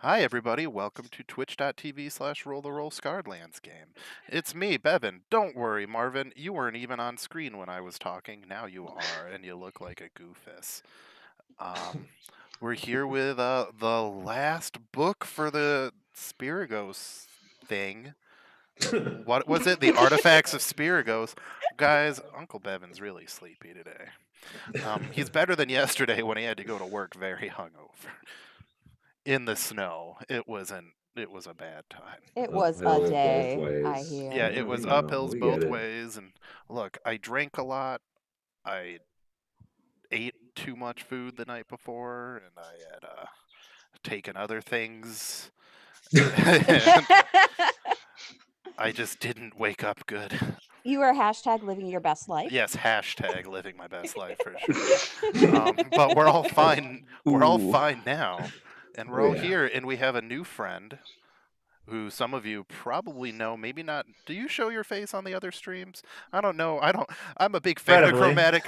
Hi, everybody. Welcome to twitch.tv/roll the roll Scarredlands game. It's me, Bevan. Don't worry, Marvin. You weren't even on screen when I was talking. Now you are, and you look like a goofus. We're here with the last book for the Spiragos thing. What was it? The Artifacts of Spiragos. Guys, Uncle Bevan's really sleepy today. He's better than yesterday when he had to go to work very hungover in the snow. It was a bad time. It was a Uphill both day, I ways. hear. Yeah, it was You know, uphills we get both it. ways. And look, I drank a lot. I ate too much food the night before, and I had taken other things. And I just didn't wake up good. You are hashtag living your best life. Yes, hashtag living my best life for sure. But we're all fine. We're all fine now, and we're all here, and we have a new friend who some of you probably know, maybe not. Do you show your face on the other streams? I don't know. I'm a big fan of Chromatic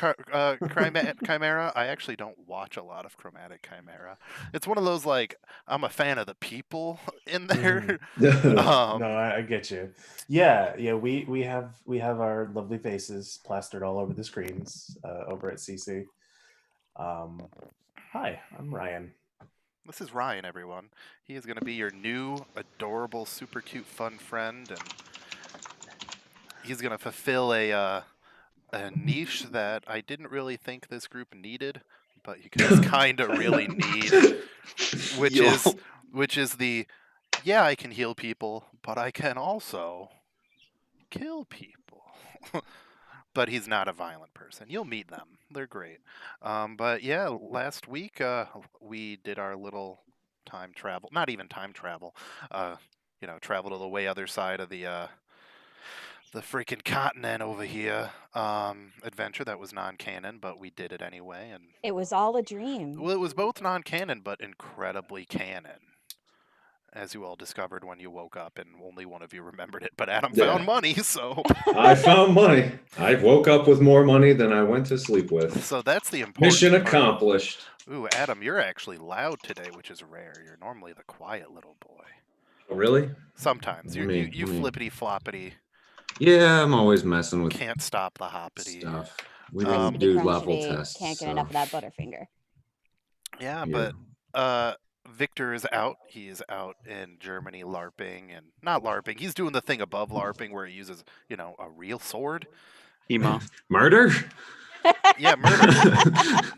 Chimera. I actually don't watch a lot of Chromatic Chimera. It's one of those, like, I'm a fan of the people in there. No, I get you. Yeah. We have our lovely faces plastered all over the screens over at CC. Hi, I'm Ryan. This is Ryan, everyone. He is going to be your new, adorable, super cute, fun friend, and he's going to fulfill a niche that I didn't really think this group needed, but you guys kind of really need, which is the, yeah, I can heal people, but I can also kill people. But he's not a violent person. You'll meet them. They're great. But yeah, last week we did our little time travel. Not even time travel. Travel to the way other side of the freaking continent over here. Adventure that was non-canon, but we did it anyway. And It was all a dream. well, it was both non-canon but incredibly canon, as you all discovered when you woke up, and only one of you remembered it. But Adam found money, so I found money. I woke up with more money than I went to sleep with. So that's the important mission part. accomplished. Ooh, Adam, you're actually loud today, which is rare. You're normally the quiet little boy. Really? Sometimes you flippity floppity. Yeah, I'm always messing with. Can't stop the hoppity stuff. We Crispity don't do crunchy, level tests. Can't get enough of that Butterfinger. Yeah, but Victor is out. He is out in Germany LARPing, and not LARPing. He's doing the thing above LARPing where he uses, a real sword. Murder? Yeah, murder.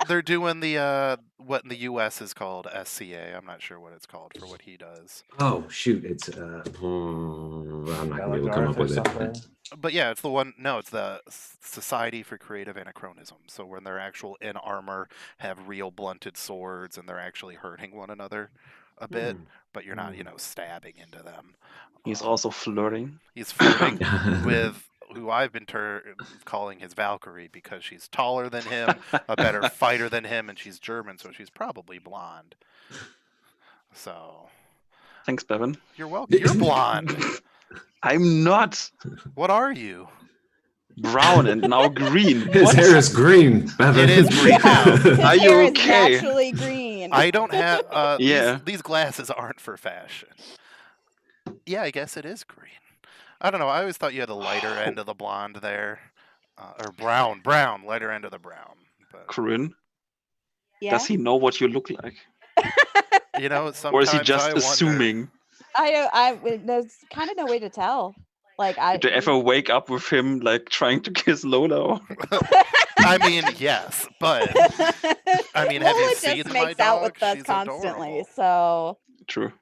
They're doing the what in the U.S. is called SCA. I'm not sure what it's called for what he does. Oh shoot! It's I'm not gonna be able to come up with it. But yeah, it's the one. No, it's the Society for Creative Anachronism. So when they're actual in armor, have real blunted swords, and they're actually hurting one another a bit, but you're not, stabbing into them. He's also flirting. He's flirting with who I've been calling his Valkyrie because she's taller than him, a better fighter than him, and she's German, so she's probably blonde. So. Thanks, Bevan. You're welcome. You're blonde. I'm not. What are you? Brown and now green. His hair is green, Bevan. It is green now. Are you hair okay? Is naturally green. I don't have. Yeah. These glasses aren't for fashion. Yeah, I guess it is green. I don't know. I always thought you had the lighter end of the blonde there, or brown, lighter end of the brown. But Corinne, yeah? Does he know what you look like? Sometimes or is he just I assuming? There's kind of no way to tell. Did you ever wake up with him like trying to kiss Lola? I mean, yes, but I mean, have you seen my dog? Makes out with us She's constantly, adorable. So True.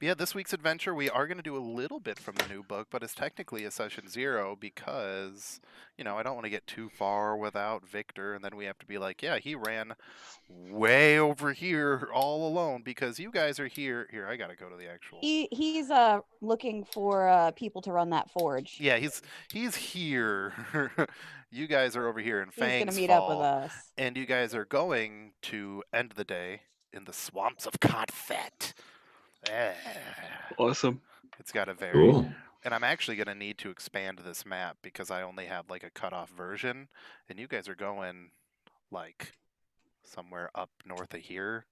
Yeah, this week's adventure, we are going to do a little bit from the new book, but it's technically a session 0 because, I don't want to get too far without Victor, and then we have to be like, yeah, he ran way over here all alone because you guys are here. Here, I got to go to the actual... He's looking for people to run that forge. Yeah, he's here. You guys are over here in Fangs He's going to meet up with us. And you guys are going to end the day in the swamps of Confet. Awesome. It's got a very cool. And I'm actually going to need to expand this map because I only have like a cutoff version, and you guys are going like somewhere up north of here,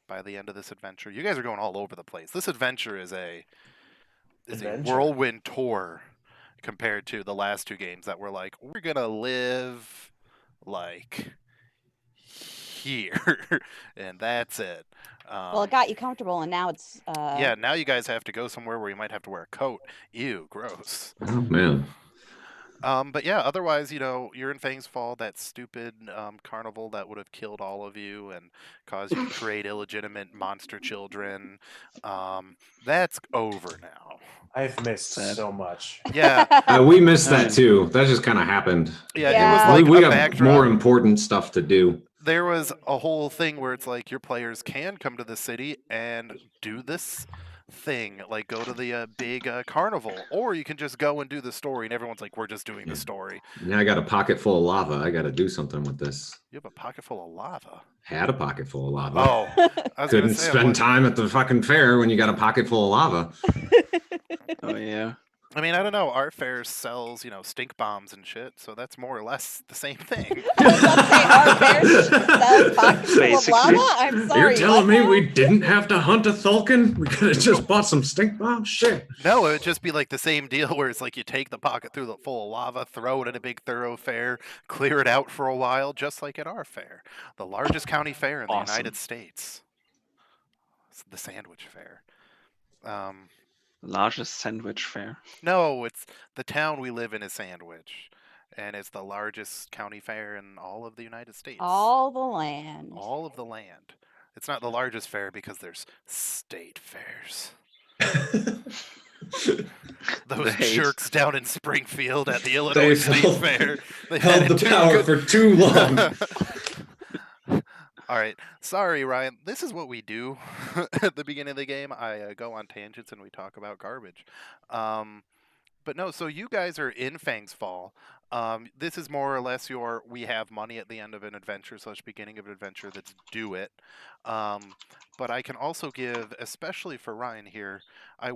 by the end of this adventure. You guys are going all over the place. This adventure is a Adventure. whirlwind tour compared to the last 2 games that were like, we're gonna live like here, and that's it. Well, it got you comfortable, and now it's Yeah, now you guys have to go somewhere where you might have to wear a coat. Ew, gross. Oh man. But yeah, otherwise, you're in Fang's Fall, that stupid carnival that would have killed all of you and caused you to create illegitimate monster children. That's over now. I've missed Sad. so much. Yeah, We missed that too. That just kind of happened. yeah, Yeah. it was like we a got backdrop. more important stuff to do. There was a whole thing where it's like your players can come to the city and do this thing, like go to the big carnival, or you can just go and do the story, and everyone's like, we're just doing the story. Now I got a pocket full of lava. I got to do something with this. You have a pocket full of lava. Had a pocket full of lava. Oh, I was Couldn't gonna say, I'm spend like- time at the fucking fair when you got a pocket full of lava. Oh yeah. I mean, I don't know. Art Fair sells, stink bombs and shit, so that's more or less the same thing. I was about to say, our bear sells pockets full of Basically. lava? I'm sorry. You're telling what me now? we didn't have to hunt a Thulkin? We could have just bought some stink bombs? Shit. No, it would just be like the same deal where it's like you take the pocket full of lava, throw it in a big thoroughfare, clear it out for a while, just like at our fair, the largest county fair in the Awesome. United States. It's the Sandwich Fair. Largest sandwich fair. No, it's the town we live in is Sandwich, and it's the largest county fair in all of the United States. All the land. All of the land. It's not the largest fair because there's state fairs. Those hate. jerks down in Springfield at the Illinois State held- Fair. They Held had the it too power good. for too long. All right. Sorry, Ryan. This is what we do at the beginning of the game. I go on tangents and we talk about garbage. But no, so you guys are in Fang's Fall. This is more or less we have money at the end of an adventure / beginning of an adventure that's do it. But I can also give, especially for Ryan here, I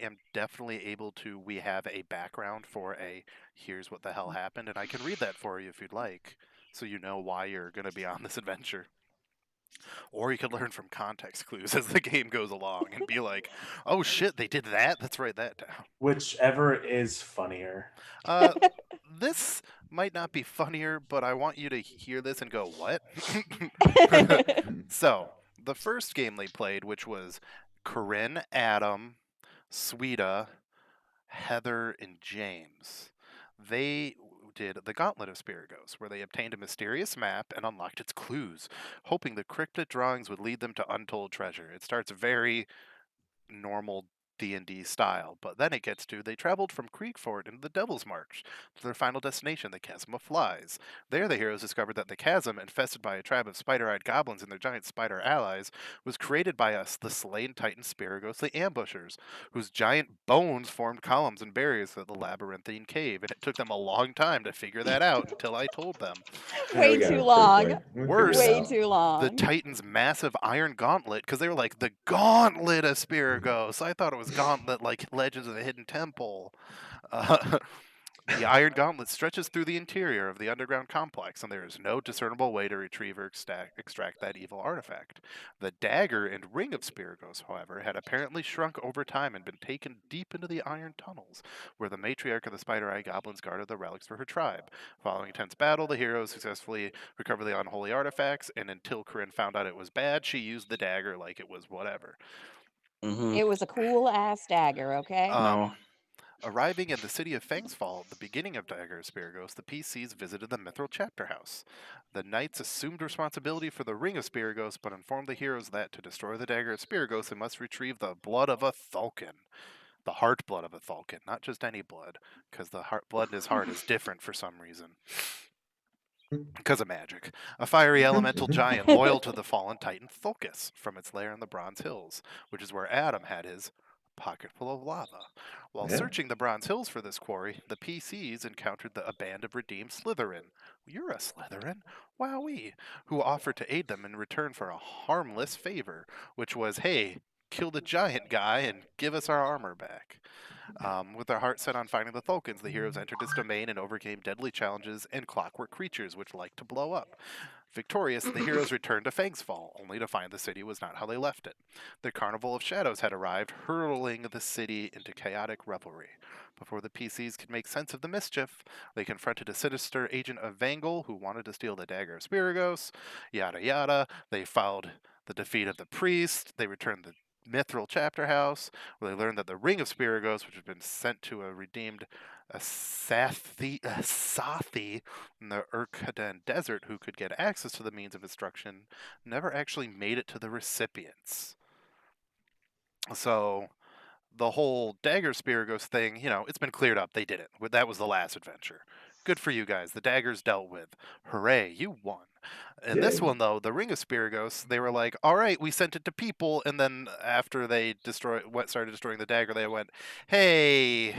am definitely able to, we have a background for here's what the hell happened, and I can read that for you if you'd like, so you know why you're going to be on this adventure. Or you can learn from context clues as the game goes along and be like, oh shit, they did that? Let's write that down. Whichever is funnier. This might not be funnier, but I want you to hear this and go, what? So, the first game they played, which was Corinne, Adam, Sweeta, Heather, and James, they did the Gauntlet of Spiragos, where they obtained a mysterious map and unlocked its clues, hoping the cryptic drawings would lead them to untold treasure. It starts very normal D&D style, but then it gets to, they traveled from Creekford into the Devil's March to their final destination, the Chasm of Flies. There the heroes discovered that the chasm, infested by a tribe of spider-eyed goblins and their giant spider allies, was created by us, the slain titan Spiragos, the ambushers, whose giant bones formed columns and barriers to the labyrinthine cave, and it took them a long time to figure that out until I told them. Way too long. Worse. Way too long. The Titan's massive iron gauntlet, because they were like, the Gauntlet of Spiragos. I thought it was Gauntlet like Legends of the Hidden Temple. The iron gauntlet stretches through the interior of the underground complex, and there is no discernible way to retrieve or extract that evil artifact. The dagger and ring of Spiragos, however, had apparently shrunk over time and been taken deep into the iron tunnels, where the matriarch of the Spider-Eye Goblins guarded the relics for her tribe. Following intense battle, the heroes successfully recovered the unholy artifacts, and until Corinne found out it was bad, she used the dagger like it was whatever. Mm-hmm. It was a cool ass dagger, okay? No. Arriving in the city of Fang's Fall at the beginning of Dagger of Spiragos, the PCs visited the Mithril Chapter House. The knights assumed responsibility for the Ring of Spiragos, but informed the heroes that to destroy the Dagger of Spiragos, they must retrieve the blood of a Thulkin. The heart blood of a Thulkin, not just any blood, because the blood in his heart is different for some reason. Because of magic. A fiery elemental giant loyal to the fallen titan Thulkus from its lair in the Bronze Hills, which is where Adam had his pocket full of lava. While searching the Bronze Hills for this quarry, the PCs encountered a band of redeemed Slytherin. You're a Slytherin? Wowee! Who offered to aid them in return for a harmless favor, which was, hey, kill the giant guy and give us our armor back. With their hearts set on finding the Thulkins, the heroes entered its domain and overcame deadly challenges and clockwork creatures which like to blow up. Victorious, the heroes returned to Fangsfall, only to find the city was not how they left it. The Carnival of Shadows had arrived, hurling the city into chaotic revelry. Before the PCs could make sense of the mischief, they confronted a sinister agent of Vangal who wanted to steal the dagger of Spiragos, yada yada. They followed the defeat of the priest, they returned the Mithril Chapter House, where they learned that the Ring of Spiragos, which had been sent to a redeemed Sathi in the Urkaden Desert who could get access to the means of destruction, never actually made it to the recipients. So the whole Dagger Spiragos thing, it's been cleared up. They did it. That was the last adventure. Good for you guys. The daggers dealt with. Hooray, you won. In this one, though, the Ring of Spiragos, they were like, all right, we sent it to people, and then after they started destroying the dagger, they went, hey,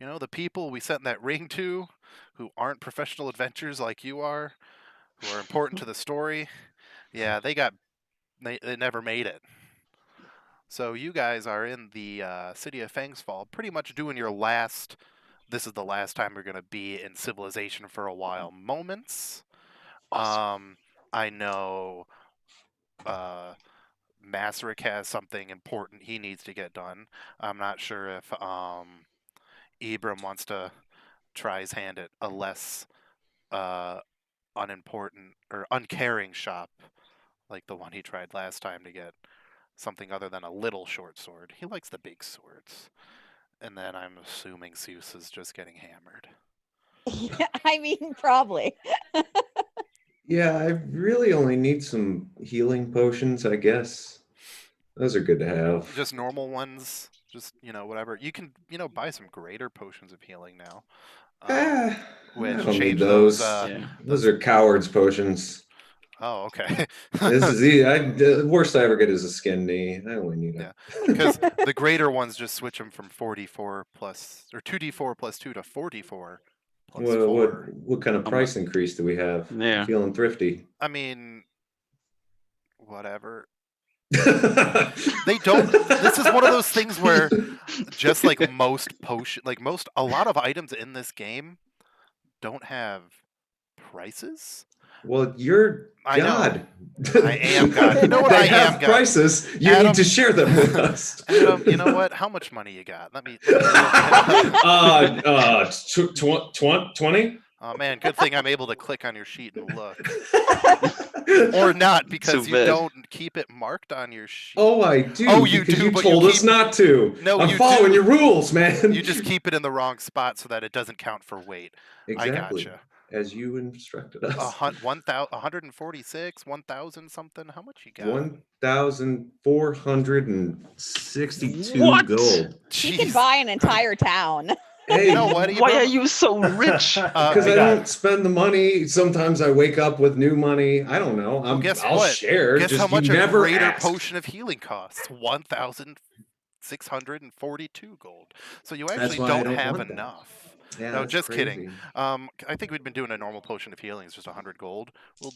the people we sent that ring to, who aren't professional adventurers like you are, who are important to the story, yeah, they never made it. So you guys are in the city of Fangsfall, pretty much doing your last, this is the last time you're going to be in civilization for a while moments. Awesome. I know Masaryk has something important he needs to get done. I'm not sure if Ibram wants to try his hand at a less unimportant or uncaring shop like the one he tried last time to get something other than a little short sword. He likes the big swords. And then I'm assuming Zeus is just getting hammered. Yeah, I mean, probably. Yeah, I really only need some healing potions, I guess. Those are good to have. Just normal ones, just, whatever. You can, buy some greater potions of healing now. I Which don't need change those. Yeah. Those are cowards potions. Oh, okay. This is the worst I ever get is a skin knee. I only need Yeah, because the greater ones just switch them from 4d4 plus, or 2d4 plus 2 to 4d4 plus 4. What kind of price increase do we have? Yeah. Feeling thrifty. I mean, whatever. They don't. This is one of those things where, just like a lot of items in this game don't have prices. Well, you're God. I am God. You know what? They I have am God. prices. You Adam, need to share them with us. Adam, you know what? How much money you got? Let me 20? Oh man, good thing I'm able to click on your sheet and look. Or not, because you don't keep it marked on your sheet. Oh, I do. Oh, you because do, you but told us not to. No, I'm you following do. your rules, man. You just keep it in the wrong spot so that it doesn't count for weight. Exactly. I gotcha. As you instructed us. 146, 1,000 something. How much you got? 1,462 What? gold. He can buy an entire town. Hey, you know what? Why are you so rich? Because I don't spend the money. Sometimes I wake up with new money. I don't know. I'll share. Guess just how much a greater ask. potion of healing costs? 1,642 gold. So you actually don't have enough. Yeah, no, just crazy. kidding. I think we'd been doing a normal potion of healing. It's just 100 gold. We'll,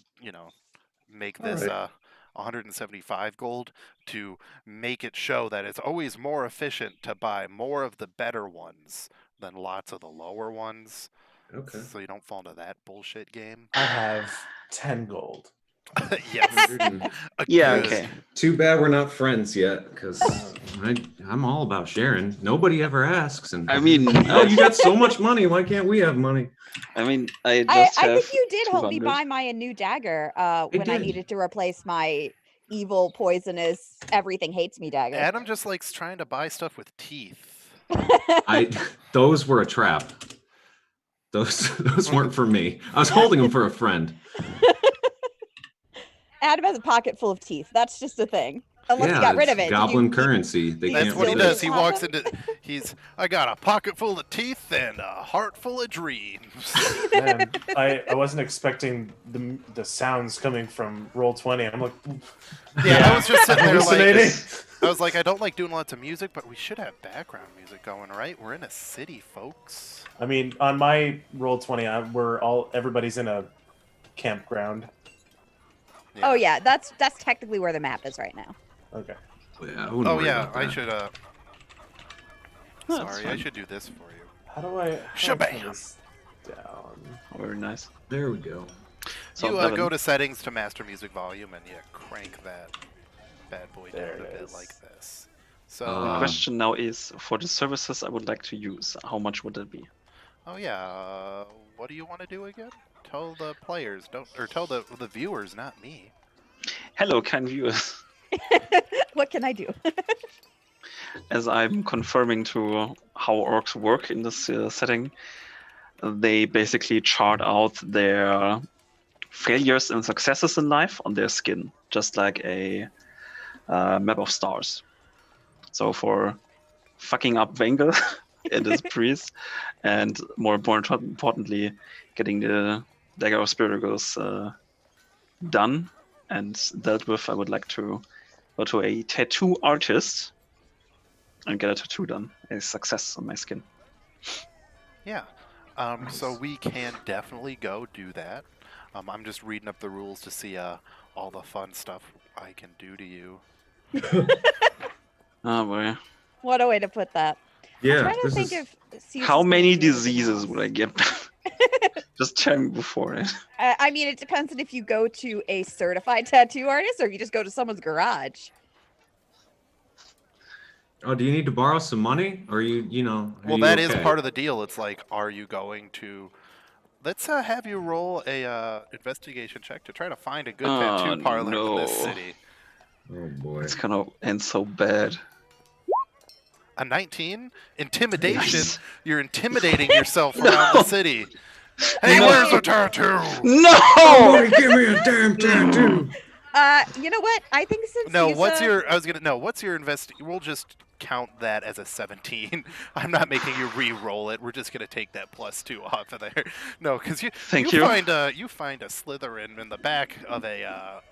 make this 175 gold to make it show that it's always more efficient to buy more of the better ones than lots of the lower ones. Okay. So you don't fall into that bullshit game. I have 10 gold. Yes. Yeah, okay. Too bad we're not friends yet, because I'm all about sharing. Nobody ever asks. And I mean, you got so much money. Why can't we have money? I mean, I think you did help me buy my new dagger when I needed to replace my evil, poisonous, everything hates me dagger. Adam just likes trying to buy stuff with teeth. Those were a trap. Those weren't for me. I was holding them for a friend. Adam has a pocket full of teeth. That's just a thing. Unless you got rid of it. Goblin currency. That's what he does. He walks into. I got a pocket full of teeth and a heart full of dreams. Man, I wasn't expecting the sounds coming from Roll20. I'm like, yeah, I was just sitting there hallucinating. I was like, I don't like doing lots of music, but we should have background music going, right? We're in a city, folks. I mean, on my Roll20, everybody's in a campground. Yeah. Oh yeah, that's technically where the map is right now. Okay. Yeah, oh yeah, I should No, that's Sorry, I fine. should do this for you. How do I turn Shabam! this down? Oh, very nice. There we go. So You Bevan, go to settings to master music volume and you crank that bad boy There down a it bit is. like this. So, the question now is, for the services I would like to use, how much would that be? oh yeah, what do you want to do again? Tell the players, tell the viewers, not me. Hello, kind viewers. What can I do? As I'm confirming to how orcs work in this setting, they basically chart out their failures and successes in life on their skin, just like a map of stars. So for fucking up Vengel and his priest, and more importantly, getting the Dagger of Spiragos done and dealt with, I would like to go to a tattoo artist and get a tattoo done. A success on my skin. Yeah. So we can definitely go do that. I'm just reading up the rules to see all the fun stuff I can do to you. Oh boy. What a way to put that. Yeah, I'm trying to this think is. if Cease How is gonna many do anything diseases else. would I get? Just tell me before it. I mean, it depends on if you go to a certified tattoo artist or if you just go to someone's garage. Oh, do you need to borrow some money, or are Well, you that is okay? part of the deal. It's like, are you going to? Let's have you roll a investigation check to try to find a good tattoo parlor in this no. city. Oh boy. It's gonna end so bad. A 19? Intimidation? Nice. You're intimidating yourself around the city. Hey, No. where's a tattoo? No! Somebody give me a damn tattoo. You know what? I think since No, he's, what's your we'll just count that as a 17. I'm not making you re-roll it. We're just gonna take that +2 off of there. No, because you Thank you. find a Slytherin in the back of a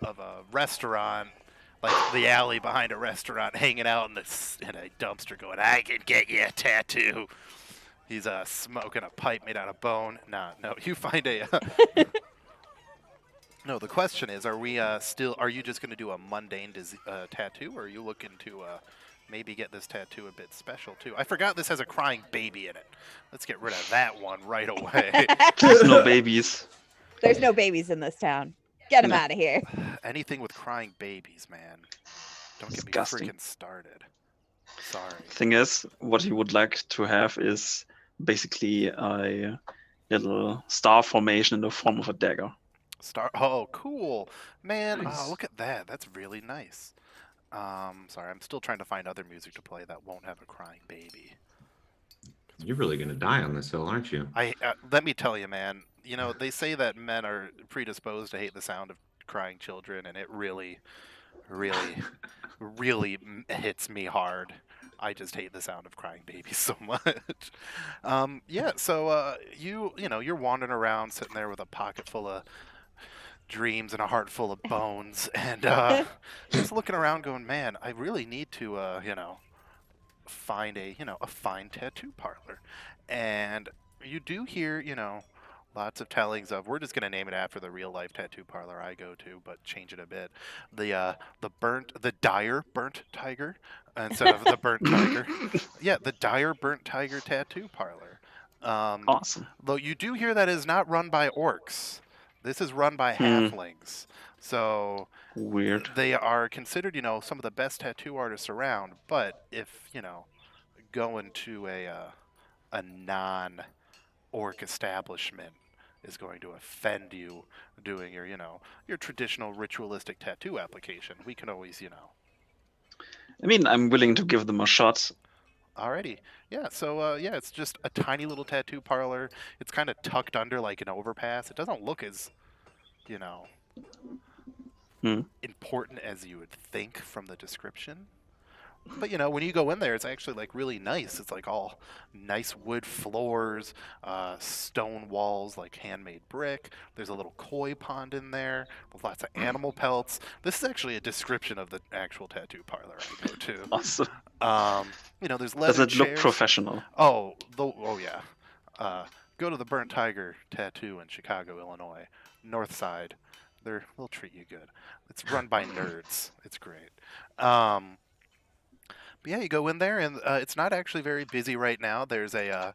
restaurant, like the alley behind a restaurant, hanging out in a dumpster, going, "I can get you a tattoo." He's smoking a pipe made out of bone. No, you find a. No, the question is, are you just going to do a mundane tattoo, or are you looking to maybe get this tattoo a bit special, too? I forgot this has a crying baby in it. Let's get rid of that one right away. There's no babies. There's no babies in this town. Get them No. out of here. Anything with crying babies, man. Don't get me Disgusting. freaking started. Sorry. Thing is, what he would like to have is basically a little star formation in the form of a dagger. Oh, cool. Man, Nice. oh, look at that. That's really nice. Sorry, I'm still trying to find other music to play that won't have a crying baby. You're really gonna die on this hill, aren't you? Let me tell you, man. You know, they say that men are predisposed to hate the sound of crying children, and it really, really, really hits me hard. I just hate the sound of crying babies so much. Yeah, so you're wandering around, sitting there with a pocket full of dreams and a heart full of bones, and just looking around, going, "Man, I really need to, find a fine tattoo parlor." And you do hear, lots of tellings of, we're just going to name it after the real life tattoo parlor I go to, but change it a bit. The dire burnt tiger instead of the burnt tiger. Yeah, the dire burnt tiger tattoo parlor. Awesome. Though you do hear that is not run by orcs. This is run by halflings. So Weird. they are considered, some of the best tattoo artists around. But if, going to a non-orc establishment is going to offend you doing your traditional ritualistic tattoo application, we can always, I mean, I'm willing to give them a shot. Alrighty. Yeah, so it's just a tiny little tattoo parlor. It's kind of tucked under like an overpass. It doesn't look as, important as you would think from the description. But when you go in there, it's actually like really nice. It's like all nice wood floors, stone walls, like handmade brick. There's a little koi pond in there with lots of animal pelts. This is actually a description of the actual tattoo parlor I go to. Awesome. There's leather Does it look chairs. professional? Oh yeah. Go to the Burnt Tiger Tattoo in Chicago, Illinois, North Side. They'll treat you good. It's run by nerds. It's great. Yeah, you go in there, and it's not actually very busy right now. There's a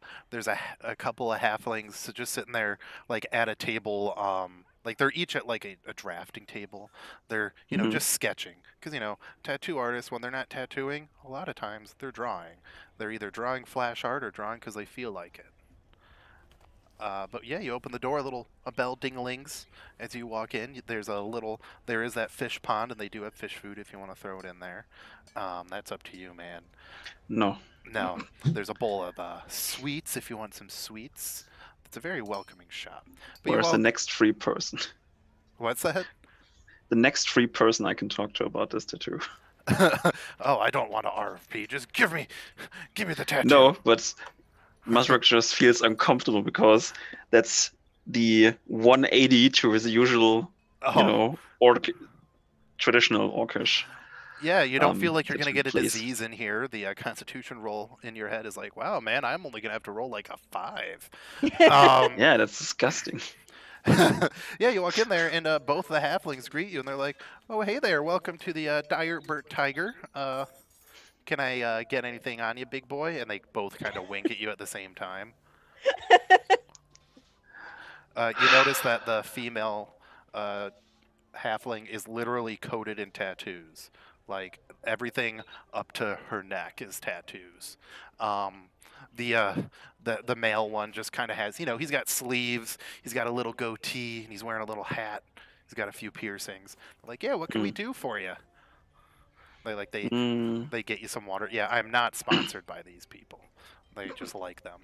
couple of halflings just sitting there, like at a table. Like they're each at like a drafting table. They're Mhm. just sketching because tattoo artists, when they're not tattooing, a lot of times they're drawing. They're either drawing flash art or drawing because they feel like it. But yeah, you open the door, a bell dinglings as you walk in. There is that fish pond, and they do have fish food if you want to throw it in there. That's up to you, man. No. No, there's a bowl of sweets if you want some sweets. It's a very welcoming shop. But Where's the next free person? What's that? The next free person I can talk to about this tattoo. Oh, I don't want to RFP. Just give me the tattoo. No, but Masrak just feels uncomfortable because that's the 180 to his usual, traditional orcish. Yeah, you don't feel like you're going to get a place. disease in here. The constitution roll in your head is like, wow, man, I'm only going to have to roll like a 5. Yeah, that's disgusting. Yeah, you walk in there, and both the halflings greet you, and they're like, oh, hey there, welcome to the Dire Burt Tiger. Can I get anything on you, big boy? And they both kind of wink at you at the same time. You notice that the female halfling is literally coated in tattoos. Like, everything up to her neck is tattoos. The male one just kind of has, he's got sleeves, he's got a little goatee, and he's wearing a little hat. He's got a few piercings. Like, yeah, what can we do for you? They get you some water. Yeah, I'm not sponsored by these people. They just like them.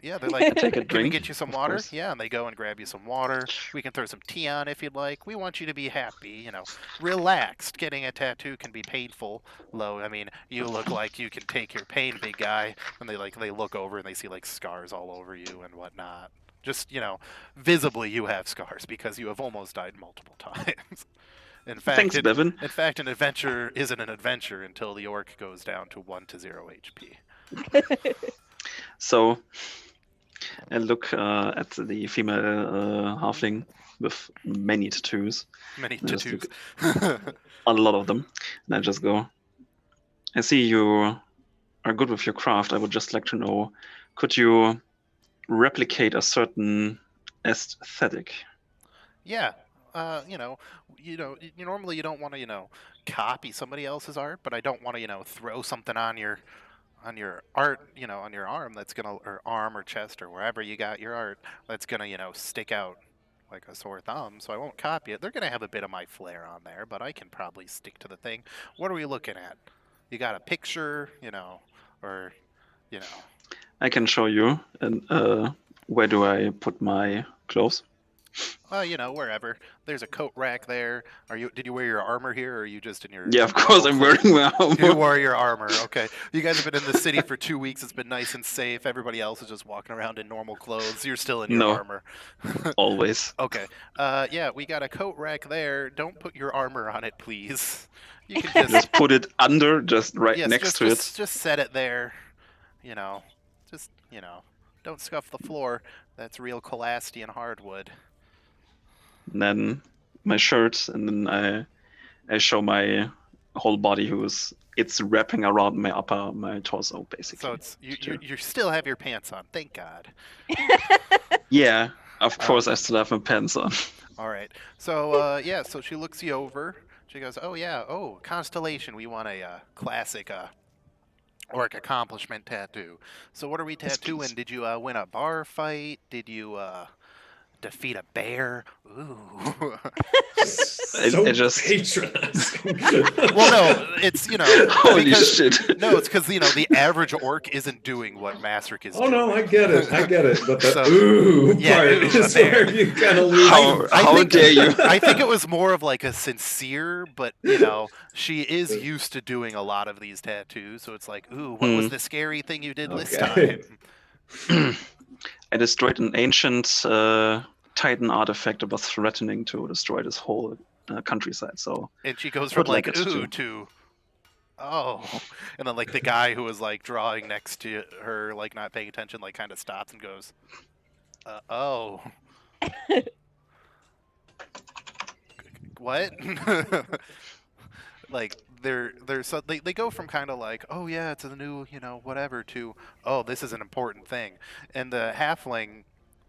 Yeah, they're like, take a drink, can we get you some water? Course. Yeah, and they go and grab you some water. We can throw some tea on if you'd like. We want you to be happy, relaxed. Getting a tattoo can be painful. I mean, you look like you can take your pain, big guy. And they look over and they see like scars all over you and whatnot. Just, visibly you have scars because you have almost died multiple times. Thanks, Bevan. In fact, an adventure isn't an adventure until the orc goes down to 1 to 0 HP. So, I look at the female halfling with many tattoos. Many tattoos. A lot of them. And I just go, I see you are good with your craft. I would just like to know, could you replicate a certain aesthetic? Yeah. Normally you don't want to, copy somebody else's art, but I don't want to, throw something on your art, on your arm or arm or chest or wherever you got your art that's gonna, stick out like a sore thumb. So I won't copy it. They're gonna have a bit of my flair on there, but I can probably stick to the thing. What are we looking at? You got a picture, or I can show you. And where do I put my clothes? Wherever. There's a coat rack there. Did you wear your armor here, or are you just in your... Yeah, of course I'm wearing my armor. You wore your armor, okay. You guys have been in the city for 2 weeks. It's been nice and safe. Everybody else is just walking around in normal clothes. You're still in your armor. Always. Okay. Yeah, we got a coat rack there. Don't put your armor on it, please. You can just put it under, just next to it. Just set it there. Don't scuff the floor. That's real Colastian hardwood. And then my shirt, and then I show my whole body, it's wrapping around my torso, basically. So you still have your pants on, thank God. Yeah, of course I still have my pants on. All right. So so she looks you over. She goes, "Oh yeah, Constellation. We want a classic orc accomplishment tattoo. So what are we tattooing? Yes, did you win a bar fight? Did you defeat a bear? Ooh." So I just patronizing. Well, no, it's holy shit. No, it's because the average orc isn't doing what Masric is doing. Oh no, I get it. But the yeah, part is where you kind of lose. How dare you? I think it was more of like a sincere, but she is used to doing a lot of these tattoos, so it's like, ooh, what was the scary thing you did this time? I destroyed an ancient Titan artifact that was threatening to destroy this whole countryside. And she goes from like ooh to oh, and then like the guy who was like drawing next to her, like not paying attention, like kind of stops and goes, oh. What? like they're so they go from kind of like, oh yeah, it's a new, whatever, to, oh, this is an important thing. And the halfling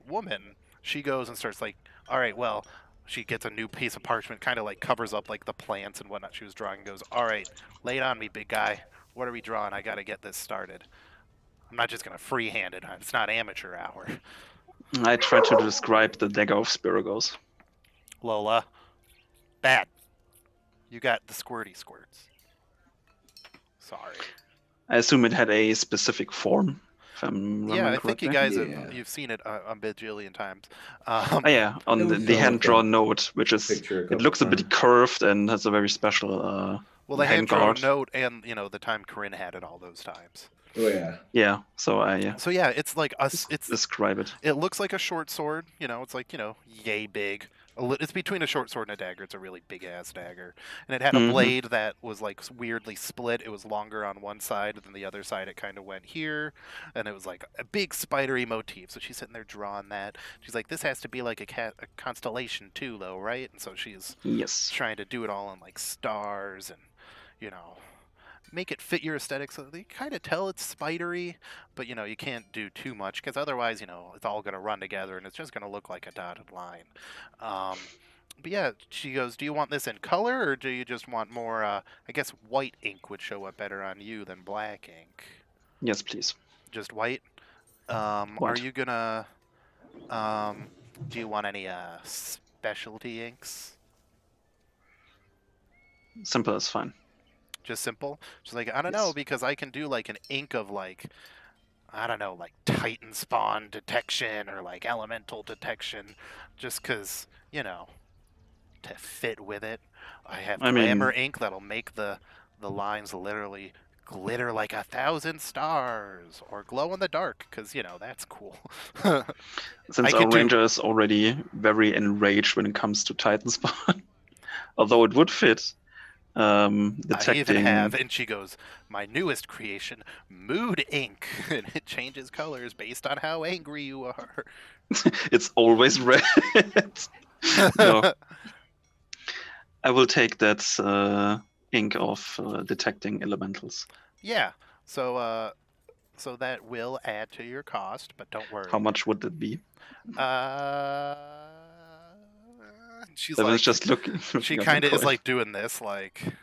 woman, she goes and starts like, all right, well, she gets a new piece of parchment, kind of like covers up like the plants and whatnot she was drawing, and goes, all right, lay it on me, big guy. What are we drawing? I got to get this started. I'm not just gonna freehand it. It's not amateur hour. I tried to describe the dagger of Spiragos. Lola, bad. You got the squirty squirts. Sorry. I assume it had a specific form, if I'm Yeah, remembering I think you correctly. guys you've seen it a bajillion times. Oh yeah, on It the, was the shown hand-drawn note, which is picture a it couple looks a bit times. curved and has a very special Well, the hand hand-drawn guard. note, and the time Corinne had it all those times. Oh yeah. Yeah, so I So yeah, it's like us. describe it. It looks like a short sword. It's like yay big. It's between a short sword and a dagger. It's a really big ass dagger, and it had a Mhm. blade that was like weirdly split. It was longer on one side than the other side. It kind of went here, and it was like a big spidery motif. So she's sitting there drawing that. She's like, this has to be like a constellation too, though, right? And so she's Yes. trying to do it all in like stars and make it fit your aesthetic, so they kind of tell it's spidery, but you can't do too much, because otherwise it's all going to run together and it's just going to look like a dotted line. But yeah, she goes, do you want this in color, or do you just want more, I guess white ink would show up better on you than black ink? Yes, please. Just white? White. Are you gonna do you want any specialty inks? Simple is fine. Just simple? She's like, I don't know, Yes. because I can do like an ink of like, I don't know, like Titan spawn detection or like elemental detection, just because, to fit with it. I have I mean- glamour ink that'll make the lines literally glitter like 1,000 stars, or glow in the dark, because, that's cool. Since I our could do- ranger is already very enraged when it comes to Titan spawn, although it would fit, I detecting. even have, and she goes, my newest creation, mood ink, and it changes colors based on how angry you are. It's always red. No, I will take that ink of detecting elementals. Yeah, so that will add to your cost, but don't worry. How much would that be? She's I like, was just looking. she looking up kind of the is coin. like doing this, like,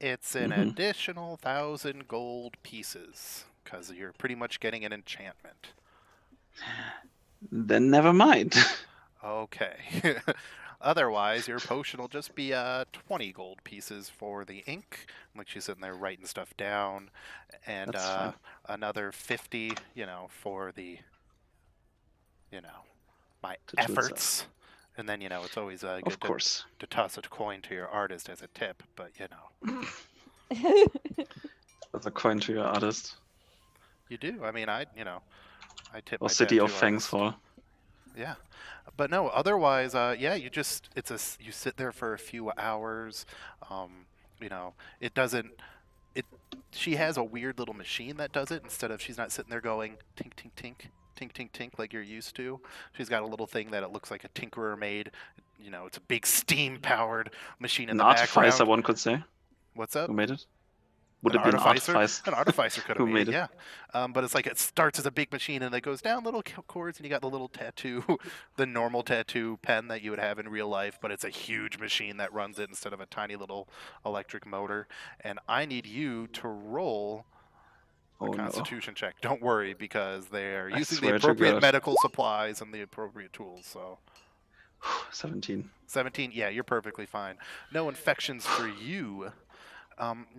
it's an Mhm. additional 1,000 gold pieces, because you're pretty much getting an enchantment. Then never mind. Okay. Otherwise, your potion will just be 20 gold pieces for the ink. Like, she's sitting there writing stuff down, and That's fine. another 50, for the, my To do itself. efforts. And then, it's always good Of course. to toss a coin to your artist as a tip, but That's a coin to your artist. you do. I mean, I tip Or my City of tattoo Fangs artist. Hall. Yeah, but no. Otherwise, yeah, you sit there for a few hours. It doesn't. It She has a weird little machine that does it, instead of, she's not sitting there going tink tink tink tink tink tink like you're used to. She's got a little thing that it looks like a tinkerer made. It's a big steam powered machine in An the artificer, background. one could say. What's up? Who made it? Would it be an artificer? An artificer could have Who made it, made yeah. But it's like, it starts as a big machine and it goes down little cords, and you got the little tattoo, the normal tattoo pen that you would have in real life, but it's a huge machine that runs it instead of a tiny little electric motor. And I need you to roll a Oh no. Constitution check. Don't worry, because they're I using the swear to appropriate God. medical supplies and the appropriate tools. So 17. 17, yeah, you're perfectly fine. No infections for you.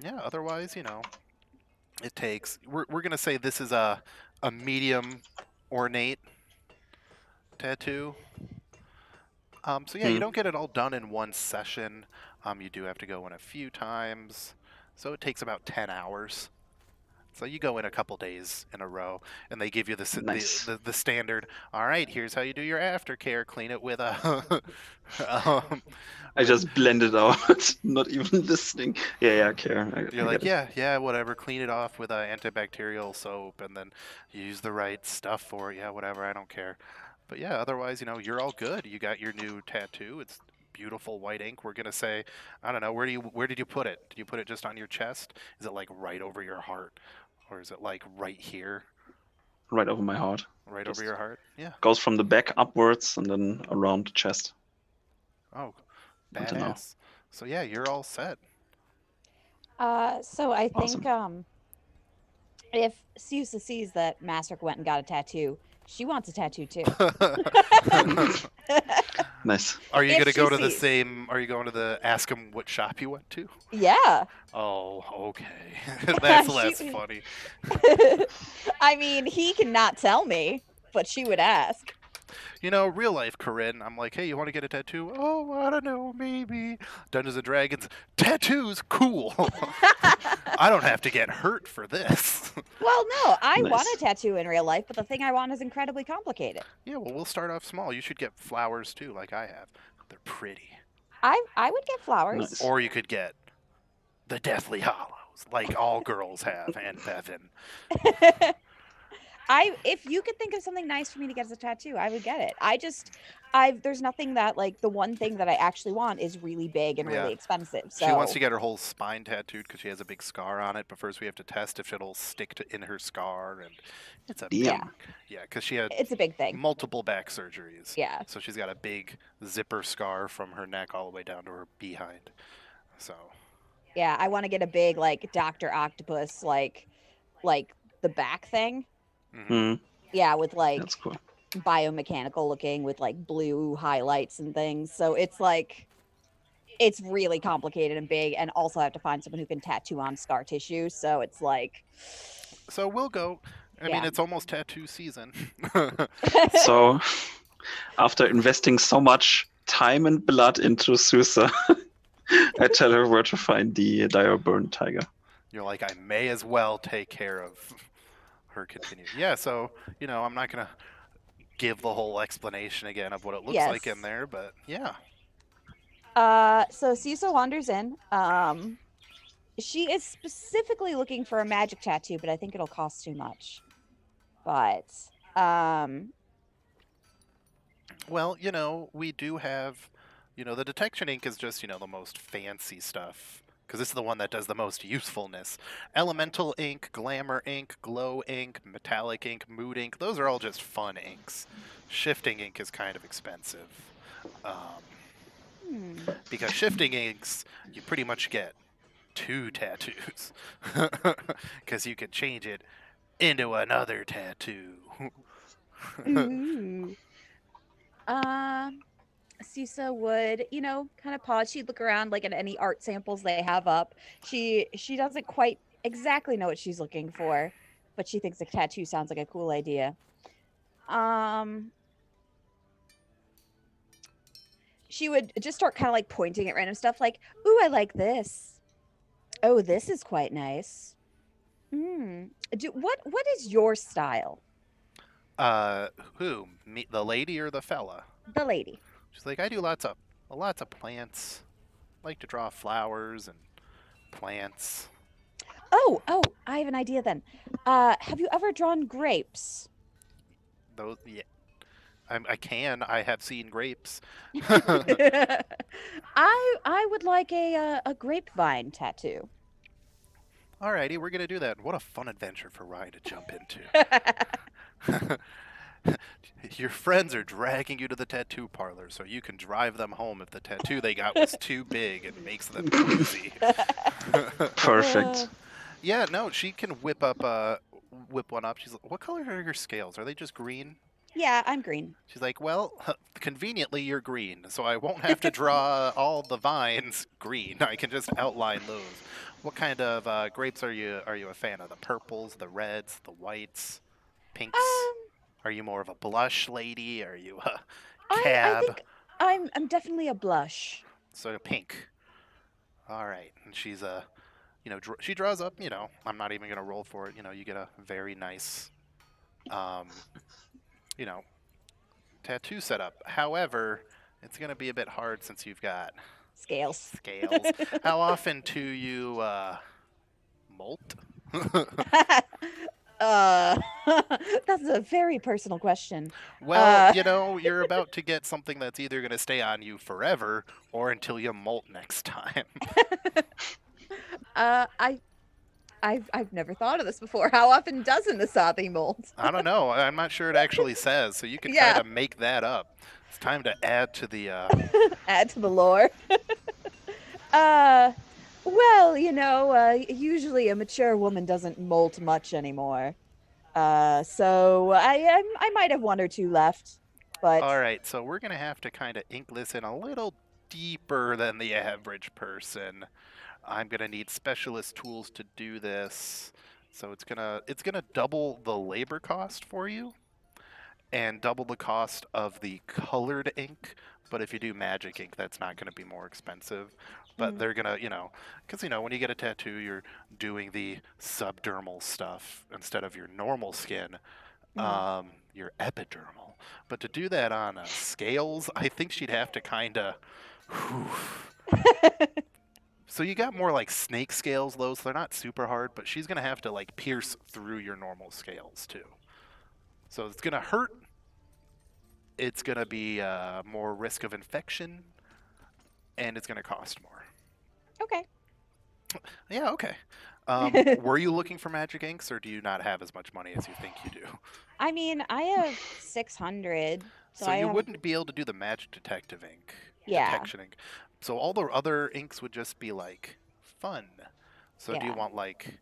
Yeah, otherwise, it takes, we're gonna say this is a medium ornate tattoo. So yeah, you don't get it all done in one session. You do have to go in a few times, so it takes about 10 hours. So you go in a couple days in a row, and they give you Nice. the standard. All right, here's how you do your aftercare. Clean it with a. I just blended out, not even listening. Yeah, care. You're like, yeah, whatever. Clean it off with antibacterial soap, and then use the right stuff for it. Yeah, whatever. I don't care. But yeah, otherwise, you're all good. You got your new tattoo. It's beautiful white ink, we're gonna say, I don't know, where did you put it? Did you put it just on your chest? Is it like right over your heart, or is it like right here, Right over my heart. right Just over your heart? Yeah. goes from the back upwards and then around the chest. Oh, Good to know. badass. So yeah, you're all set. So I think Awesome. if Susa sees that Mastrick went and got a tattoo, she wants a tattoo too. Nice. Are you If gonna she go to the sees. same? Are you going to the ask him what shop you went to? Yeah. Oh, okay. That's She- less funny. I mean, he cannot tell me, but she would ask. You know, real life Corinne, I'm like, hey, you want to get a tattoo? Oh, I don't know, maybe. Dungeons and Dragons, tattoos, cool. I don't have to get hurt for this. Well, no, I want Nice. a tattoo in real life, but the thing I want is incredibly complicated. Yeah, well, we'll start off small. You should get flowers too, like I have. They're pretty. I would get flowers. Nice. Or you could get the Deathly Hollows, like all girls have, and Bevan. If you could think of something nice for me to get as a tattoo, I would get it. There's nothing that, like, the one thing that I actually want is really big and Yeah. really expensive. So She wants to get her whole spine tattooed because she has a big scar on it. But first, we have to test if it'll stick in her scar, and it's a big, Yeah. yeah, because she had it's a big thing. multiple back surgeries. Yeah. So she's got a big zipper scar from her neck all the way down to her behind. So Yeah, I want to get a big, like, Dr. Octopus, like the back thing. Mm, Yeah, with like that's cool. biomechanical looking with like blue highlights and things. So it's like it's really complicated and big, and also I have to find someone who can tattoo on scar tissue. So it's like so we'll go. I mean, Yeah. it's almost tattoo season. So, after investing so much time and blood into Susa, I tell her where to find the dire burn tiger. You're like, I may as well take care of her continue. Yeah, so, you know, I'm not going to give the whole explanation again of what it looks like in Yes. there, but yeah. So Cisa wanders in. She is specifically looking for a magic tattoo, but I think it'll cost too much. But Well, you know, we do have, you know, the detection ink is just, you know, the most fancy stuff. Because this is the one that does the most usefulness. Elemental ink, glamour ink, glow ink, metallic ink, mood ink, those are all just fun inks. Shifting ink is kind of expensive. Because shifting inks, you pretty much get 2 tattoos. Because you can change it into another tattoo. ooh. Cisa would, you know, kind of pause. She'd look around like at any art samples they have up. She doesn't quite exactly know what she's looking for, but she thinks a tattoo sounds like a cool idea. She would just start kind of like pointing at random stuff like, ooh, I like this. Oh, this is quite nice. What is your style? Who? Me, the lady or the fella? The lady. She's like, I do lots of plants. Like to draw flowers and plants. Oh, I have an idea then. Have you ever drawn grapes? Those, yeah. I have seen grapes. I would like a grapevine tattoo. Alrighty, we're gonna do that. What a fun adventure for Ryan to jump into. Your friends are dragging you to the tattoo parlor so you can drive them home if the tattoo they got was too big and makes them queasy. Perfect. Yeah, no, she can whip one up. She's like, what color are your scales? Are they just green? Yeah, I'm green. She's like, well, conveniently you're green, so I won't have to draw all the vines green. I can just outline those. What kind of grapes are you a fan of? The purples, the reds, the whites, pinks? Are you more of a blush lady? Are you a cab? I think I'm definitely a blush. So pink. All right, and she's you know, she draws up. You know, I'm not even gonna roll for it. You know, you get a very nice, you know, tattoo setup. However, it's gonna be a bit hard since you've got Scales. How often do you molt? That's a very personal question. Well, you're about to get something that's either going to stay on you forever or until you molt next time. I've never thought of this before. How often does an Asathi molt? I don't know. I'm not sure it actually says, so you can try Yeah. to make that up. It's time to add to the. Add to the lore. Well, usually a mature woman doesn't molt much anymore. So I might have one or two left, but All right, so we're going to have to kind of ink this in a little deeper than the average person. I'm going to need specialist tools to do this. So it's gonna double the labor cost for you and double the cost of the colored ink. But if you do magic ink, that's not going to be more expensive. But they're going to, because, when you get a tattoo, you're doing the subdermal stuff instead of your normal skin, your epidermal. But to do that on scales, I think she'd have to kind of... So you got more like snake scales, though, so they're not super hard, but she's going to have to like pierce through your normal scales, too. So it's going to hurt. It's going to be more risk of infection, and it's going to cost more. okay. Yeah, okay. Were you looking for magic inks, or do you not have as much money as you think you do? I mean, I have 600. So you wouldn't be able to do the magic detective ink. Yeah. Detection ink. So all the other inks would just be like fun. So do you Yeah. want like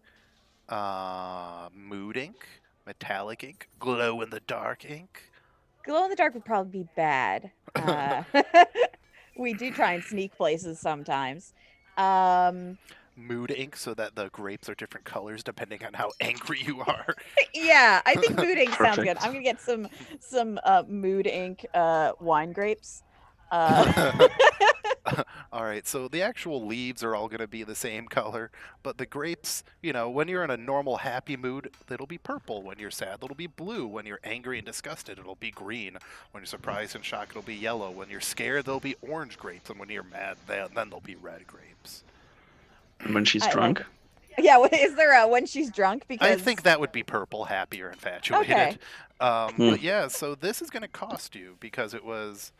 mood ink, metallic ink, glow in the dark ink? Glow in the dark would probably be bad. We do try and sneak places sometimes. Mood ink, so that the grapes are different colors depending on how angry you are. Yeah, I think mood ink sounds good. Perfect. I'm gonna get some mood ink wine grapes. All right, so the actual leaves are all going to be the same color, but the grapes, when you're in a normal happy mood, it'll be purple. When you're sad, it'll be blue. When you're angry and disgusted, it'll be green. When you're surprised and shocked, it'll be yellow. When you're scared, there'll be orange grapes. And when you're mad, then there'll be red grapes. And when she's I like drunk, Yeah, is there a when she's drunk? Because I think that would be purple, happy or infatuated. Okay. But yeah, so this is going to cost you because it was...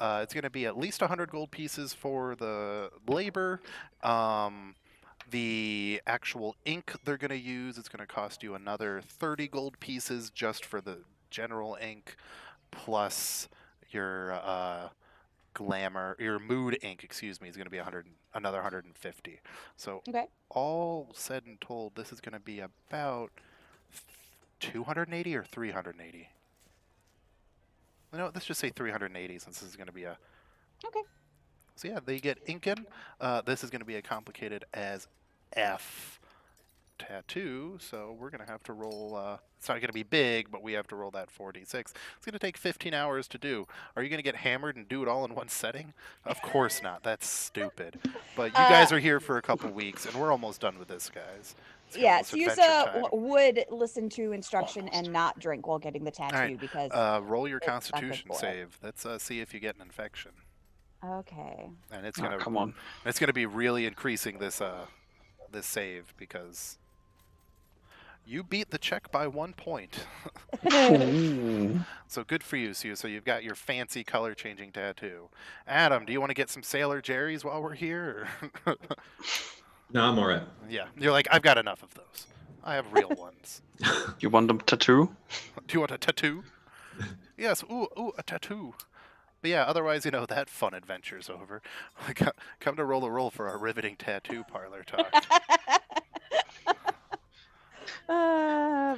it's going to be at least 100 gold pieces for the labor. The actual ink they're going to use is going to cost you another 30 gold pieces just for the general ink, plus your your mood ink, excuse me, is going to be another 150. So Okay. all said and told, this is going to be about 280 or 380. No, let's just say 380 since this is going to be a... Okay. So yeah, they get inkin. This is going to be a complicated as F tattoo, so we're going to have to roll... it's not going to be big, but we have to roll that 4d6. It's going to take 15 hours to do. Are you going to get hammered and do it all in one setting? Of course not. That's stupid. But you guys are here for a couple weeks, and we're almost done with this, guys. It's Yeah, almost Susa adventure time. would listen to instruction and not drink while getting the tattoo right, because. Roll your it's not good Constitution for it. save. Let's see if you get an infection. Okay. And it's oh, gonna come on. it's gonna be really increasing this this save because you beat the check by 1 point. Ooh. So good for you, Sue. So you've got your fancy color changing tattoo. Adam, do you want to get some Sailor Jerry's while we're here? Or No, I'm all right. yeah, you're like, I've got enough of those. I have real ones. You want a tattoo? Do you want a tattoo? Yes, ooh, a tattoo. But yeah, otherwise, that fun adventure's over. Come to roll for our riveting tattoo parlor talk.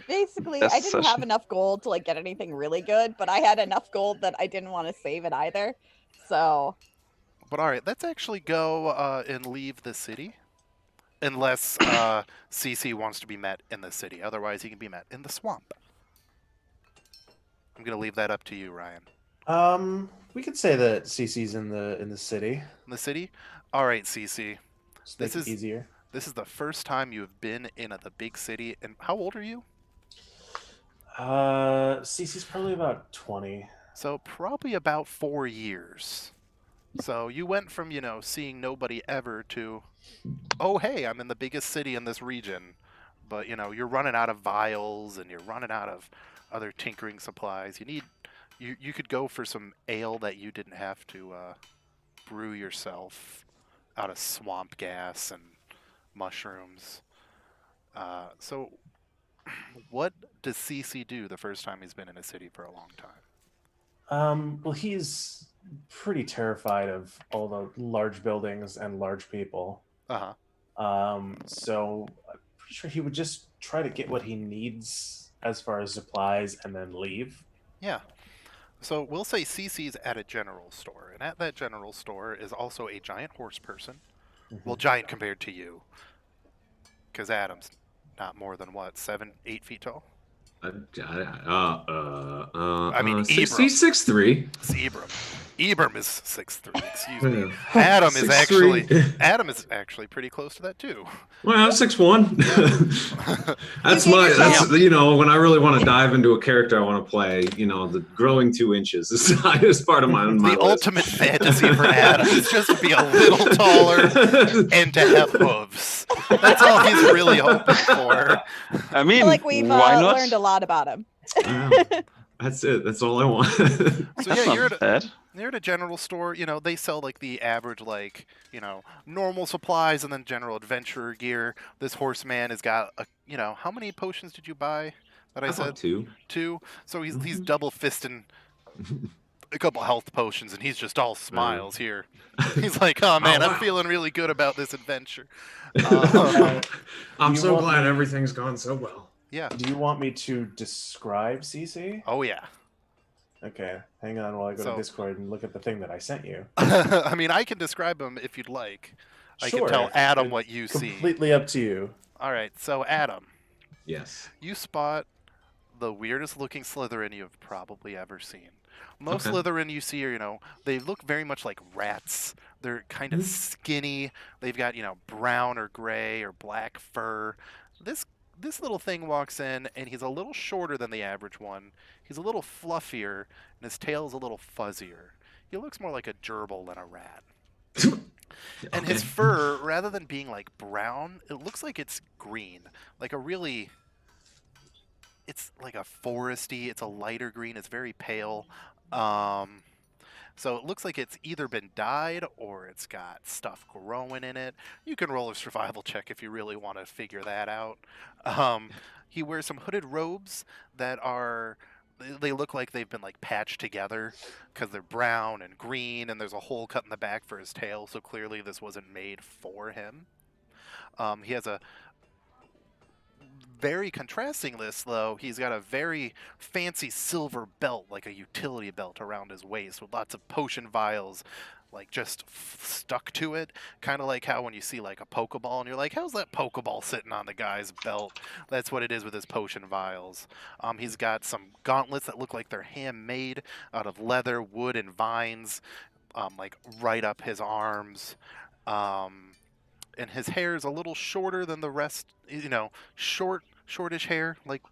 Basically, Best I didn't have session. enough gold to get anything really good, but I had enough gold that I didn't want to save it either. So. But all right, let's actually go and leave the city. Unless CC wants to be met in the city. Otherwise, he can be met in the swamp. I'm going to leave that up to you, Ryan. We could say that CC's in the city. In the city? All right, CC. Just This make it is- easier. This is the first time you have been in the big city. And how old are you? CC's probably about 20. So probably about 4 years. So you went from, seeing nobody ever to, oh, hey, I'm in the biggest city in this region. but you're running out of vials and you're running out of other tinkering supplies. You could go for some ale that you didn't have to brew yourself out of swamp gas and mushrooms. So what does CC do the first time he's been in a city for a long time? Well, he's pretty terrified of all the large buildings and large people. Uh-huh. So I'm pretty sure he would just try to get what he needs as far as supplies and then leave. Yeah. So we'll say CC's at a general store, and at that general store is also a giant horse person. Well, giant compared to you, because Adam's not more than 7, 8 feet tall. I mean, he's Ibram. 6'3". It's Ibram. Ibram is 6'3". Excuse me. Yeah. Adam is 6'3". actually pretty close to that too. Well, I'm 6'1". That's when I really want to dive into a character I want to play, the growing 2 inches is the highest part of my The list. ultimate fantasy for Adam is just to be a little taller and to have hooves. That's all he's really hoping for. I I mean, feel like we've why not? learned a lot about him. Wow. That's it. That's all I want. So That's yeah, you're not bad. at a general store. They sell like the average, normal supplies and then general adventurer gear. This horseman has got how many potions did you buy? That I said 2. 2. So he's double fisting a couple health potions, and he's just all smiles here. He's like, oh man, I'm feeling really good about this adventure. I'm so glad everything's gone so well. Yeah. Do you want me to describe CC? Oh yeah. Okay, hang on while I go to Discord and look at the thing that I sent you. I mean, I can describe him if you'd like. I can tell Adam what you see. Completely up to you. All right, so Adam. Yes. You spot the weirdest looking Slytherin you've probably ever seen. Most Slytherin you see are, they look very much like rats. They're kind of skinny. They've got, brown or gray or black fur. This little thing walks in, and he's a little shorter than the average one. He's a little fluffier, and his tail's a little fuzzier. He looks more like a gerbil than a rat. And his fur, rather than being like brown, it looks like it's green. It's like a foresty, it's a lighter green, it's very pale. So it looks like it's either been dyed or it's got stuff growing in it. You can roll a survival check if you really want to figure that out. He wears some hooded robes that they look like they've been like patched together because they're brown and green, and there's a hole cut in the back for his tail, so clearly this wasn't made for him. He has a very contrasting this, though. He's got a very fancy silver belt, like a utility belt around his waist with lots of potion vials like just stuck to it, kind of like how when you see like a Pokeball and you're like, how's that Pokeball sitting on the guy's belt? That's what it is with his potion vials. He's got some gauntlets that look like they're handmade out of leather, wood, and vines, like right up his arms. And his hair is a little shorter than the rest, shortish hair, like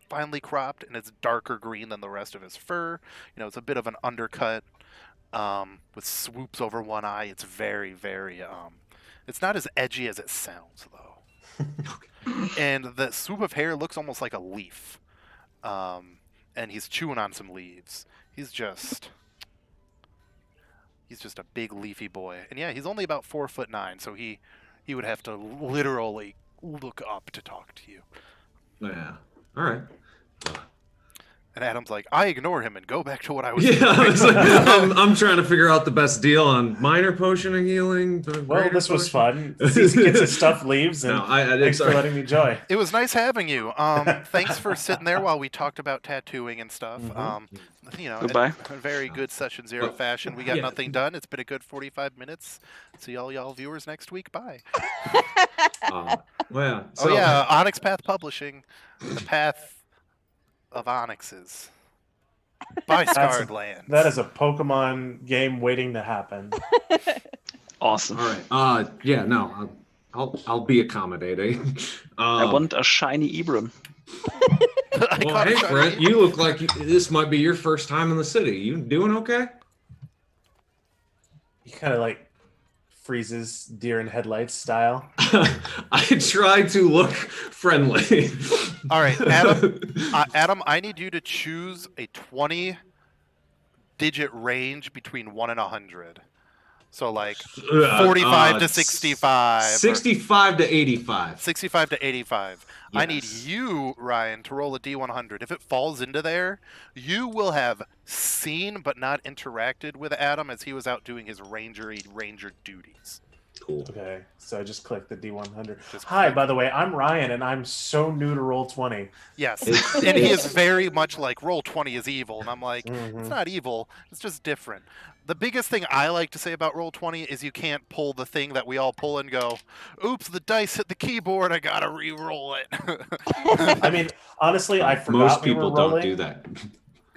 finely cropped, and it's darker green than the rest of his fur. It's a bit of an undercut with swoops over one eye. It's very, very, it's not as edgy as it sounds, though. And the swoop of hair looks almost like a leaf. And he's chewing on some leaves. He's just a big leafy boy. And yeah, he's only about 4'9", so he would have to literally look up to talk to you. Yeah. All right. And Adam's like, I ignore him and go back to what I was Yeah, doing. I'm trying to figure out the best deal on minor potion of healing. Well, this was fun. CC gets his stuff, leaves, and thanks for letting me join. It was nice having you. Thanks for sitting there while we talked about tattooing and stuff. Goodbye. A very good Session Zero fashion. We got nothing done. It's been a good 45 minutes. See all y'all viewers next week. Bye. OnyxPath Publishing, the path of Onyxes. By Scarred Lands. That is a Pokemon game waiting to happen. Awesome. All right. I'll be accommodating. I want a shiny Ibram. Well, hey, Brent, you look like this might be your first time in the city. You doing okay? He kind of like freezes deer in headlights style. I try to look friendly. All right, Adam. Adam, I need you to choose a 20-digit range between 1 and 100. So like 45 to 65. 65 to 85. 65 to 85. Yes. I need you, Ryan, to roll a D100. If it falls into there, you will have seen but not interacted with Adam as he was out doing his ranger duties. Cool. Okay, so I just clicked the D100. Just Hi, click. by the way, I'm Ryan, and I'm so new to Roll20. Yes, and he is very much like Roll20 is evil, and I'm like, Mhm. it's not evil, it's just different. The biggest thing I like to say about Roll20 is you can't pull the thing that we all pull and go, oops, the dice hit the keyboard, I gotta re-roll it. I mean, honestly, I forgot Most we were people rolling. don't do that.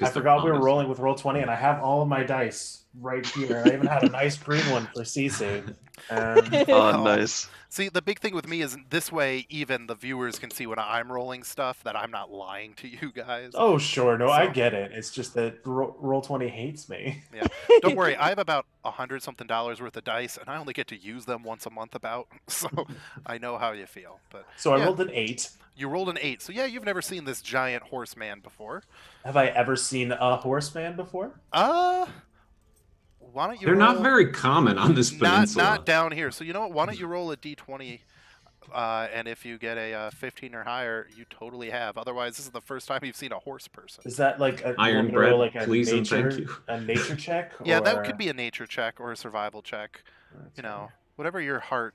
I forgot we were rolling with Roll20, and I have all of my dice right here. I even had a nice green one for CC. Oh, nice. See, the big thing with me is this way even the viewers can see when I'm rolling stuff that I'm not lying to you guys. Oh, sure. No, I So- get it. It's just that Roll20 hates me. Yeah. Don't worry, I have about $100-something worth of dice, and I only get to use them once a month about, so I know how you feel. But So I yeah. rolled an 8. You rolled an 8, so yeah, you've never seen this giant horseman before. Have I ever seen a horseman before? Why don't you They're roll... not very common on this peninsula. Not down here. So you know what? Why don't you roll a d20, and if you get a 15 or higher, you totally have. Otherwise, this is the first time you've seen a horse person. Is that like a, Iron you want me to bread, roll like a please and nature, thank you. a nature check? Yeah, or... that could be a nature check or a survival check. You know, whatever your heart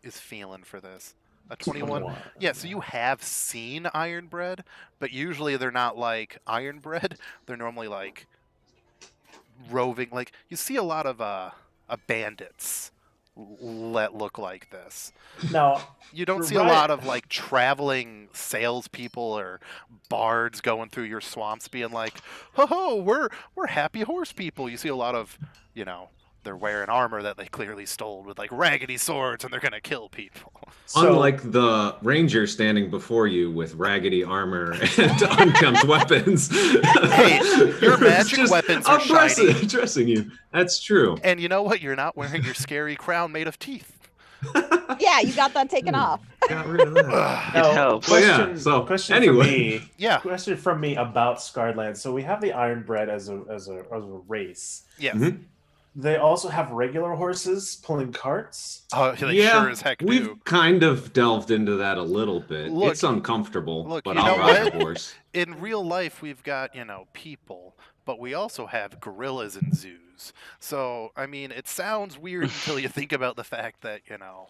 is feeling for this. A 21. Yeah, so you have seen iron bread, but usually they're not like iron bread. They're normally like roving. Like you see a lot of bandits that look like this. Now, You don't You're see a right. lot of like traveling salespeople or bards going through your swamps being like, "Ho ho, we're happy horse people." You see a lot of, you know, they're wearing armor that they clearly stole with like raggedy swords, and they're gonna kill people. so Unlike the ranger standing before you with raggedy armor and unkempt weapons. Hey, your magic Just weapons are shiny. addressing you. That's true. And you know what? You're not wearing your scary crown made of teeth. Yeah, you got that taken off. Got rid of that. Ugh. now, helps. Well, yeah, question, so, question anyway. for me. Yeah. Question from me about Scarland. So we have the Ironbred as a race. Yes. Mhm. They also have regular horses pulling carts. Oh, they Yeah, sure as heck do. We've kind of delved into that a little bit. Look- It's uncomfortable, look, but you I'll know ride what? a horse. In real life, we've got, you know, people, but we also have gorillas in zoos. So, I mean, it sounds weird until you think about the fact that, you know,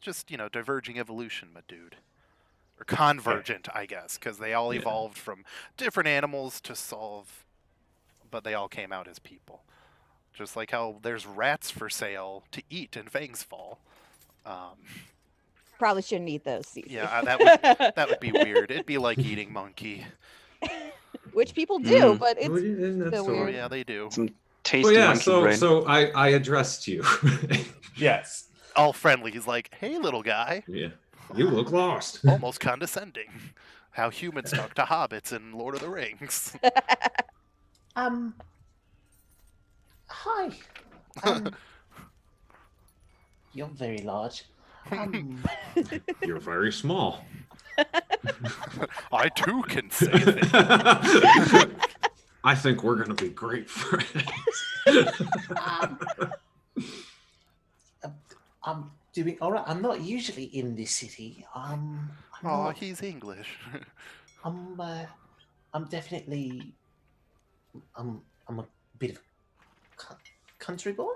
just, you know, diverging evolution, my dude. Or convergent, I guess, because they all Yeah. evolved from different animals to solve, but they all came out as people. Just like how there's rats for sale to eat in Fangsfall. Probably shouldn't eat those. Cece. Yeah, that would be weird. It'd be like eating monkey. Which people do, Mm. but it's Well, yeah, that's still all Oh, weird. yeah, they do. Some tasty Well, yeah, monkey brain. so I addressed you. Yes. All friendly. He's like, hey, little guy. Yeah. You look lost. Almost condescending. How humans talk to hobbits in Lord of the Rings. Hi. You're very large. You're very small. I too can say things. I think we're gonna be great friends. I'm doing all right. I'm not usually in this city. I'm Oh, not- he's English. I'm definitely. I'm a bit of a country boy,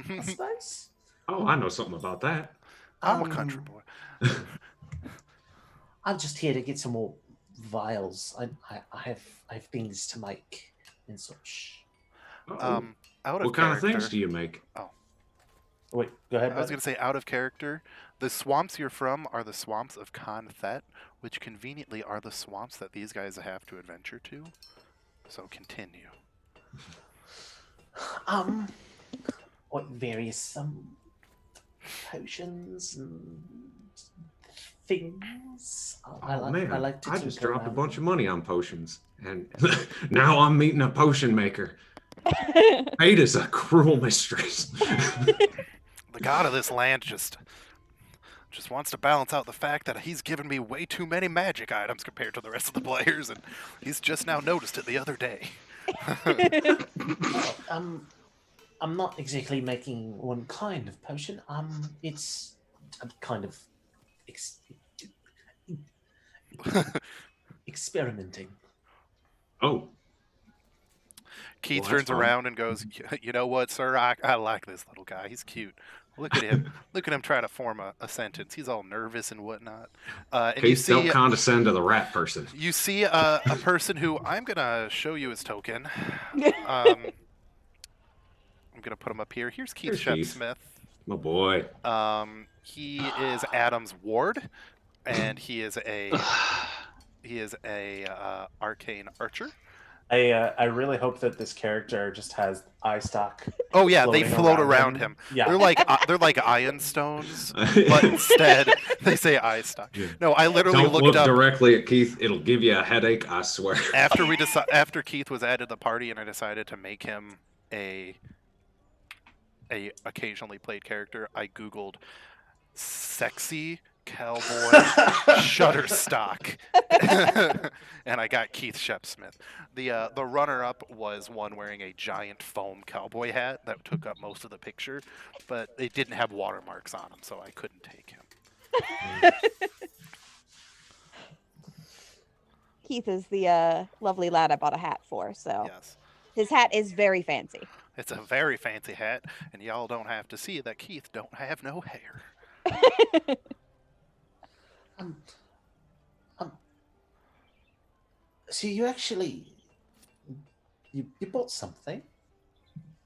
I suppose. Oh, I know something about that. I'm a country boy. I'm just here to get some more vials. I have things to make and such. Oh, Out of what kind of character. things do you make? Wait, go ahead. I was bud. going to say, out of character, the swamps you're from are the swamps of Con Thet, which conveniently are the swamps that these guys have to adventure to. So continue. What various potions and things. I Man, like to I just tinker dropped a around. bunch of money on potions, and now I'm meeting a potion maker. Fate is a cruel mistress. The god of this land just wants to balance out the fact that he's given me way too many magic items compared to the rest of the players, and he's just now noticed it the other day. I'm not exactly making one kind of potion. It's a kind of experimenting. Oh. Keith Well, turns that's fun. around and goes, "You know what, sir? I like this little guy. He's cute. Look at him. Look at him try to form a sentence. He's all nervous and whatnot." And you Keith, don't see, condescend to the rat person. you see a person who I'm gonna show you his token. I'm gonna put him up here. Here's Keith Here's Keith. Shep-Smith. My boy. He is Adam's ward, and he is a arcane archer. I really hope that this character just has eye stock. Oh yeah, they floating float around him. Yeah. They're like iron stones, but instead they say eye stock. No, I literally Don't looked look up directly at Keith. It'll give you a headache, I swear. after Keith was added to the party, and I decided to make him a occasionally played character. I googled sexy cowboy Shutterstock, and I got Keith Shep-Smith. The runner-up was one wearing a giant foam cowboy hat that took up most of the picture, but it didn't have watermarks on him, so I couldn't take him. Keith is the lovely lad I bought a hat for, so Yes, his hat is very fancy. it's a very fancy hat, and y'all don't have to see that Keith don't have no hair. So you actually you bought something?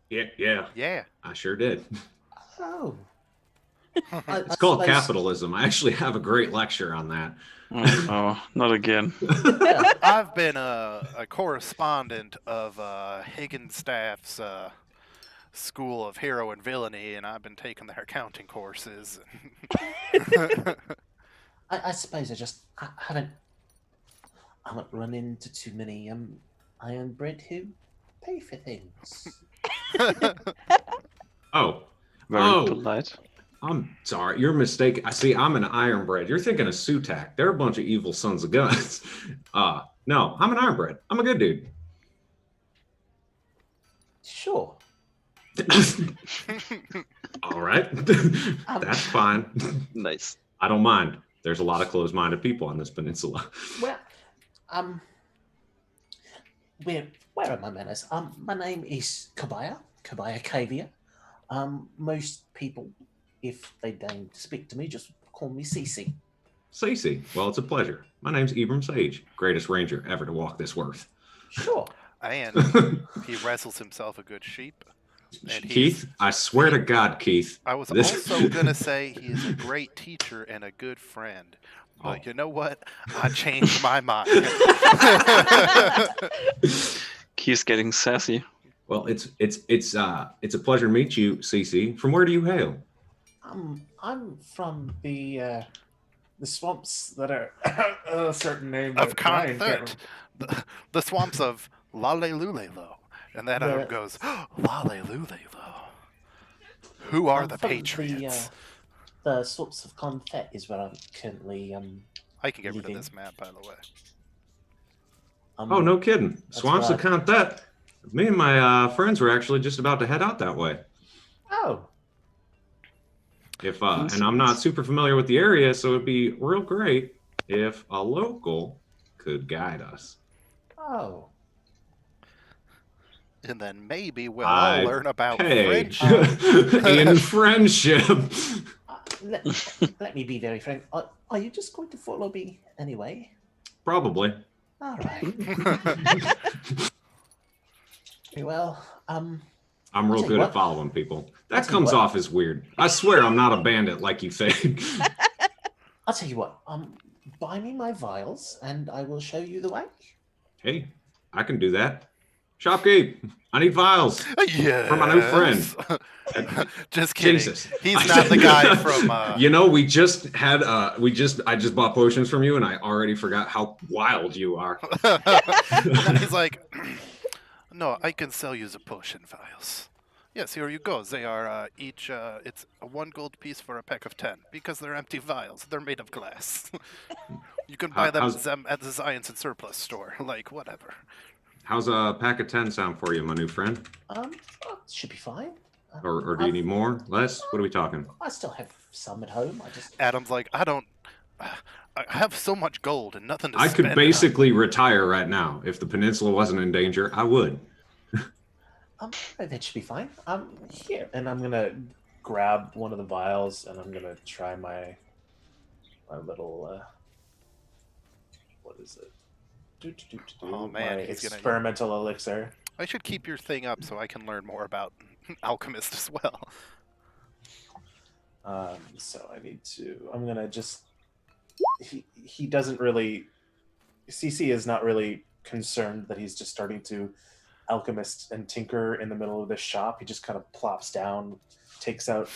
Yeah. Yeah. I sure did. Oh. It's called capitalism. I actually have a great lecture on that. Oh, not again. I've been a correspondent of Higginstaff's School of Hero and Villainy, and I've been taking their accounting courses. I suppose I haven't run into too many ironbred who pay for things. Oh. Very polite. I'm sorry. You're mistaken. I see. I'm an ironbred. You're thinking of Sutak. They're a bunch of evil sons of guns. No, I'm an ironbred. I'm a good dude. Sure. All right. That's fine. Nice. I don't mind. There's a lot of closed-minded people on this peninsula. Well, where are my manners? My name is Kabaya Kavia. Most people, if they deign to speak to me, just call me Cece. Cece. Well, it's a pleasure. My name's Ibram Sage, greatest ranger ever to walk this earth. Sure. And he wrestles himself a good sheep. And Keith, I swear to God, Keith. I was also going to say he is a great teacher and a good friend. But you know what? I changed my mind. Keith's getting sassy. Well, it's a pleasure to meet you, Cece. From where do you hail? I'm from the swamps that are a certain name Of that Ryan can't Conthert. The swamps of Lalelulelo. And then Adam goes, Lalelulelo. Who are the from Patriots? The swamps of Confet is where I'm currently I can get rid of living. this map, by the way. Oh, no kidding. That's Swamps of right. Contet. Me and my friends were actually just about to head out that way. Oh, If and I'm not super familiar with the area, so it'd be real great if a local could guide us. oh. And then maybe we'll all learn about Hey, friendship. in friendship. Let me be very frank. Are you just going to follow me anyway? Probably. All right. Very well. I'm I'll real tell you good what. at following people. That I'll tell you comes what. off as weird. I swear I'm not a bandit like you think. I'll tell you what. Buy me my vials, and I will show you the way. Hey, I can do that. Shopkeep, I need vials Yes. for my new friend. Just kidding. Jesus. He's not the guy from. You know, I just bought potions from you, and I already forgot how wild you are. And then he's like, No, I can sell you the potion vials. Yes, here you go. They are each, it's a 1 gold piece for a pack of 10, because they're empty vials. They're made of glass. You can buy them at the Science and Surplus store, like, whatever. How's a pack of 10 sound for you, my new friend? Should be fine. Or do you need more? Less? What are we talking? I still have some at home. Adam's like, I have so much gold and nothing to I spend. could basically retire right now. If the peninsula wasn't in danger, I would. That should be fine. Here, and I'm gonna grab one of the vials, and I'm gonna try my little what is it? Oh man, my he's gonna experimental elixir. I should keep your thing up so I can learn more about alchemist as well. So I need to. I'm gonna just. He doesn't really. CC is not really concerned that he's just starting to alchemist and tinker in the middle of this shop. He just kind of plops down, takes out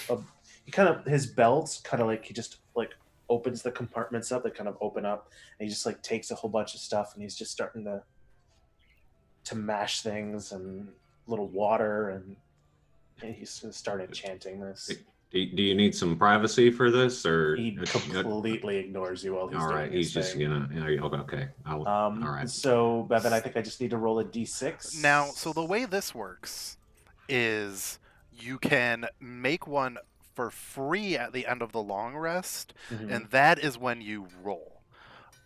his belt, kind of like he just like opens the compartments up that kind of open up, and he just like takes a whole bunch of stuff, and he's just starting to mash things and little water, and he's gonna start enchanting this. Do you need some privacy for this, or He completely ignores you while he's all doing right? his He's just thing. okay. All right. So Bevan, I think I just need to roll a d6. Now, so the way this works is you can make one for free at the end of the long rest, and that is when you roll.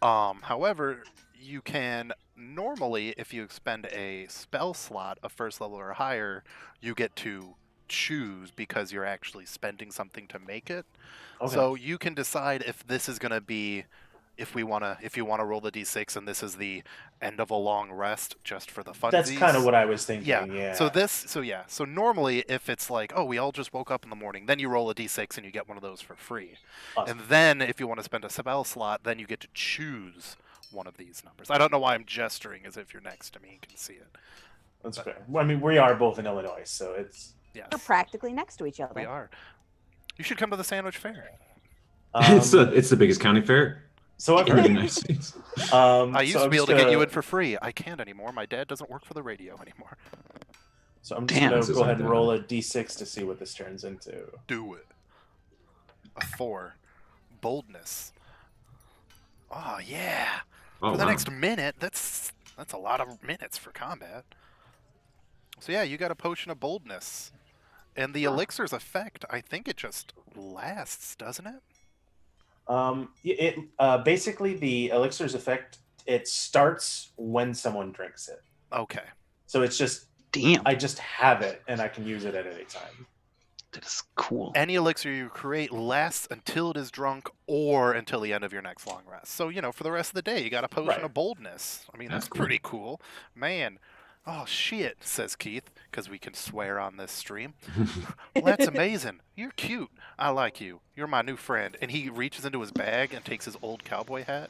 However, you can normally, if you expend a spell slot of first level or higher, you get to choose because you're actually spending something to make it. Okay. So you can decide if this is going to be, if you want to roll the d6 and this is the end of a long rest just for the funsies. That's kind of what I was thinking. Yeah. So normally if it's like, oh, we all just woke up in the morning, then you roll a d6 and you get one of those for free. Awesome. And then if you want to spend a spell slot, then you get to choose one of these numbers. I don't know why I'm gesturing as if you're next to me and can see it. That's fair. Well, I mean, we are both in Illinois, so it's... Yes. We're practically next to each other. We are. You should come to the Sandwich Fair. It's the biggest county fair. So I've heard. I used to be able to get you in for free. I can't anymore. My dad doesn't work for the radio anymore. So I'm just going to go ahead and roll a d6 to see what this turns into. Do it. A 4. Boldness. Oh, yeah. For the next minute, that's a lot of minutes for combat. So yeah, you got a potion of boldness. And the elixir's effect, I think it just lasts, doesn't it? Basically the elixir's effect, it starts when someone drinks it. Okay. So it's just I just have it and I can use it at any time. That is cool. Any elixir you create lasts until it is drunk or until the end of your next long rest. So, for the rest of the day, you got a potion of boldness. I mean, that's pretty cool. Man. Oh, shit, says Keith, because we can swear on this stream. Well, that's amazing. You're cute. I like you. You're my new friend. And he reaches into his bag and takes his old cowboy hat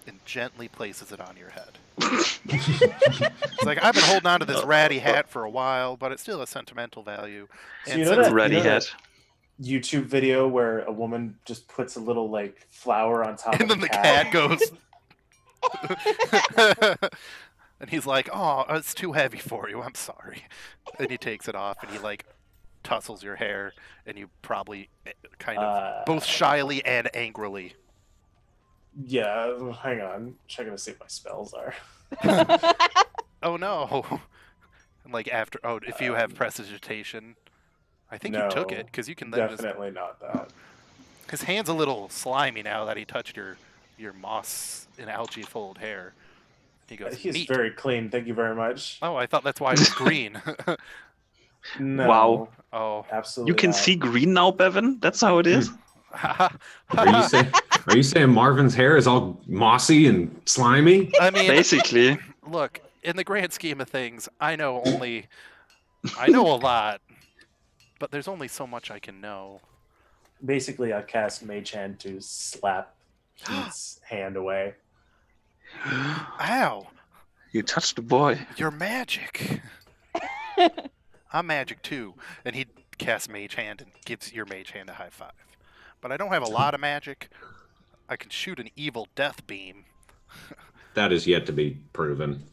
and gently places it on your head. It's like, I've been holding on to this ratty hat for a while, but it still has sentimental value. So you know that ratty hat YouTube video where a woman just puts a little, flower on top and of the cat? And then the cat goes... And he's like, oh, it's too heavy for you. I'm sorry. And he takes it off and he, tussles your hair. And you probably kind of, both shyly and angrily. Yeah, hang on. I'm checking to see what my spells are. Oh, no. And, if you have prestidigitation, I think you took it. Because you can then definitely not that. His hand's a little slimy now that he touched your moss and algae-fold hair. He goes, he's neat. Very clean. Thank you very much. Oh, I thought that's why it was green. No. Wow. Oh, absolutely. You can see green now, Bevan. That's how it is. Are you saying Marvin's hair is all mossy and slimy? I mean, basically. Look, in the grand scheme of things, I know a lot, but there's only so much I can know. Basically, I cast Mage Hand to slap Keith's hand away. Ow! You touched the boy. You're magic. I'm magic too. And he casts Mage Hand and gives your Mage Hand a high five. But I don't have a lot of magic. I can shoot an evil death beam. That is yet to be proven.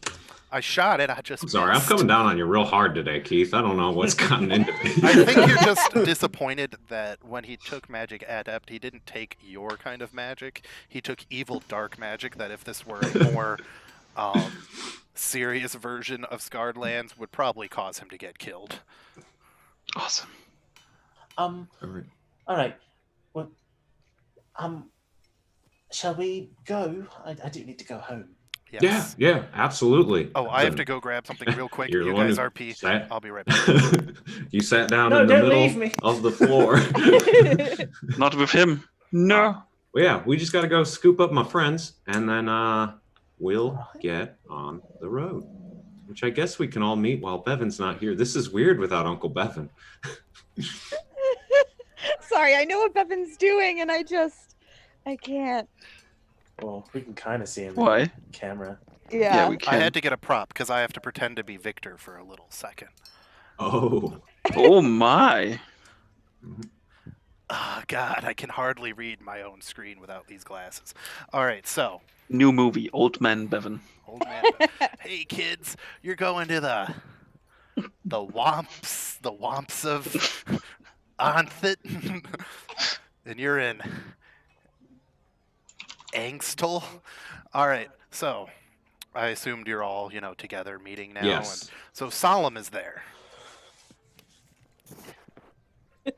I shot it. I just I'm sorry, I'm missed. coming down on you real hard today, Keith. I don't know what's gotten into me. I think you're just disappointed that when he took Magic Adept, he didn't take your kind of magic. He took evil dark magic. That if this were a more serious version of Scarred Lands, would probably cause him to get killed. Awesome. All right. Well, shall we go? I do need to go home. Yes. Yeah, absolutely. Oh, I have to go grab something real quick. You're the You one guys who RP. sat- I'll be right back. You sat down No, in the don't leave middle me. of the floor. Not with him. No. Well, yeah, we just got to go scoop up my friends, and then we'll get on the road. Which I guess we can all meet while Bevan's not here. This is weird without Uncle Bevan. Sorry, I know what Bevan's doing, and I can't. Well, we can kind of see him Why? in camera. Yeah. We I can. had to get a prop because I have to pretend to be Victor for a little second. Oh. Oh my. Oh, God, I can hardly read my own screen without these glasses. All right, so, New movie, Old Man Bevan. old man. Hey, kids, you're going to the Womps of Onthet, and you're in Angstel. All right, so I assumed you're all, together meeting now. Yes. And so Solemn is there.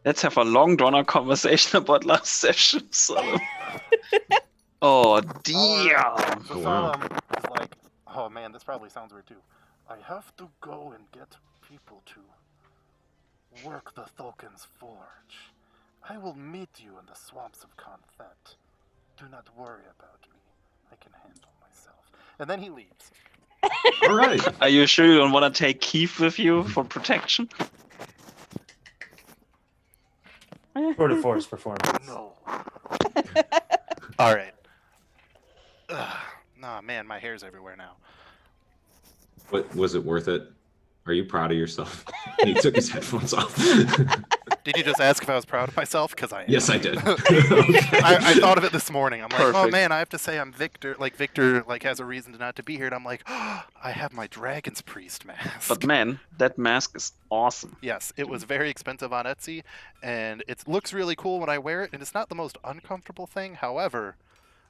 Let's have a long drawn out conversation about last session. So. Oh damn. So Oh, wow. Solemn is like, oh man, this probably sounds weird too. I have to go and get people to work the Thulkin's Forge. I will meet you in the swamps of Confet. Do not worry about me. I can handle myself. And then he leaves. All right. Are you sure you don't want to take Keith with you for protection? Tour de force performance. No. All right. Nah, man, my hair's everywhere now. But was it worth it? Are you proud of yourself? He took his headphones off. Did you just ask if I was proud of myself? Because I am. Yes, I did. I thought of it this morning. I'm like, oh Perfect. man, I have to say I'm Victor. Like Victor, has a reason to not to be here, and I'm like, I have my Dragon's Priest mask. But man, that mask is awesome. Yes, it was very expensive on Etsy, and it looks really cool when I wear it, and it's not the most uncomfortable thing. However,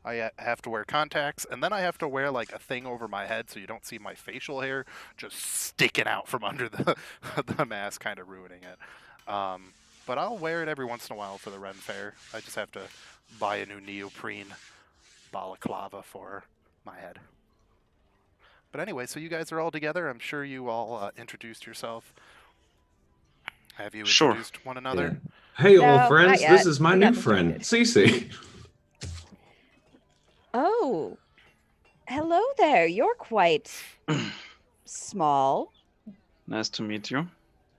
I have to wear contacts, and then I have to wear like a thing over my head so you don't see my facial hair just sticking out from under the the mask, kind of ruining it. But I'll wear it every once in a while for the Ren Fair. I just have to buy a new neoprene balaclava for my head. But anyway, so you guys are all together. I'm sure you all introduced yourself. Have you Sure. introduced one another? Hey, No, old friends, not this yet. is my We new got friend, distracted. Cece. Oh, hello there. You're quite small. Nice to meet you.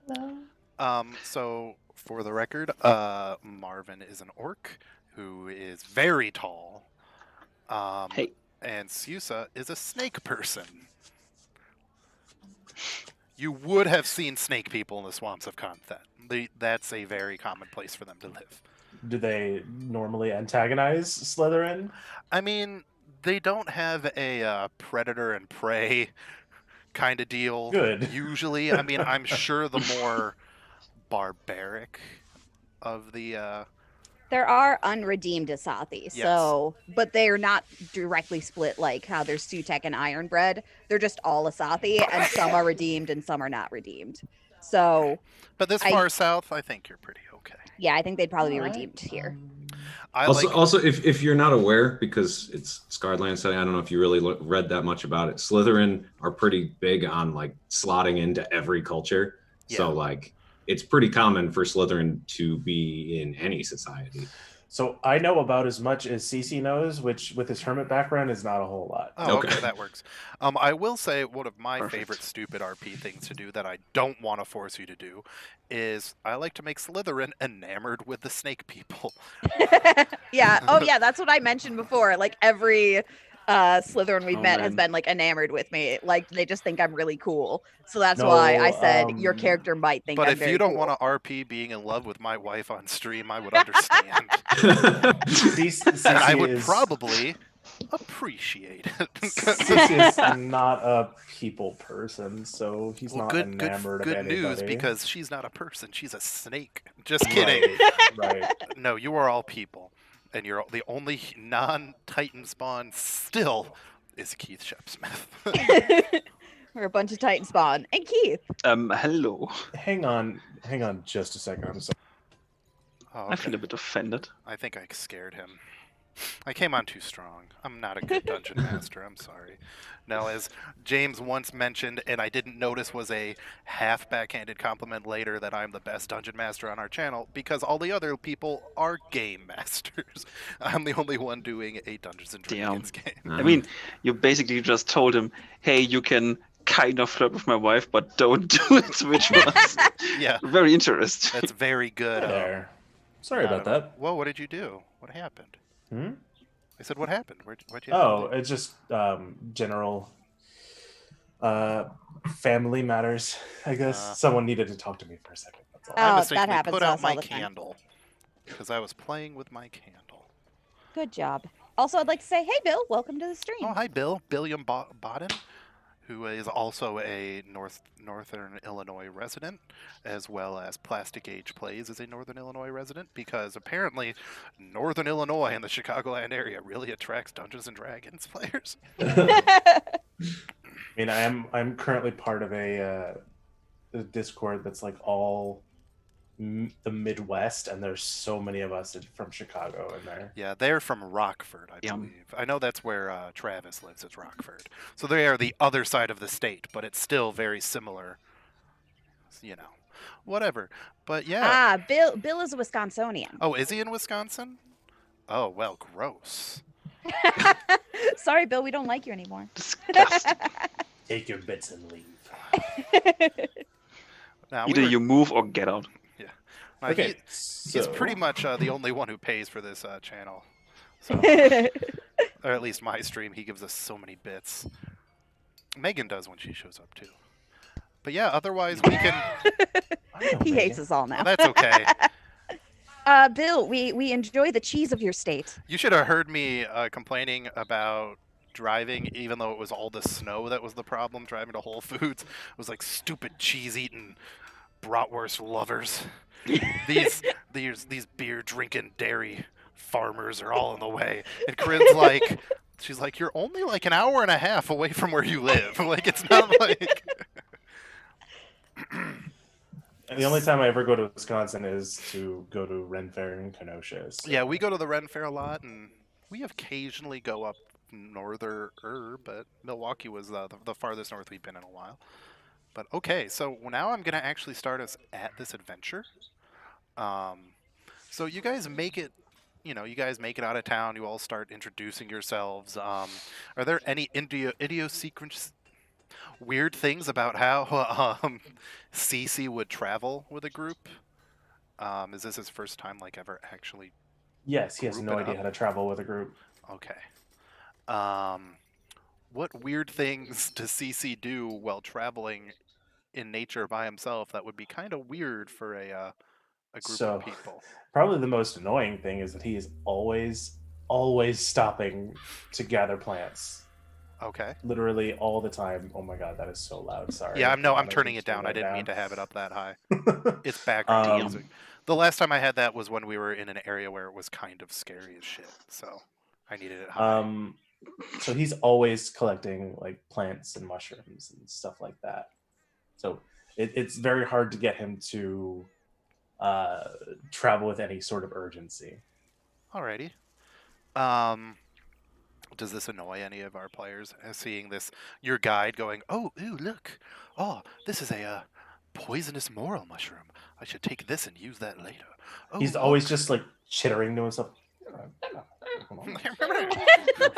Hello. So for the record, Marvin is an orc who is very tall. Hey. And Susa is a snake person. You would have seen snake people in the swamps of Confet. That's a very common place for them to live. Do they normally antagonize Slytherin? I mean, they don't have a predator and prey kind of deal. Good. Usually, I mean, I'm sure the more barbaric of the There are unredeemed Asathi, Yes. so but they're not directly split like how there's Sutek and Ironbred. They're just all Asathi, and some are redeemed and some are not redeemed. So but this I- far south, I think you're pretty okay. yeah, I think they'd probably be Alright. redeemed here. I Also, like also, if you're not aware, because it's Scarred Land setting, I don't know if you really read that much about it. Slytherin are pretty big on like slotting into every culture. So Yeah. like, it's pretty common for Slytherin to be in any society. So I know about as much as Cece knows, which with his hermit background is not a whole lot. Oh, okay, Okay. that works. I will say one of my Perfect. favorite stupid RP things to do that I don't want to force you to do is I like to make Slytherin enamored with the snake people. Yeah. Oh yeah, that's what I mentioned before. Like every Slytherin we've Oh, met has man. been like enamored with me. Like they just think I'm really cool. So that's No, why I said your um, character might think But I'm if very you don't cool. want to RP being in love with my wife on stream, I would understand. Cece and I would is, probably appreciate it. Cece is not a people person, so he's Well, not good enamored of news anybody. because she's not a person; she's a snake. Just kidding. Right. No, you are all people, and you're the only non-Titan spawn still is Keith Shepsmith. We're a bunch of Titan spawn. And Keith. Hello. Hang on just a second. I'm sorry. Oh, I feel okay. a bit offended. I think I scared him. I came on too strong. I'm not a good dungeon master. I'm sorry. No, as James once mentioned, and I didn't notice was a half backhanded compliment later, that I'm the best dungeon master on our channel because all the other people are game masters. I'm the only one doing a Dungeons and Dragons game. I mean, you basically just told him, hey, you can kind of flirt with my wife, but don't do it, which was Yeah, very interesting. that's very good. Hi there. Sorry about that. Whoa, what did you do? What happened? Hmm? I said, what happened? What'd you Oh, it's just general family matters, I guess. Someone needed to talk to me for a second. That's all. Oh, I that mistakenly happens put to out us all my the time. candle because I was playing with my candle. Good job. Also, I'd like to say, hey, Bill, welcome to the stream. Oh, hi, Bill. Billiam Bodden, who is also a Northern Illinois resident, as well as Plastic Age Plays is a Northern Illinois resident, because apparently Northern Illinois and the Chicagoland area really attracts Dungeons and Dragons players. I mean, I'm currently part of a Discord that's like all the Midwest, and there's so many of us from Chicago in there. Yeah, they're from Rockford, I believe. I know that's where Travis lives, is Rockford. So they are the other side of the state, but it's still very similar. You know, whatever. But yeah. Bill is a Wisconsinian. Oh, is he in Wisconsin? Oh, well, gross. Sorry, Bill, we don't like you anymore. Disgusting. Take your bits and leave. Now, Either you move or get out. Okay, he's pretty much the only one who pays for this channel. So, or at least my stream, he gives us so many bits. Megan does when she shows up too. But yeah, otherwise we can. He hates us all now. Well, that's okay. Bill, we enjoy the cheese of your state. You should have heard me complaining about driving, even though it was all the snow that was the problem. Driving to Whole Foods, it was like stupid cheese-eating bratwurst lovers. These beer drinking dairy farmers are all in the way. And Corinne's like, she's like, you're only like an hour and a half away from where you live. Like, it's not like. The only time I ever go to Wisconsin is to go to Ren Fair in Kenosha. So. Yeah, we go to the Ren Fair a lot, and we occasionally go up norther, but Milwaukee was the farthest north we've been in a while. But okay, so now I'm gonna actually start us at this adventure. So you guys make it, out of town. You all start introducing yourselves. Are there any idiosyncrasies, weird things about how CC would travel with a group? Is this his first time, like, ever actually? Yes, he has no idea how to travel with a group. Okay. What weird things does CC do while traveling in nature by himself that would be kind of weird for a group of people? Probably the most annoying thing is that he is always stopping to gather plants. Okay. Literally all the time. Oh my god, that is so loud. Sorry. Yeah, I'm turning it down. I didn't mean to have it up that high. It's background music. The last time I had that was when we were in an area where it was kind of scary as shit. So I needed it high. So he's always collecting like plants and mushrooms and stuff like that. So it's very hard to get him to travel with any sort of urgency. Alrighty. Does this annoy any of our players, seeing this, your guide going, oh, ooh, look. Oh, this is a poisonous moral mushroom. I should take this and use that later. Oh, he's always just like chittering to himself.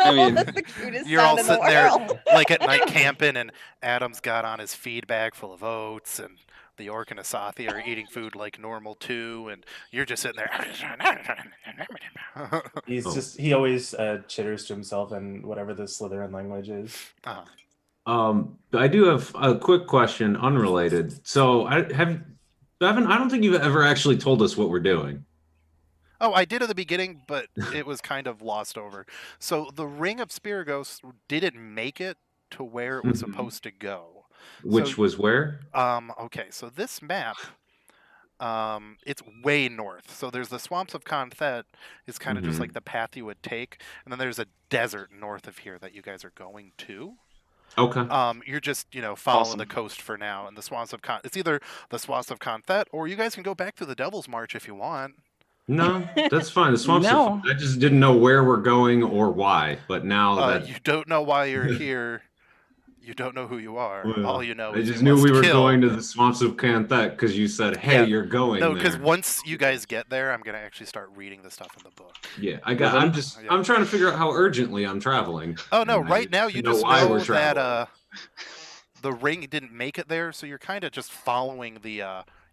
I mean, That's the cutest you're all sound in the sitting there world. like at night camping, and Adam's got on his feed bag full of oats, and the Orc and Asathi are eating food like normal too, and you're just sitting there. He always chitters to himself in whatever the Slytherin language is. I do have a quick question, unrelated. So Bevan, I don't think you've ever actually told us what we're doing. Oh, I did at the beginning, but it was kind of lost over. So the Ring of Spiragos didn't make it to where it was supposed to go. Which So, was where? okay, so this map, it's way north. So there's the swamps of Confet is kind of just like the path you would take, and then there's a desert north of here that you guys are going to. Okay. You're just, following Awesome. the coast for now, and the swamps of it's either the swamps of Confet, or you guys can go back to the Devil's March if you want. No, that's fine. The swamps are No. fine. I just didn't know where we're going or why. But now that You don't know why you're here. You don't know who you are. All you know I is just you knew must we were kill. going to the swamps of Canthet because you said, "Hey, Yeah. you're going No, there." because once you guys get there, I'm gonna actually start reading the stuff in the book. Yeah, Bevan? I'm trying to figure out how urgently I'm traveling. Oh no! And Right now, to you just why know we're traveling. that the ring didn't make it there, so you're kind of just following the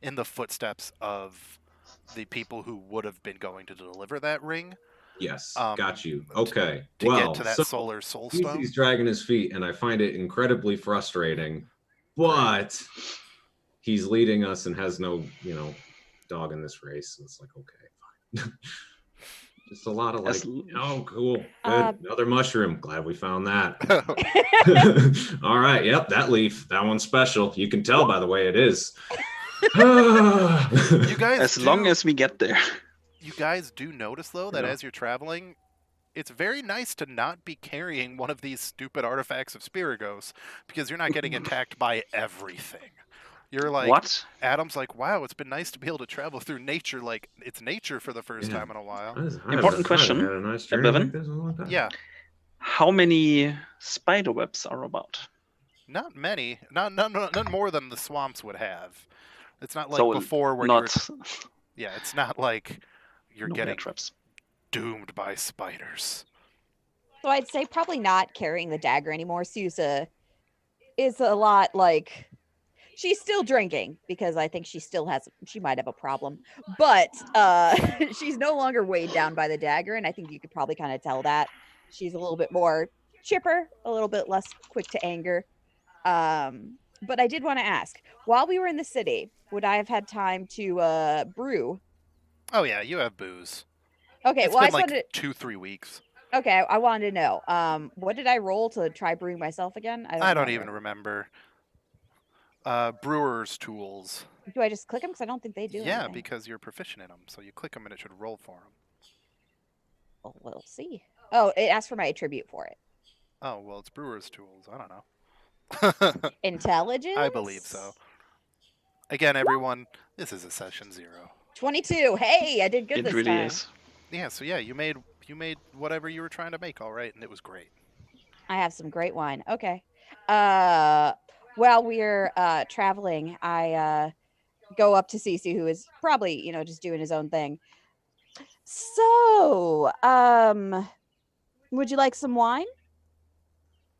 in the footsteps of the people who would have been going to deliver that ring. Yes, Um, got you. Okay, to well, get to that so solar soul he's stone. dragging his feet, and I find it incredibly frustrating. But he's leading us and has no, dog in this race. And it's like, okay, fine. Just a lot of like, As- oh, cool, good, another mushroom. Glad we found that. All right, yep, that leaf, that one's special. You can tell by the way it is. You guys, As long as we get there. you guys do notice though that as you're traveling, it's very nice to not be carrying one of these stupid artifacts of Spiragos because you're not getting attacked by everything. You're like, What? Adam's like, wow, it's been nice to be able to travel through nature like it's nature for the first time in a while. Important question, Had a nice journey Bevan. like this in a long time. Yeah, How many spider webs are about? not many, none more than the swamps would have. It's not like So before where not, yeah, it's not like you're no bear getting traps. doomed by spiders. So I'd say probably not carrying the dagger anymore. Susa is a lot like she's still drinking because I think she might have a problem, but she's no longer weighed down by the dagger, and I think you could probably kind of tell that she's a little bit more chipper, a little bit less quick to anger. But I did want to ask, while we were in the city, would I have had time to brew? Oh yeah, you have booze. Okay, It's well I been just like wanted 2-3 weeks. Okay, I wanted to know. What did I roll to try brewing myself again? I don't even remember. Brewer's tools. Do I just click them? Because I don't think they do. Yeah, anything. because you're proficient in them, so you click them and it should roll for them. Well, we'll see. Oh, it asked for my attribute for it. Oh well, it's brewer's tools. I don't know. Intelligence. I believe so. Again, everyone, this is a session 0. 22. Hey, I did good It this really time. is. Yeah, so yeah, you made whatever you were trying to make all right, and it was great. I have some great wine. Okay. While we're traveling, I go up to Cece, who is probably, just doing his own thing. So, would you like some wine?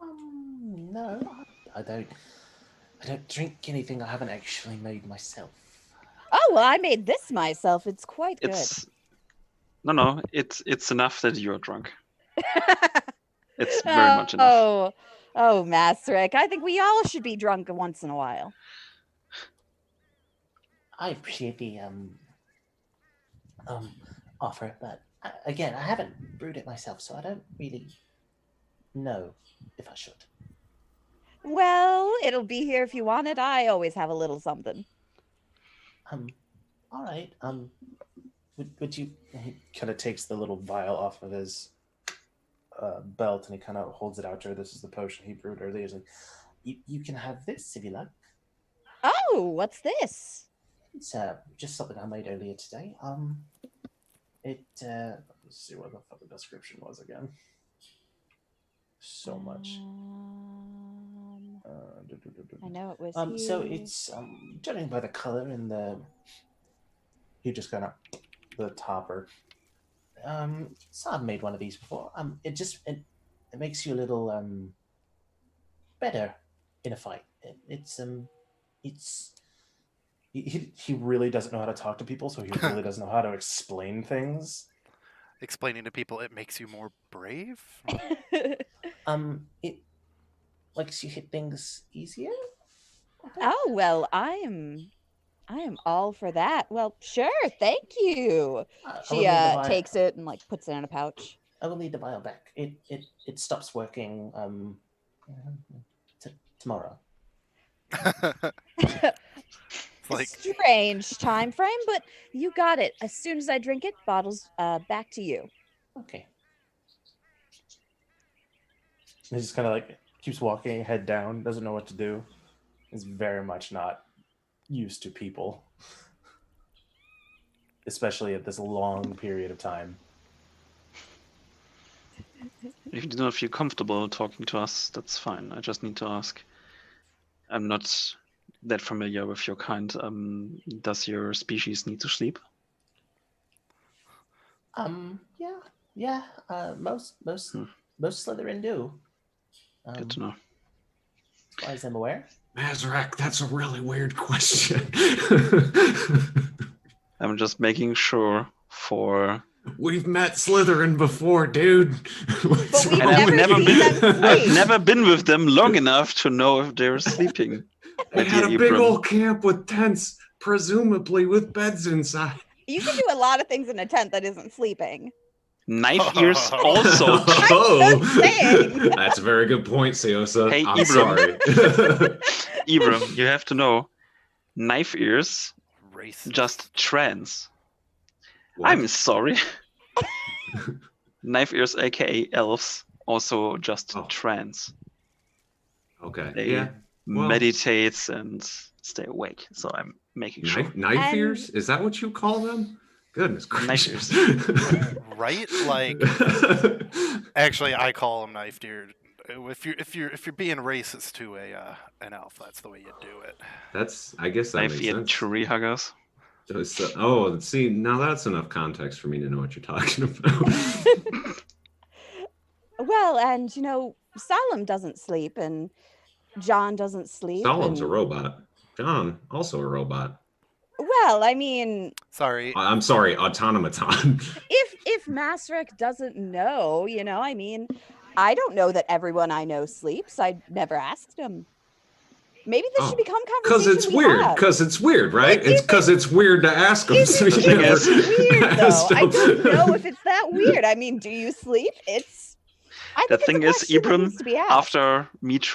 No, I don't. I don't drink anything I haven't actually made myself. Oh, well, I made this myself. It's quite good. No, it's enough that you're drunk. It's very much enough. Oh, Masrick, I think we all should be drunk once in a while. I appreciate the offer, but again, I haven't brewed it myself, so I don't really know if I should. Well, it'll be here if you want it. I always have a little something. All right. Would you? He kind of takes the little vial off of his belt and he kind of holds it out to her. This is the potion he brewed earlier. He's like, you can have this if you like. Oh, what's this? It's just something I made earlier today. Let's see what the fucking description was again. So much. I know it was. So it's judging by the color and the. He just kind of the topper. So I've made one of these before. It makes you a little better in a fight. He really doesn't know how to talk to people, so he really doesn't know how to explain things. Explaining to people it makes you more brave? It makes you hit things easier. Oh, well, I'm I am all for that. Well, sure, thank you. I She will need the takes it and like puts it in a pouch. I will need the vial back. It stops working tomorrow. Like, Strange time frame, but you got it. As soon as I drink it, bottles back to you. Okay. He just kind of like keeps walking, head down, doesn't know what to do. Is very much not used to people, especially at this long period of time. If you do not feel comfortable talking to us, that's fine. I just need to ask. I'm not that familiar with your kind. Does your species need to sleep? Yeah. Most Slytherin do. Good to know. As far as I'm aware. Mazrak, that's a really weird question. I'm just making sure for. We've met Slytherin before, dude. But we've And I've never never seen been. them I've sleep. never been with them long enough to know if they're sleeping. They My had a dear big Ibram. old camp with tents, presumably with beds inside. You can do a lot of things in a tent that isn't sleeping. Knife ears also. just saying. That's a very good point, Siosa. Hey, I'm Ibram. sorry. Ibram, you have to know. Knife ears, racist. just trans. What? I'm sorry. Knife ears, aka elves, also just Oh. trans. Okay. They Yeah. Well- meditate and stay awake. So I'm making sure. Knife And- ears? Is that what you call them? Goodness Knife gracious. Right? Like, actually, I call them knife ear. If you're being racist to an elf, that's the way you do it. I guess that Knife makes ear sense. tree huggers. Oh, see, now that's enough context for me to know what you're talking about. Well, and Salem doesn't sleep, and John doesn't sleep. Solemn's a and- robot. John, also a robot. Well, I mean, Sorry. I'm sorry, automaton. if Masrick doesn't know, I mean, I don't know that everyone I know sleeps. I never asked him. Maybe this should become Because conversation it's we weird. have. Because it's weird, right? It It's because it's weird to ask them. Is so it you weird, never though? asked I don't them. know if it's that weird. I mean, do you sleep? I The think thing it's is, a question that Ibram, needs to be asked.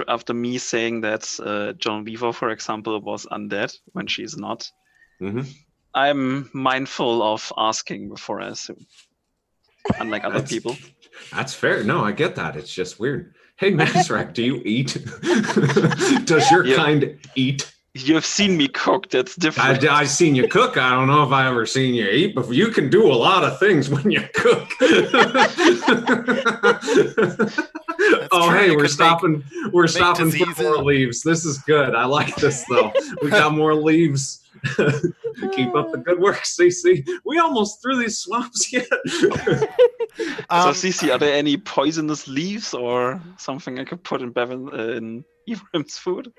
after me saying that John Weaver, for example, was undead when she's not, Mhm. I'm mindful of asking before I assume. Unlike other That's- people. That's fair. No, I get that. It's just weird. Hey, Masrak, do you eat? Does your Yeah. kind eat? You've seen me cook, that's different. I've seen you cook. I don't know if I ever seen you eat, but you can do a lot of things when you cook. Oh, true. hey, You we're could stopping. We're stopping for diseases. more leaves. This is good. I like this though. We got more leaves. Keep up the good work, Cece. We almost through these swamps yet. So, Cece, are there any poisonous leaves or something I could put in in Ibram's food?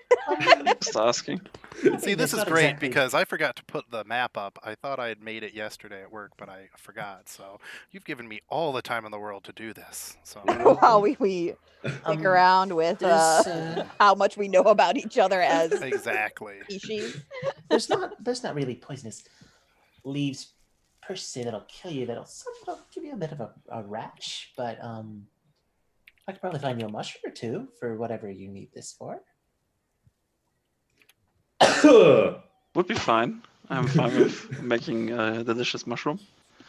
Just asking. See, this It's is not great exactly- because I forgot to put the map up. I thought I had made it yesterday at work, but I forgot. So you've given me all the time in the world to do this. So While we stick around with there's, how much we know about each other as exactly. species. there's not really poisonous leaves per se that'll kill you. That'll give you a bit of a rash, but I could probably find you a mushroom or two for whatever you need this for. Would be fine. I'm fine with making a delicious mushroom.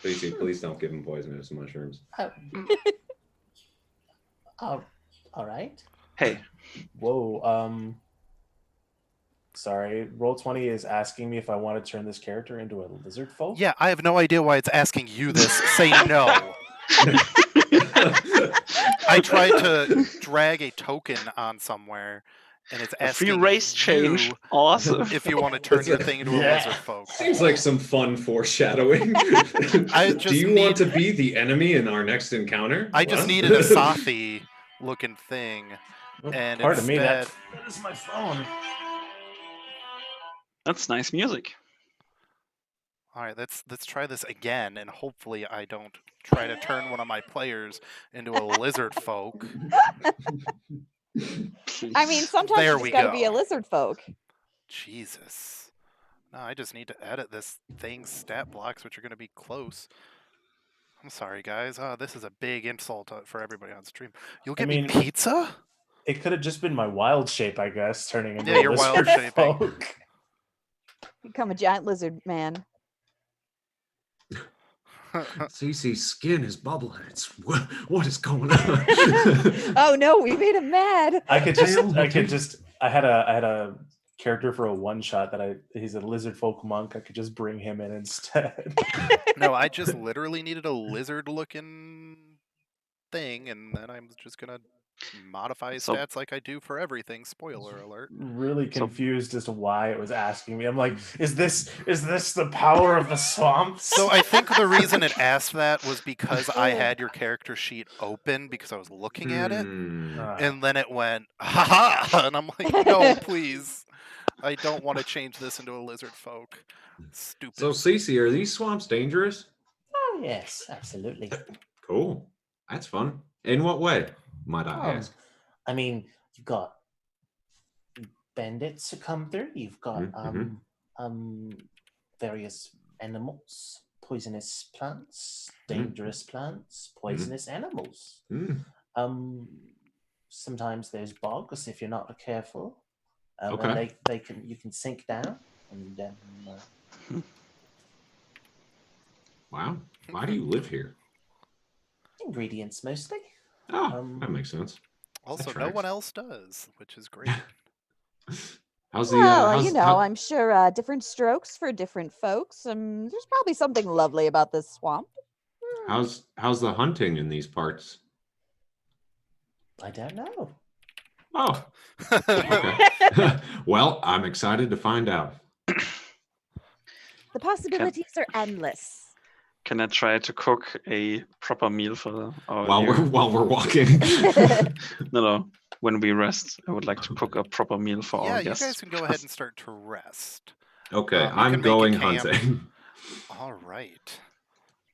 Please don't give him poisonous mushrooms. Oh, all right. Hey, Whoa. Sorry. Roll20 is asking me if I want to turn this character into a lizard folk. Yeah, I have no idea why it's asking you this. Say no. I tried to drag a token on somewhere, and it's a free asking race change. you Awesome. if you want to turn your thing into a Yeah. lizard folk. Seems like some fun foreshadowing. I Do just you want to be the enemy in our next encounter? I just What? needed a Sathi looking thing, and Pardon me, instead, that is my phone. That's nice music. all right, let's try this again, and hopefully I don't try to turn one of my players into a lizard folk. Please. I mean, sometimes There you we just gotta be a go. lizard folk. Jesus. No, I just need to edit this thing's stat blocks, which are going to be close. I'm sorry, guys. This is a big insult for everybody on stream. You'll get me pizza? It could have just been my wild shape, I guess, turning into Yeah, a your wild lizard shaping. folk. Become a giant lizard man. Cece's skin is bubbling. What is going on? Oh no, we made him mad. I had a character for a one shot he's a lizard folk monk. I could just bring him in instead. No, I just literally needed a lizard looking thing, and then I'm just gonna modify his stats like I do for everything. Spoiler alert. Really confused as to why it was asking me. I'm like, is this the power of the swamps? So I think the reason it asked that was because I had your character sheet open because I was looking at it, and then it went, ha, and I'm like, no, please. I don't want to change this into a lizard folk. Stupid. So, Cece, are these swamps dangerous? Oh, yes, absolutely. Cool. That's fun. In what way, might I ask? I mean, you've got bandits who come through. You've got various animals, poisonous plants, dangerous plants, poisonous animals. Sometimes there's bogs if you're not careful. And you can sink down. And wow. Why do you live here? Ingredients mostly. Oh, that makes sense. Also, no one else does, which is great. I'm sure different strokes for different folks. There's probably something lovely about this swamp. How's the hunting in these parts? I don't know. Oh. Okay. Well, I'm excited to find out. The possibilities are endless. Can I try to cook a proper meal for our while we're walking? No. When we rest, I would like to cook a proper meal for our guests. Yeah, you guys can go ahead and start to rest. Okay, I'm going hunting. All right.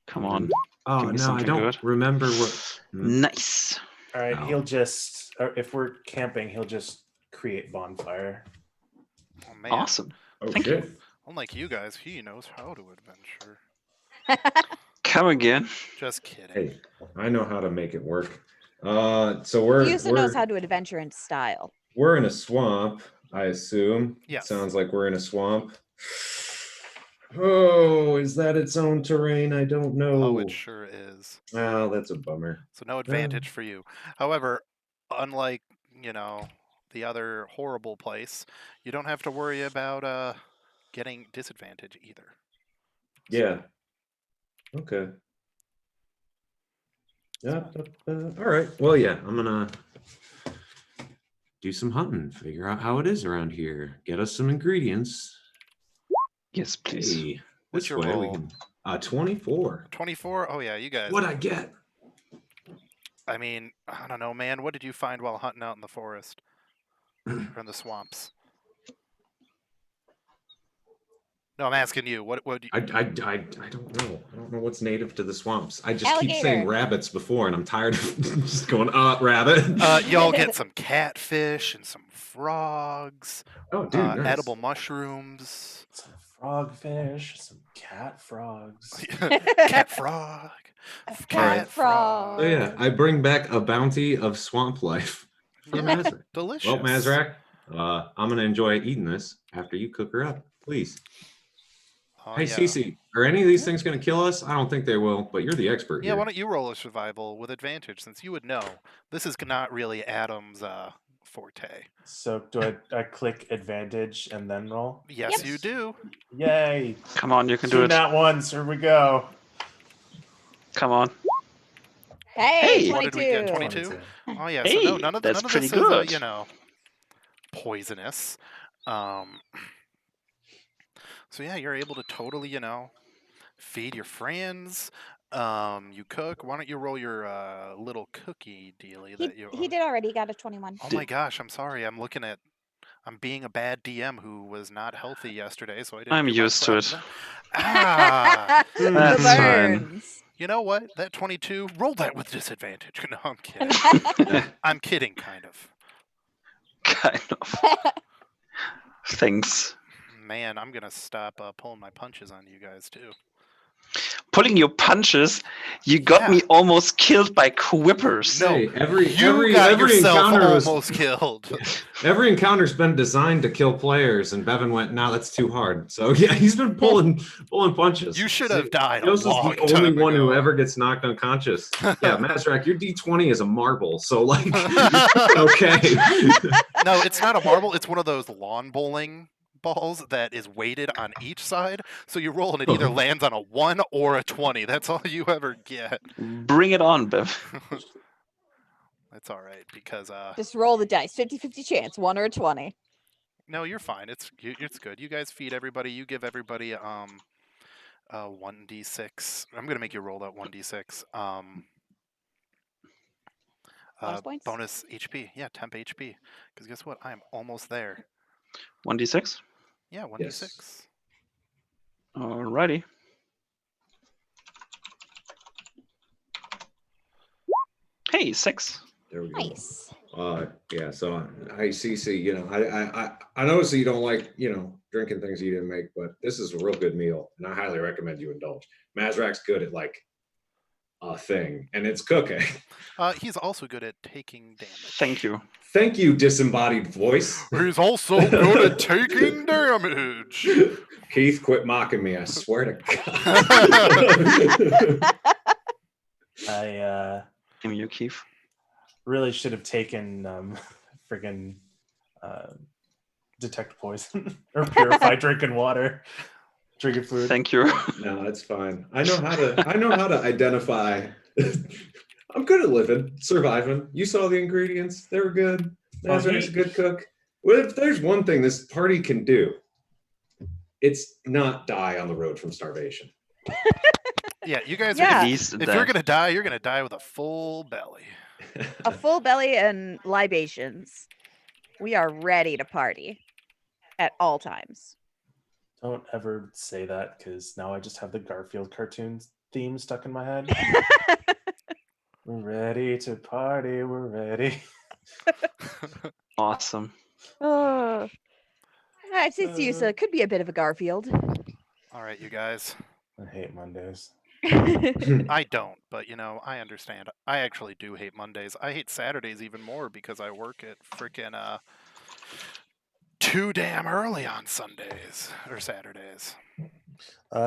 Come on. Oh, no, I don't remember what... Nice. All right, he'll just... if we're camping, he'll just create bonfire. Oh, man. Awesome. Thank you. Unlike you guys, he knows how to adventure. Come again. Just kidding. Hey, I know how to make it work. So He also knows how to adventure in style. We're in a swamp, I assume. Yeah. Sounds like we're in a swamp. Oh, is that its own terrain? I don't know. Oh, it sure is. Oh, that's a bummer. So no advantage for you. However, unlike, the other horrible place, you don't have to worry about getting disadvantage either. Yeah. Okay. Yeah. All right. Well, yeah, I'm gonna do some hunting, figure out how it is around here, get us some ingredients. Yes, please. Hey, What's your roll? 24. 24? Oh yeah, you guys. What'd I get? I mean, I don't know, man. What did you find while hunting out in the forest or in the swamps? No, I'm asking you. What do you... I don't know. I don't know what's native to the swamps. I just keep saying rabbits before, and I'm tired of just going, rabbit. Y'all get some catfish and some frogs. Oh, dude, nice. Edible mushrooms. Some frogfish, some cat frogs. Cat frog. Cat frog. So yeah, I bring back a bounty of swamp life for Mazrak. Delicious. Well, Mazrak, I'm gonna enjoy eating this after you cook her up, please. Hey, Cece, are any of these things going to kill us? I don't think they will, but you're the expert here. Why don't you roll a survival with advantage, since you would know. This is not really Adam's forte. So do I click advantage and then roll? Yes, you do. Yay. Come on, you can do it. Not once. Here we go. Come on. Hey, 22. What did we get? 22? Oh, yeah. Hey, so none of that's this pretty is, good. Poisonous. So yeah, you're able to totally, feed your friends. You cook. Why don't you roll your little cookie dealie that you? He did already. He got a 21. Oh my gosh, I'm sorry. I'm being a bad DM who was not healthy yesterday, so I didn't. I'm used to it. That's fine. You know what? That 22. Roll that with disadvantage. No, I'm kidding. I'm kidding, kind of. Kind of. Thanks. man, I'm gonna stop pulling my punches on you guys too. Pulling your punches, you got me almost killed by quippers. No, Hey, every yourself encounter almost killed. Every encounter's been designed to kill players, and Bevan went, "No, that's too hard." So yeah, he's been pulling punches. You should have died a Yours is long the only time one who ago. ever gets knocked unconscious. Yeah, Mazrak, your D20 is a marble, so like, okay. No, it's not a marble. It's one of those lawn bowling balls that is weighted on each side. So you roll and it either lands on a 1 or a 20. That's all you ever get. Bring it on, Bev. That's all right because Just roll the dice. 50-50 chance, 1 or a 20. no, you're fine. It's good. You guys feed everybody. You give everybody 1d6. I'm gonna make you roll that 1d6. Bonus points? Bonus HP. Yeah, temp HP. Because guess what? I am almost there. 1d6. Yeah, 1d6. Yes. Alrighty. Hey, 6. There we go. Nice. Yeah. So I CC. You know, I notice that you don't like drinking things you didn't make, but this is a real good meal, and I highly recommend you indulge. Mazrak's good at like a thing, and it's cooking. He's also good at taking damage. Thank you. Thank you, disembodied voice. He's also good at taking damage. Keith, quit mocking me. I swear to God. I Damn you, Keith. really should have taken friggin' detect poison or purify drinking water, drinking food. Thank you. No, it's fine. I know how to identify. I'm good at living, surviving. You saw the ingredients; they were good. Mazrak's a good cook. Well, if there's one thing this party can do, it's not die on the road from starvation. Yeah, you guys. Yeah. If you're gonna die, you're gonna die with a full belly. A full belly and libations. We are ready to party at all times. Don't ever say that, because now I just have the Garfield cartoon theme stuck in my head. We're ready to party. We're ready. Awesome. Oh, it's used to could be a bit of a Garfield. All right, you guys. I hate Mondays. I don't, but I understand. I actually do hate Mondays. I hate Saturdays even more because I work at freaking too damn early on Sundays or Saturdays.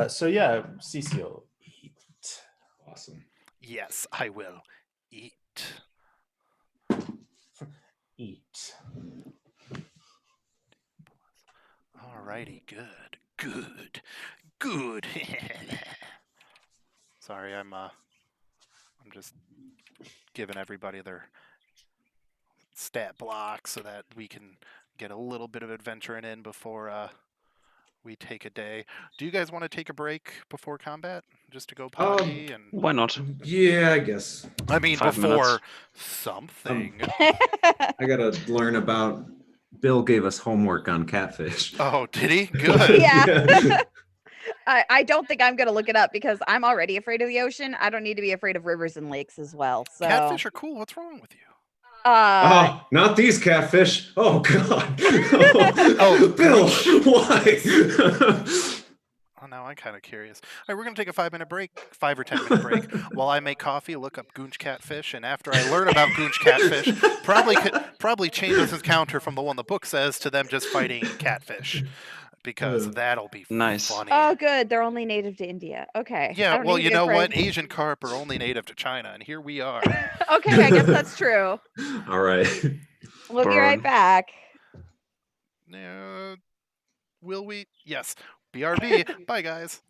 So yeah, Cecil, eat. Awesome. Yes, I will eat. Eat. Alrighty, good. Sorry, I'm just giving everybody their stat blocks so that we can get a little bit of adventuring in before we take a day. Do you guys want to take a break before combat, just to go potty and? Why not? Yeah, I guess. I mean, 5 before minutes. something. I gotta learn about. Bill gave us homework on catfish. Oh, did he? Good. Yeah. I don't think I'm gonna look it up because I'm already afraid of the ocean. I don't need to be afraid of rivers and lakes as well. So Catfish are cool. What's wrong with you? Oh, not these catfish. Oh, God. Oh, Bill, why? Oh, now I'm kind of curious. All right, we're going to take a 5 or 10 minute break while I make coffee, look up goonch catfish, and after I learn about goonch catfish, probably change this encounter from the one the book says to them just fighting catfish, because that'll be Nice. funny. Oh, good. They're only native to India. Okay. I Yeah, don't well, need to you be know afraid. what? Asian carp are only native to China, and here we are. Okay, I guess that's true. All right. We'll be right Burn. back. Will we? Yes. BRB. Bye, guys.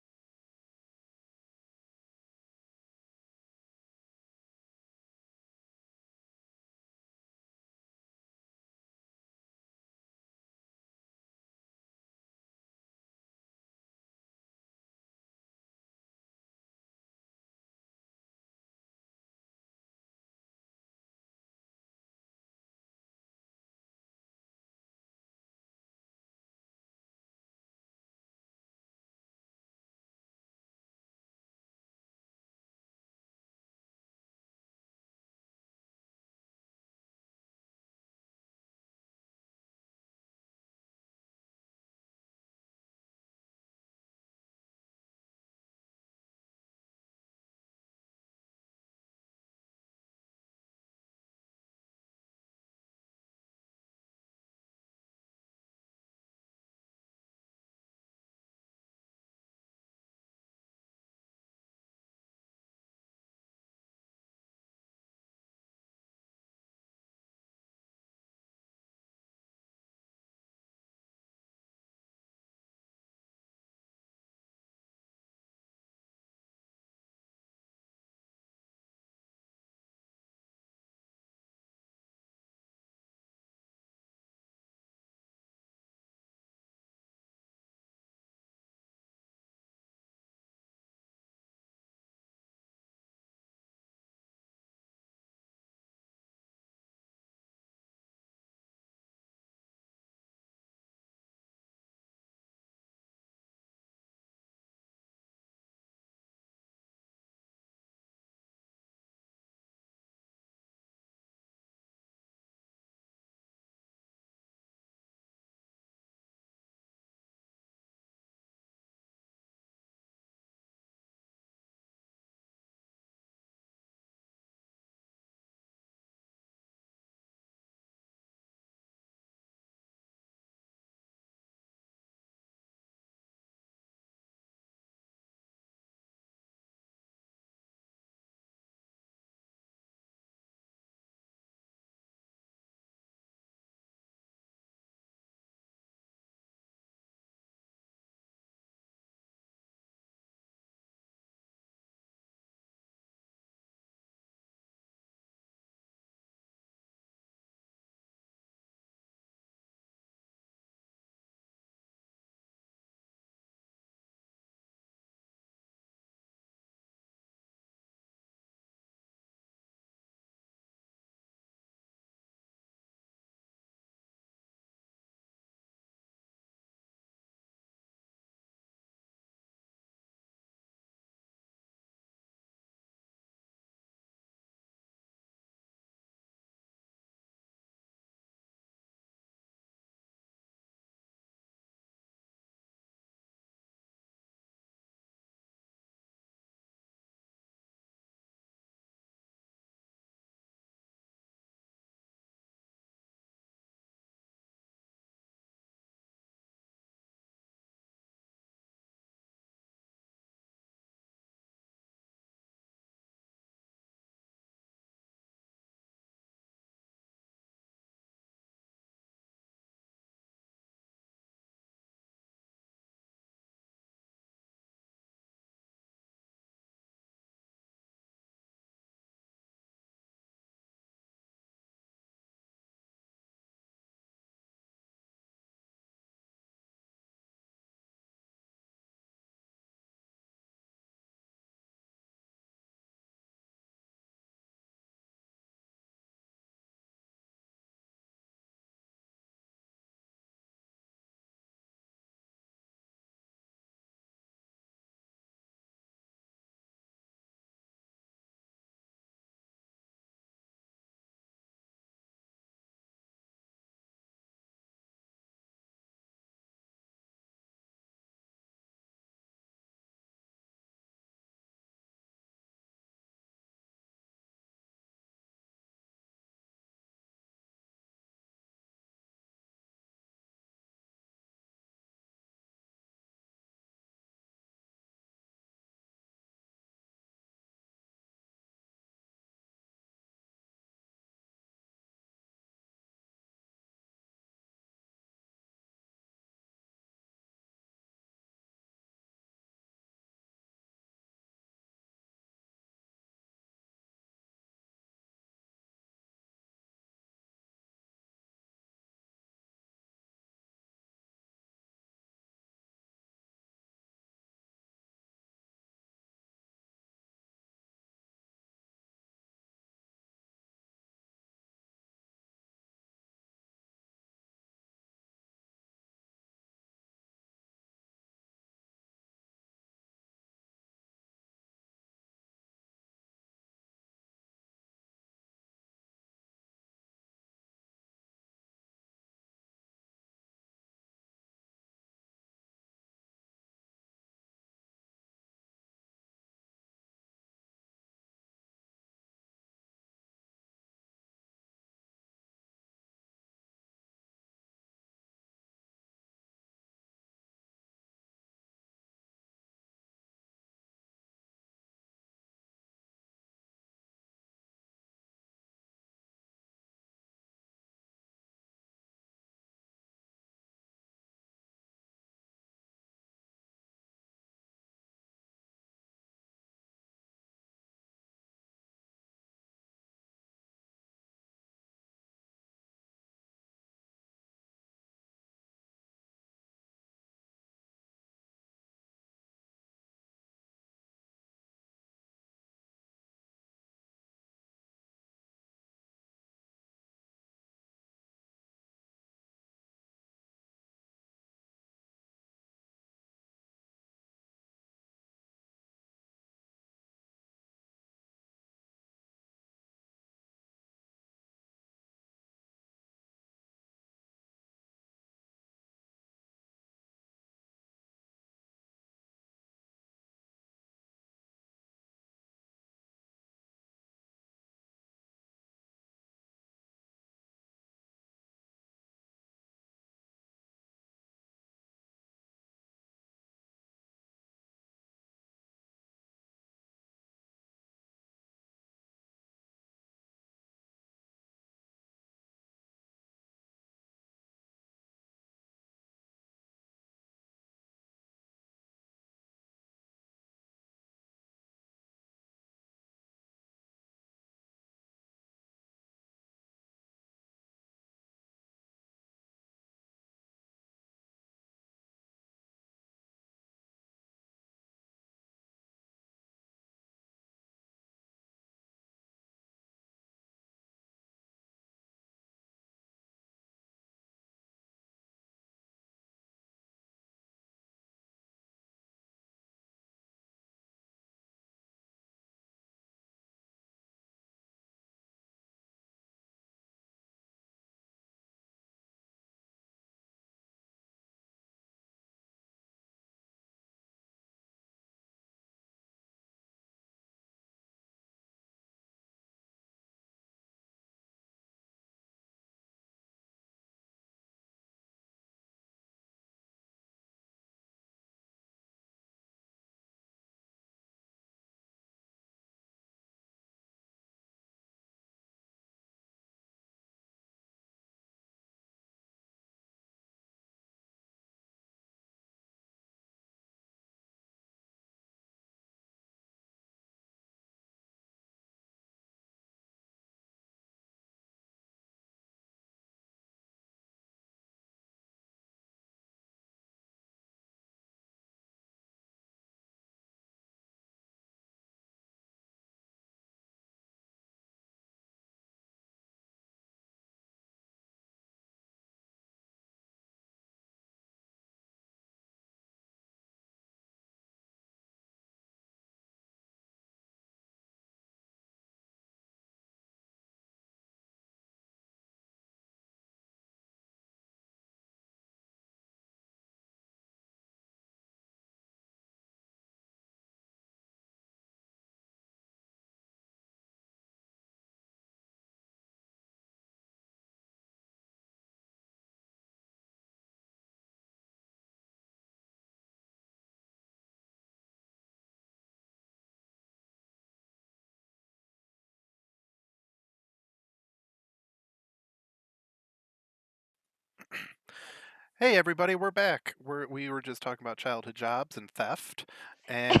Hey everybody, we're back. We were just talking about childhood jobs and theft, and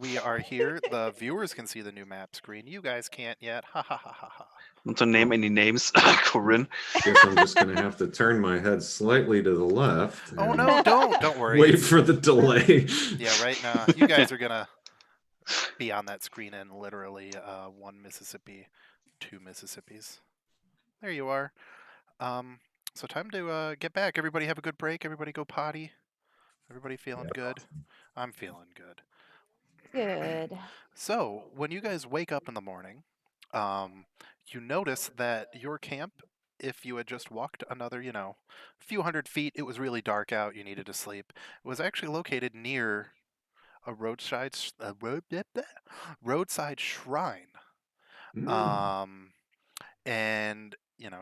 we are here. The viewers can see the new map screen. You guys can't yet. Ha ha ha ha ha. Not to name any names, Corinne. Guess I'm just gonna have to turn my head slightly to the left. Oh and no, don't worry. Wait for the delay. Yeah, right now you guys are gonna be on that screen in literally 1 Mississippi, 2 Mississippis. There you are. So time to get back. Everybody have a good break. Everybody go potty. Everybody feeling good? I'm feeling good. Good. So, when you guys wake up in the morning, you notice that your camp, if you had just walked another, few hundred feet, it was really dark out, you needed to sleep. It was actually located near a roadside shrine. And,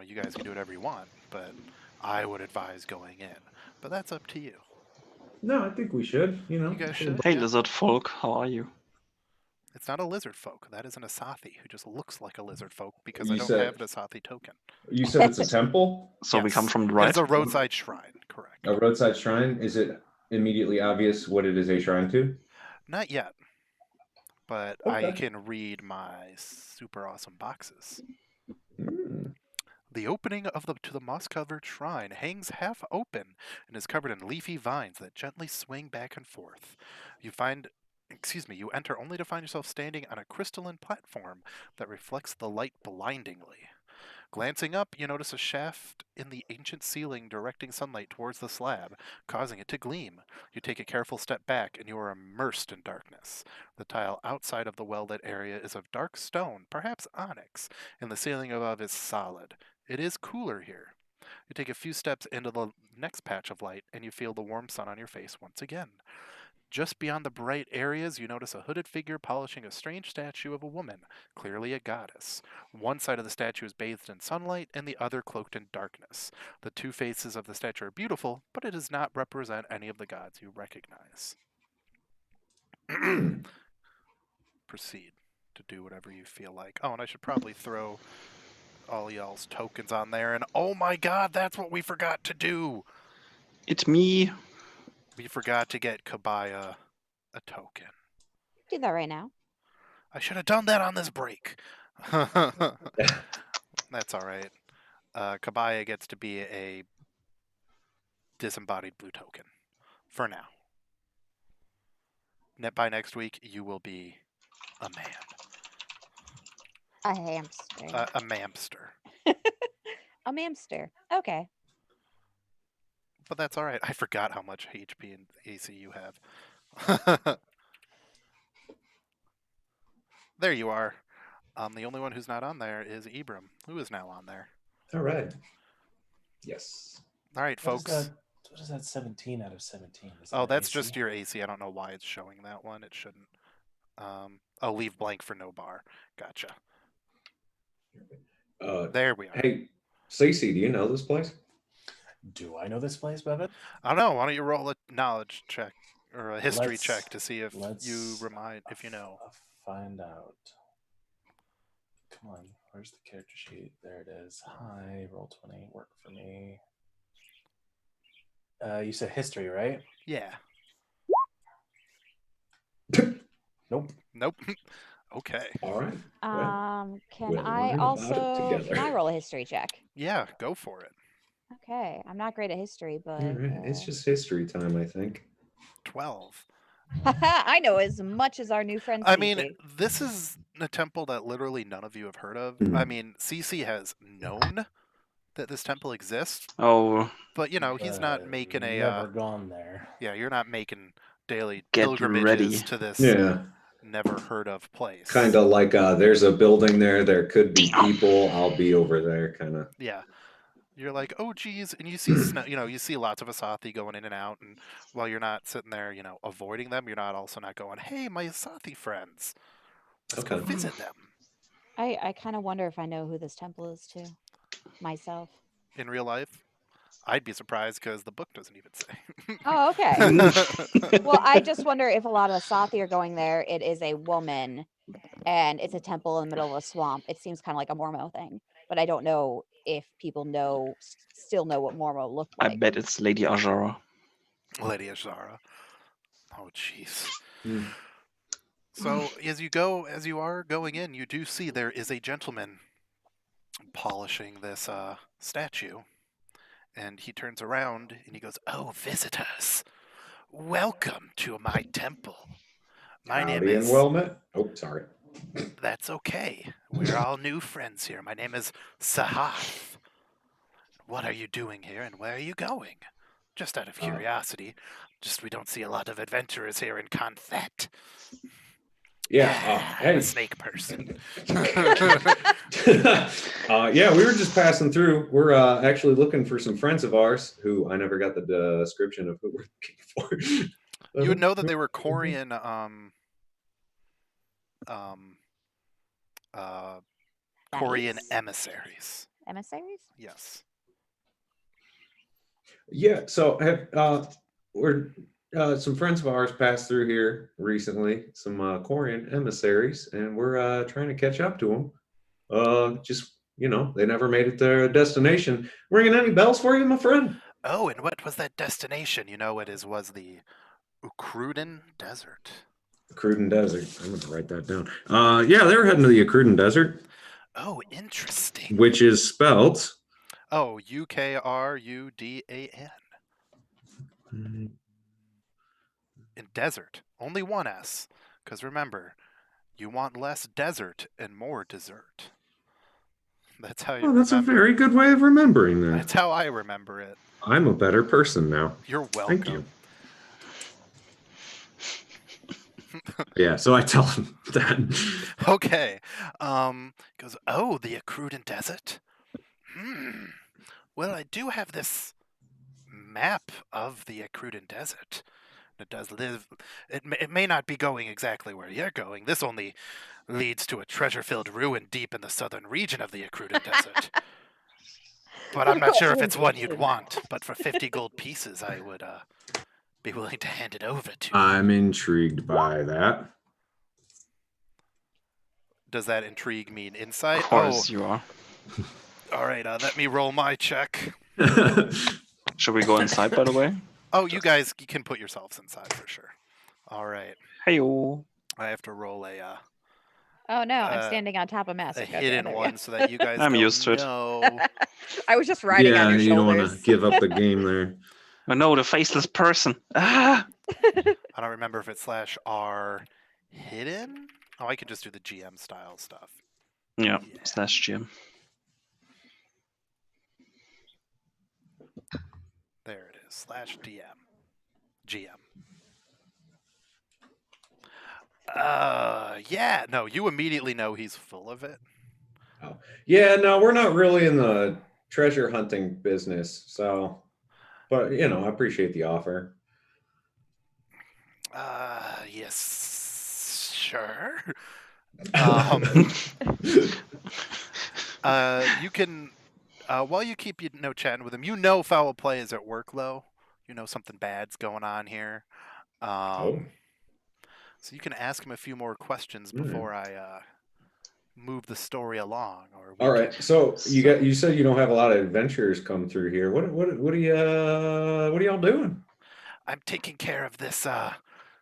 you guys can do whatever you want, but I would advise going in. But that's up to you. No, I think we should. You guys should. Hey, Yeah. lizard folk, how are you? It's not a lizard folk. That is an Asathi who just looks like a lizard folk because I You don't said- have an Asathi token. You said it's a temple? So we Yes. come from the right. It's a roadside shrine, correct. A roadside shrine? Is it immediately obvious what it is a shrine to? Not yet, but I can read my super awesome boxes. Hmm. The opening to the moss-covered shrine hangs half open and is covered in leafy vines that gently swing back and forth. You enter only to find yourself standing on a crystalline platform that reflects the light blindingly. Glancing up, you notice a shaft in the ancient ceiling directing sunlight towards the slab, causing it to gleam. You take a careful step back, and you are immersed in darkness. The tile outside of the well-lit area is of dark stone, perhaps onyx, and the ceiling above is solid. It is cooler here. You take a few steps into the next patch of light, and you feel the warm sun on your face once again. Just beyond the bright areas, you notice a hooded figure polishing a strange statue of a woman, clearly a goddess. One side of the statue is bathed in sunlight, and the other cloaked in darkness. The two faces of the statue are beautiful, but it does not represent any of the gods you recognize. Proceed to do whatever you feel like. Oh, and I should probably throw all y'all's tokens on there, and oh my god, that's what we forgot to do! It's me. We forgot to get Kabaya a token. Do that right now. I should have done that on this break. That's all right. Kabaya gets to be a disembodied blue token for now. By next week, you will be a man. A hamster. A mamster. A mamster. Okay. But that's all right. I forgot how much HP and AC you have. There you are. The only one who's not on there is Ibram, who is now on there. All right. Yes. All right, folks. What is that 17 out of 17? Oh, that's just your AC. I don't know why it's showing that one. It shouldn't. I'll leave blank for no bar. Gotcha. There we are. Hey, Stacey, do you know this place? Do I know this place, Bevan? I don't know. Why don't you roll a knowledge check or a history Let's- check to see if you let's remind if you know. Find out. Come on, where's the character sheet? There it is. Hi, roll 20. Work for me. You said history, right? Yeah. Nope. Nope. Okay. All right. Can we'll I learn about it also together. can I roll a history check? Yeah, go for it. Okay. I'm not great at history, but All right. It's just history time, I think. 12. I know as much as our new friend. I mean, Cece. this is a temple that literally none of you have heard of. Mhm. I mean, Cece has known that this temple exists, Oh, but he's not But making a never gone there. yeah, you're not making daily Get pilgrimages ready. to this Yeah. never heard of place. Kind of like there's a building there. There could be people. I'll be over there. Kind of. Yeah. You're like, oh geez, and you see snow, you see lots of Asathi going in and out, and while you're not sitting there, avoiding them, you're not also not going, hey, my Asathi friends, let's go Okay. visit them. I kind of wonder if I know who this temple is too. Myself. In real life, I'd be surprised because the book doesn't even say. Oh, okay. Well, I just wonder if a lot of Asathi are going there. It is a woman, and it's a temple in the middle of a swamp. It seems kind of like a Mormo thing, but I don't know if people still know what Mormo looked I like. bet it's Lady Ajara. Lady Azara. Oh, jeez. Hmm. So as you are going in, you do see there is a gentleman polishing this statue, and he turns around and he goes, "Oh, visitors, welcome to my temple. My name Howdy and is." well met. Oh, sorry. That's okay. We're all new friends here. My name is Sahath. What are you doing here, and where are you going? Just out of curiosity. Just we don't see a lot of adventurers here in Confet. Yeah. I'm Hey. a snake person. Yeah, we were just passing through. We're actually looking for some friends of ours who I never got the description of who we're looking for. You would know that they were Corian Corian Nice. emissaries. Emissaries? Yes. Yeah, so have we're some friends of ours passed through here recently, some Corian emissaries, and we're trying to catch up to them. Just they never made it to their destination. Ringing any bells for you, my friend? Oh, and what was that destination? You know, was the Ukruden Desert. Cruden Desert. I'm gonna write that down. Yeah, they were heading to the Cruden Desert, Oh, interesting. which is spelt. Oh, Ukrudan. In desert, only one S. Because remember, you want less desert and more dessert. That's how you Oh, that's remember. a very good way of remembering that. That's how I remember it. I'm a better person now. You're welcome. Thank you. Yeah, so I tell him that. Okay. Goes, oh, the Ukruden Desert? Well, I do have this map of the Ukruden Desert. It does live. It may not be going exactly where you're going. This only leads to a treasure-filled ruin deep in the southern region of the Ukruden Desert. But I'm not sure if it's one you'd want. But for 50 gold pieces, I would be willing to hand it over to you. I'm intrigued by that. Does that intrigue mean insight? Of course you are. All right. Let me roll my check. Should we go inside, by the way? Oh, you guys, you can put yourselves inside for sure. All right. Hey-o. I have to roll a Oh no, I'm standing on top of Massive. Okay, hidden there we one go. so that you guys I'm don't used to it. know. I was just riding on Yeah, your you don't shoulders. want to give up the game there. Oh no, the faceless person. Ah! I don't remember if it's /R hidden. Oh, I could just do the GM style stuff. Yeah, /GM. There it is. /DM. GM. Yeah, no, you immediately know he's full of it. Oh. Yeah, no, we're not really in the treasure hunting business, so but I appreciate the offer. Yes, sure. You can, while you keep chatting with him, foul play is at work, low. Something bad's going on here. So you can ask him a few more questions before I move the story along. All right. So you said you don't have a lot of adventurers come through here. What are y'all doing? I'm taking care of this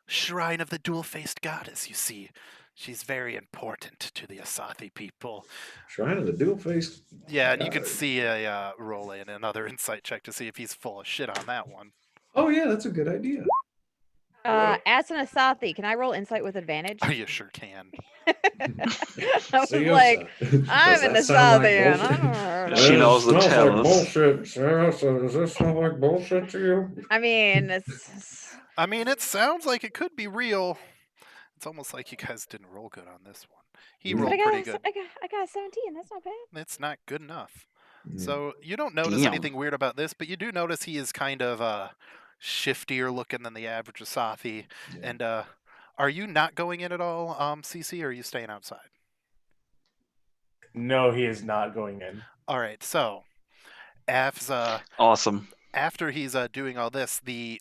shrine of the dual-faced goddess. You see, she's very important to the Asathi people. Shrine of the dual-faced. Yeah, and you can see a roll in another insight check to see if he's full of shit on that one. Oh yeah, that's a good idea. As an Asathi, can I roll insight with advantage? Oh, you sure can. I was like, I'm an Asathi, and I don't She knows the Smells tells. like bullshit, Sarah. So does this sound like bullshit to you? I mean, it sounds like it could be real. It's almost like you guys didn't roll good on this one. He rolled pretty good. I got 17. That's not bad. It's not good enough. So you don't notice anything weird about this, but you do notice he is kind of shiftier looking than the average Asathi. Yeah. And are you not going in at all, CC, or are you staying outside? No, he is not going in. All right, so awesome. After he's doing all this, the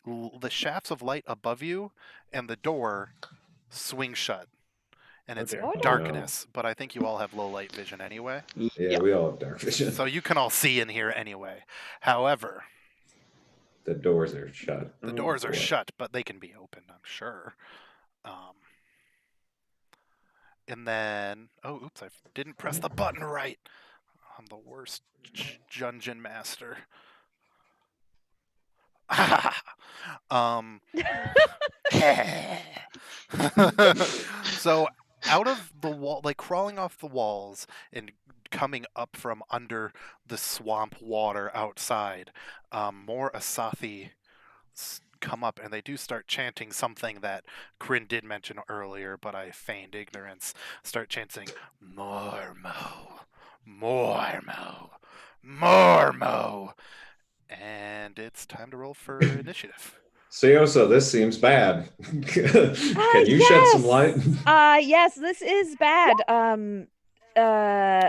shafts of light above you and the door swing shut, and it's dear. Oh, no. darkness. But I think you all have low light vision anyway, Yeah, we all have dark vision. so you can all see in here anyway. However, The doors are shut. the Oh, doors are boy. shut, but they can be opened, I'm sure. And then, oh, oops, I didn't press the button right. I'm the worst dungeon master. So out of the wall, like crawling off the walls and coming up from under the swamp water outside, more Asathi come up, and they do start chanting something that Kryn did mention earlier, but I feigned ignorance. Start chanting, Mormo, Mormo, Mormo. And it's time to roll for initiative. Seosa, this seems bad. Can you shed some light? Yes, this is bad.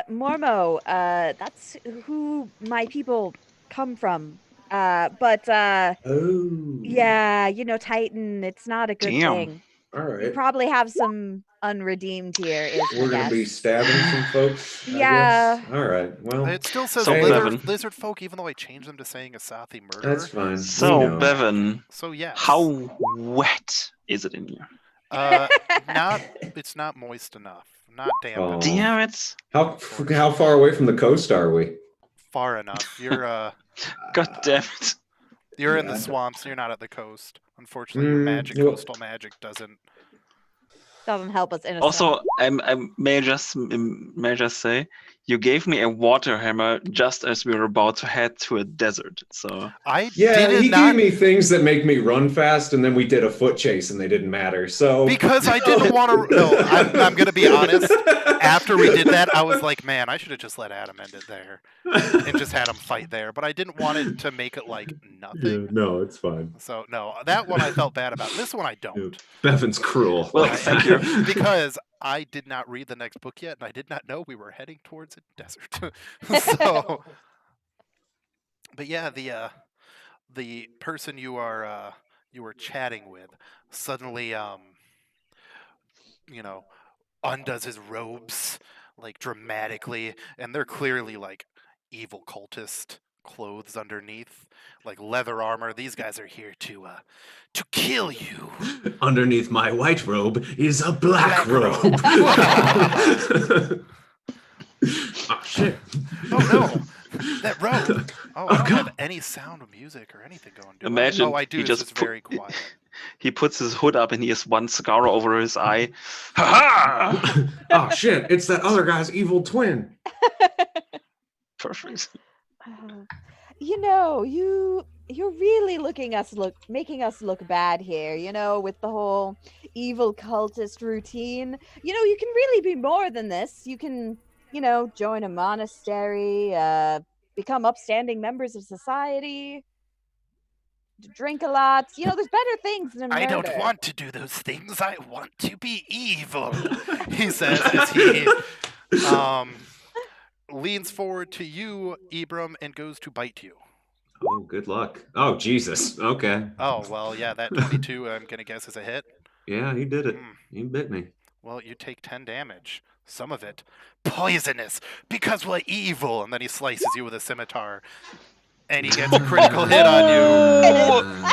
Mormo, that's who my people come from. But Oh. yeah, Titan, it's not a good Damn. thing. All You right. probably have some unredeemed here, is my We're gonna be guess. stabbing some folks. I Yeah. guess. All right. Well, It still says So, lizard, Bevan. lizard folk, even though I changed them to saying Asathi murderer. that's fine. We So, know. Bevan, So yes. how wet is it in here? It's not moist enough. Not damp Oh. enough. Damn it. How far away from the coast are we? Far enough. You're God damn it. you're in the Yeah. swamps. You're not at the coast. Unfortunately, your magic, well- coastal magic, doesn't. Doesn't help us in a Also, I may just say, you gave me a water hammer just as we were about to head to a desert. So I Yeah, did he not gave me things that make me run fast, and then we did a foot chase, and they didn't matter. So because I didn't want to. No, I'm gonna be honest. After we did that, I was like, man, I should have just let Adam end it there and just had him fight there. But I didn't want it to make it like nothing. Yeah, no, it's fine. So no, that one I felt bad about. This one I don't. Bevan's cruel. Well, like thank that. you. Because I did not read the next book yet, and I did not know we were heading towards a desert. So, but yeah, the person you were chatting with suddenly undoes his robes like dramatically, and they're clearly like evil cultist clothes underneath, like leather armor. These guys are here to kill you. Underneath my white robe is a black Black robe. Oh shit! Oh no, that robe. Oh, I don't God. have any sound of music or anything going. Do Imagine I? Oh, I do. he It's just just very quiet. he puts his hood up and he has one cigar over his eye. Ha ha! Oh shit! It's that other guy's evil twin. Perfect. You're really making us look bad here, with the whole evil cultist routine. You can really be more than this. You can, join a monastery, become upstanding members of society, drink a lot. There's better things than murder. I don't want to do those things. I want to be evil. He says as he leans forward to you, Ibram, and goes to bite you. Oh, good luck. Oh, Jesus. Okay. Oh, well, yeah, that 22, I'm going to guess, is a hit. Yeah, he did it. Hmm. He bit me. Well, you take 10 damage. Some of it poisonous, because we're evil. And then he slices you with a scimitar, and he gets a critical hit on you.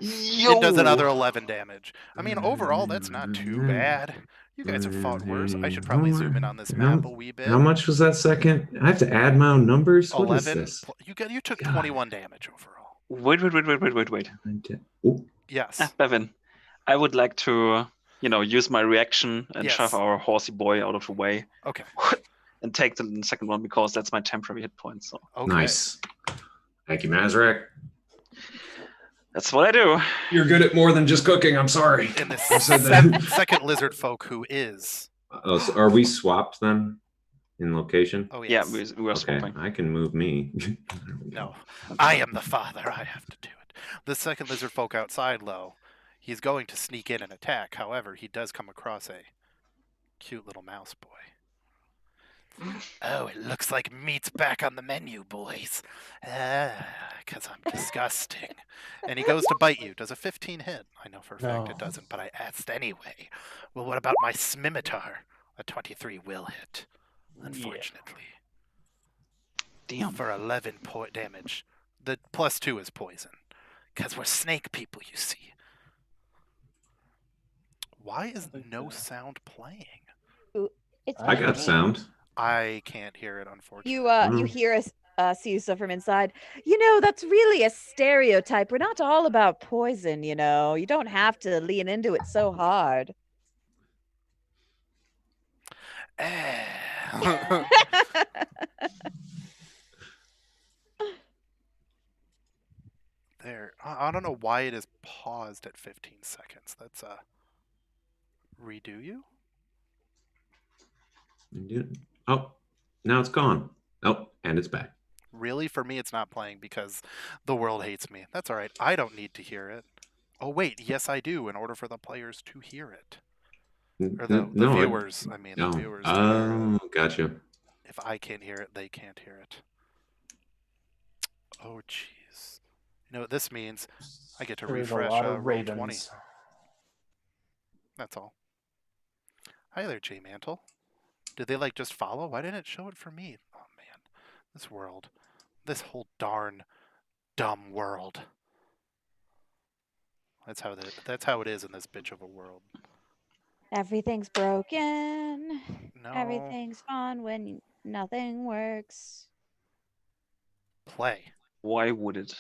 It does another 11 damage. I mean, overall, that's not too bad. You guys have fought worse. I should probably zoom in on this map a wee bit. How much was that second? I have to add my own numbers? What is 11. this? You took God. 21 damage overall. Wait. Oh, Yes. Bevan, I would like to, use my reaction and Yes. shove our horsey boy out of the way Okay. and take the second one because that's my temporary hit point. So Okay. nice. Thank you, Mazrak. that's what I do. You're good at more than just cooking. I'm sorry. And the I said that. second lizard folk who is. Oh, so are we swapped then in location? Oh, Yeah, yes. we were Okay, swapping. I can move me. No. I am the father. I have to do it. The second lizard folk outside, though, he's going to sneak in and attack. However, he does come across a cute little mouse boy. Oh, it looks like meat's back on the menu, boys. 'Cause I'm disgusting. And he goes to bite you. Does a 15 hit? I know for a fact it No. doesn't, but I asked anyway. Well, what about my scimitar? A 23 will hit, unfortunately. Damn. For 11 point damage. The +2 is poison. Because we're snake people, you see. Why is no sound playing? It's I got me. sound. I can't hear it, unfortunately. You hear us, Siusa from inside. You know, that's really a stereotype. We're not all about poison, you know. You don't have to lean into it so hard. There. I don't know why it is paused at 15 seconds. That's redo you? Oh, now it's gone. Oh, and it's back. Really? For me, it's not playing because the world hates me. That's all right. I don't need to hear it. Oh, wait. Yes, I do, in order for the players to hear it. Or the viewers. The viewers to hear it. Gotcha. If I can't hear it, they can't hear it. Oh, jeez. You know what this means? I get to There's refresh a lot of Roll20. ravens. That's all. Hi there, J Mantle. Did they just follow? Why didn't it show it for me? Oh man, this world, this whole darn dumb world. That's how it is in this bitch of a world. Everything's broken. No. Everything's fun when nothing works. Play. Why would it?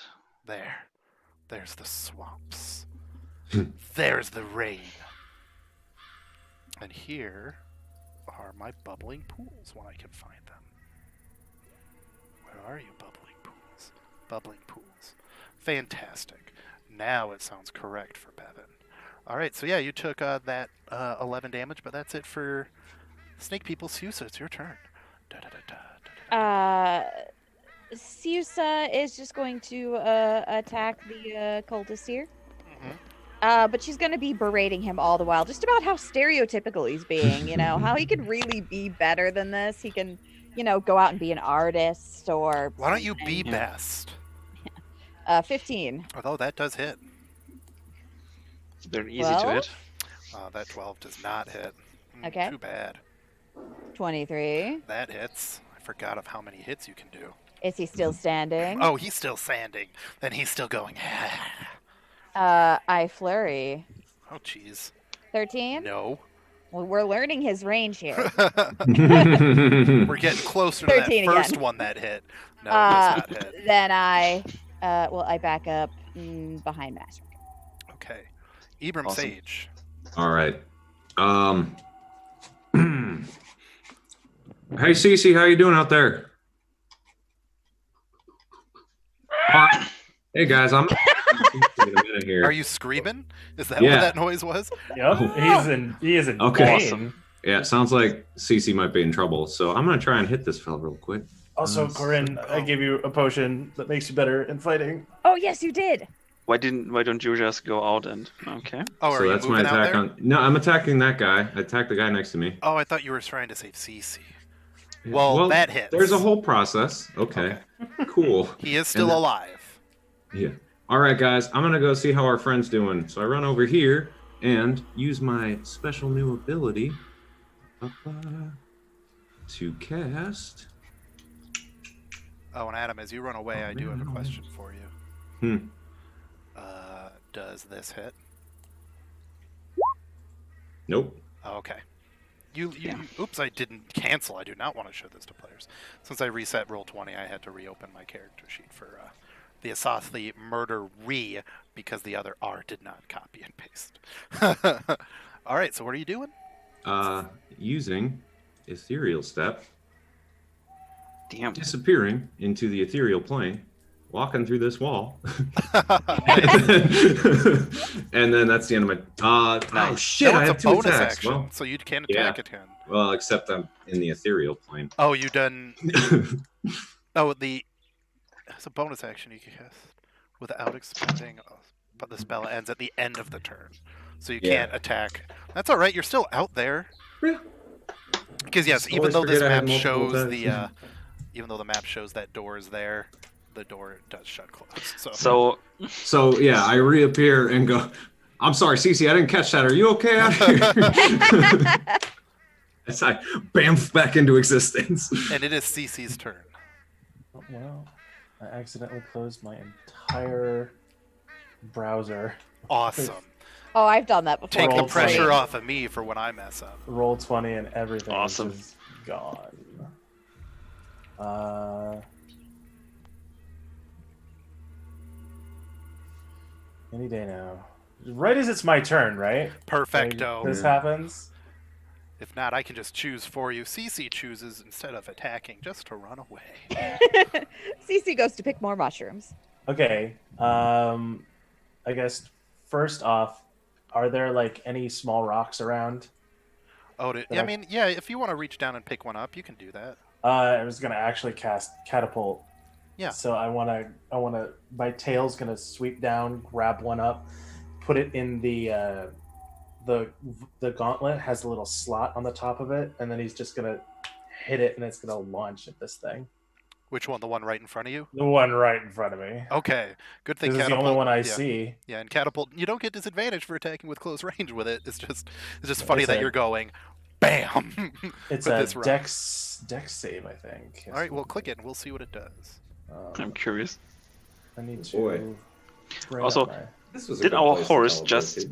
There's the swamps. There's the rain. And here are my bubbling pools when I can find them. Where are you, bubbling pools? Bubbling pools. Fantastic. Now it sounds correct for Bevan. All right, so yeah, you took that 11 damage, but that's it for Snake People. Siusa, it's your turn. Siusa is just going to attack the cultist here. Mm-hmm. But she's going to be berating him all the while, just about how stereotypical he's being, you know, how he could really be better than this. He can, you know, go out and be an artist or... Why don't you be best? 15. Although that does hit. It's very easy to hit. That 12 does not hit. Okay. Too bad. 23. That hits. I forgot of how many hits you can do. Is he still standing? Oh, he's still standing. Then he's still going. I flurry. Oh, jeez. 13? No. Well, we're learning his range here. We're getting closer to that 13 first again. one that hit. No, it does not hit. Then I back up behind Master. Okay. Ibram Awesome. Sage. All right. Hey, Cece, how you doing out there? Hey guys, I'm in a minute here. Are you screaming? Is that Yeah. what that noise was? Yep, he is in Okay. pain. Awesome. Yeah, it sounds like Cece might be in trouble, so I'm gonna try and hit this fella real quick. Also, Corinne, I gave you a potion that makes you better in fighting. Oh, yes, you did. Why don't you just go out and okay? Oh, are So you that's my moving out attack there? on. No, I'm attacking that guy. I attacked the guy next to me. Oh, I thought you were trying to save Cece. Well, that hits. There's a whole process. Okay. Cool. He is still alive. Yeah. All right, guys. I'm gonna go see how our friend's doing. So I run over here and use my special new ability to cast. Oh, and Adam, as you run away, I do have a question for you. Does this hit? Nope. Oh, okay. Oops, I didn't cancel. I do not want to show this to players. Since I reset Roll20, I had to reopen my character sheet for the Asathi Murder-Re because the other R did not copy and paste. All right, so what are you doing? Using Ethereal Step, Damn. disappearing into the ethereal plane, walking through this wall, and then that's the end of my. Oh shit! No, I it's have a two bonus attacks. action, Well, so you can yeah. attack again. well, except I'm in the ethereal plane. Oh, you done? Oh, it's a bonus action you can cast without expending, but the spell ends at the end of the turn, so you Yeah. can't attack. That's all right. You're still out there. Yeah. It Because yes, Just even always though this forget I had map multiple shows attacks. even though the map shows that door is there, the door does shut close. So, So So yeah, I reappear and go. I'm sorry, Cece, I didn't catch that. Are you okay out here? As I bamf back into existence. and it is Cece's turn. Oh, well, I accidentally closed my entire browser. Awesome. Oh, I've done that before. Take the Roll pressure 20. off of me for when I mess up. Roll 20 and everything Awesome. is just gone. Any day now. Right as it's my turn, right? Perfecto. Like, this happens. If not, I can just choose for you. Cece chooses, instead of attacking, just to run away. Cece goes to pick more mushrooms. Okay. I guess first off, are there like any small rocks around? Oh, I mean, yeah, if you want to reach down and pick one up, you can do that. I was gonna actually cast catapult. Yeah. So I wanna. My tail's gonna sweep down, grab one up, put it in the gauntlet. Has a little slot on the top of it, and then he's just gonna hit it, and it's gonna launch at this thing. Which one? The one right in front of you? The one right in front of me. Okay. Good thing This is the catapult. only one I yeah. see. Yeah, and catapult, you don't get disadvantage for attacking with close range with it. It's just funny It's that a- you're going, bam. It's with a this rock. dex save, I think. All right, well, click it and we'll see what it does. I'm curious. I need to. Boy. bring Also, up my- This was a Did good our place to horse teleport just to.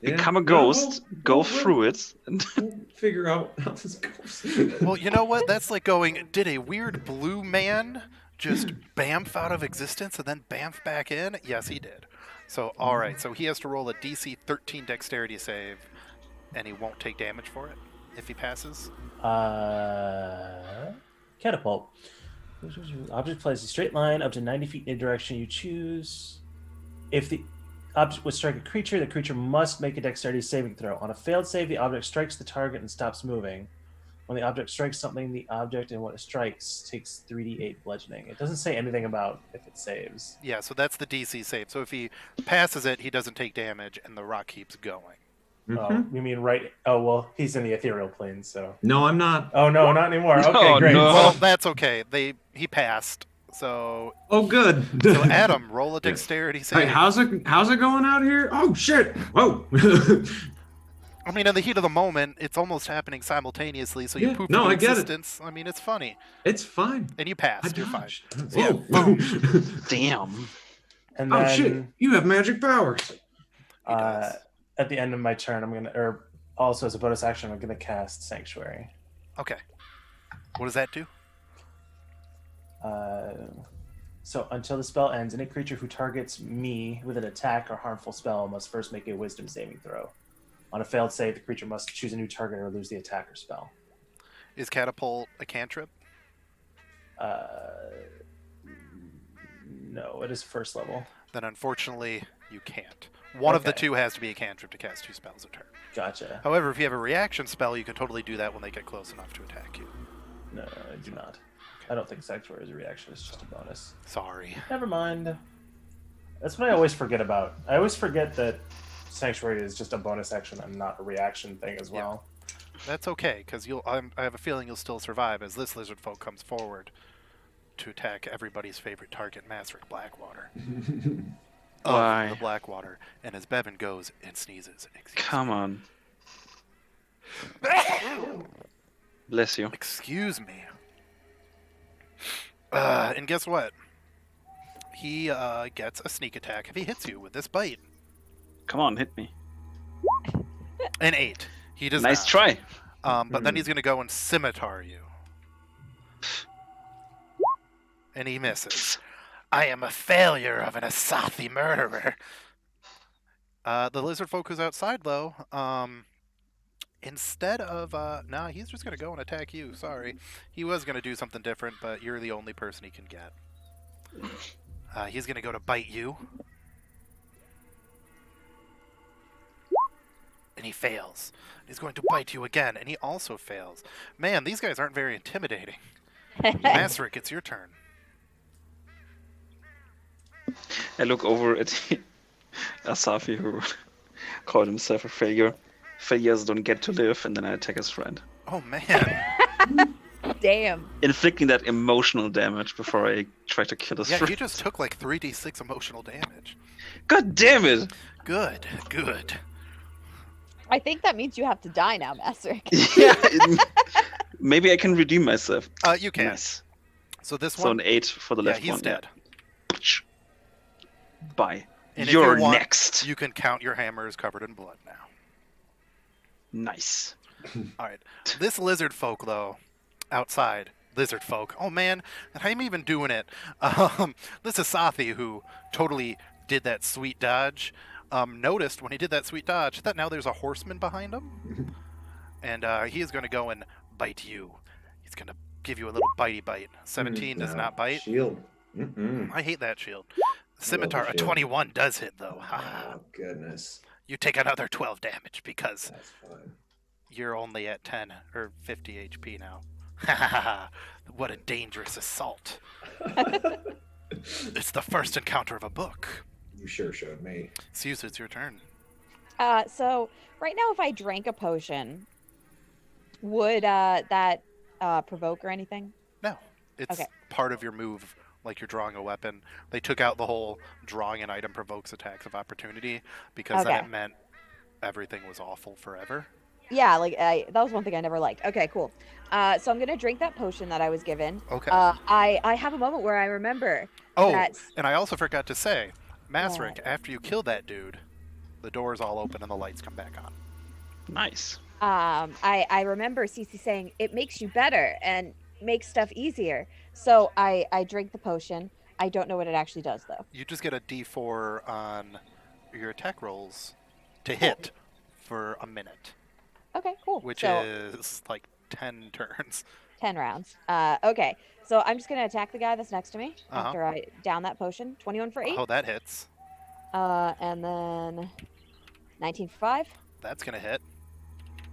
Become a Yeah. ghost, No, go we'll- through it, and We'll figure out how this goes. Well, you know what? That's like going, did a weird blue man just bamf out of existence and then bamf back in? Yes, he did. So, all right. So he has to roll a DC 13 dexterity save, and he won't take damage for it if he passes. Catapult. Object flies a straight line up to 90 feet in a direction you choose. If the object would strike a creature, the creature must make a dexterity saving throw. On a failed save, the object strikes the target and stops moving. When the object strikes something, the object and what it strikes takes 3d8 bludgeoning. It doesn't say anything about if it saves. Yeah, so that's the DC save. So if he passes it, he doesn't take damage, and the rock keeps going. Oh, you mean right? Oh, well, he's in the ethereal plane, so. No, I'm not. Oh, no, not anymore. No, Okay, great. no. Well, that's okay. He passed. So, Oh, good. so Adam, roll a dexterity save. Hey, how's it going out here? Oh shit! Whoa! I mean, in the heat of the moment, it's almost happening simultaneously. So you Yeah, poof no, into I get it. existence. I mean, it's funny, It's fine. and you I passed. You're fine. dodged. So, yeah, Whoa! damn. And Oh then, shit! You have magic powers. He does. at the end of my turn, or also as a bonus action, I'm gonna cast Sanctuary. Okay. What does that do? So until the spell ends, any creature who targets me with an attack or harmful spell must first make a Wisdom saving throw. On a failed save, the creature must choose a new target or lose the attack or spell. Is catapult a cantrip? No, it is first level. Then unfortunately, you can't. One of the Okay. two has to be a cantrip to cast 2 spells a turn. Gotcha. However, if you have a reaction spell, you can totally do that when they get close enough to attack you. No, I do not. I don't think Sanctuary is a reaction. It's just a bonus. Sorry. Never mind. That's what I always forget about. I always forget that Sanctuary is just a bonus action and not a reaction thing as well. That's okay, because I have a feeling you'll still survive as this lizard folk comes forward to attack everybody's favorite target, Masric Blackwater. Why? Of the Blackwater. And as Bevan goes and sneezes. Come on. Bless you. Excuse me. And guess what? He gets a sneak attack if he hits you with this bite. Come on, hit me. An 8. He does Nice not. try. But then he's going to go and scimitar you. And he misses. I am a failure of an Asathi murderer. The lizard folk who's outside, though, instead of... nah, he's just going to go and attack you. Sorry. He was going to do something different, but you're the only person he can get. He's going to go to bite you. And he fails. He's going to bite you again, and he also fails. Man, these guys aren't very intimidating. Masric, it's your turn. I look over at Asafi, who called himself a failure. Failures don't get to live, and then I attack his friend. Oh man. Damn. Inflicting that emotional damage before I try to kill his Yeah, friend. you just took like 3d6 emotional damage. God damn it! Good, good. I think that means you have to die now, Masric. Yeah, maybe I can redeem myself. You can. Nice. So this So one, an 8 for the yeah, left he's one. dead. Yeah. Bye. And if You're you want, next. You can count your hammers covered in blood now. Nice. All right. This lizard folk, though, outside, lizard folk. Oh man, I'm even doing it. This is Sathi, who totally did that sweet dodge. Noticed when he did that sweet dodge that now there's a horseman behind him, and he is going to go and bite you. He's going to give you a little bitey bite. 17 does No, not bite. Shield. Mm-mm. I hate that shield. I love Scimitar, the a shield. 21 does hit though. Haha. Oh goodness, You take another 12 damage because that's fine. you're only at 10 or 50 HP now. Ha ha ha! What a dangerous assault. It's the first encounter of a book. You sure showed me. Suze, it's your turn. So right now, if I drank a potion, would that provoke or anything? No, it's Okay. part of your move, like you're drawing a weapon. They took out the whole drawing an item provokes attacks of opportunity because then Okay. it meant everything was awful forever. Yeah, like that was one thing I never liked. Okay, cool. So I'm gonna drink that potion that I was given. Okay. I have a moment where I remember Oh, that. and I also forgot to say, Masric, after you kill that dude, the doors all open and the lights come back on. Nice. I remember Cece saying it makes you better and makes stuff easier. So I drink the potion. I don't know what it actually does though. You just get a D4 on your attack rolls to hit for a minute, Okay, cool. which So is like 10 turns. 10 rounds. Okay. So I'm just gonna attack the guy that's next to me Uh-huh. after I down that potion. 21 for 8. Oh, that hits. And then 19 for 5. That's going to hit.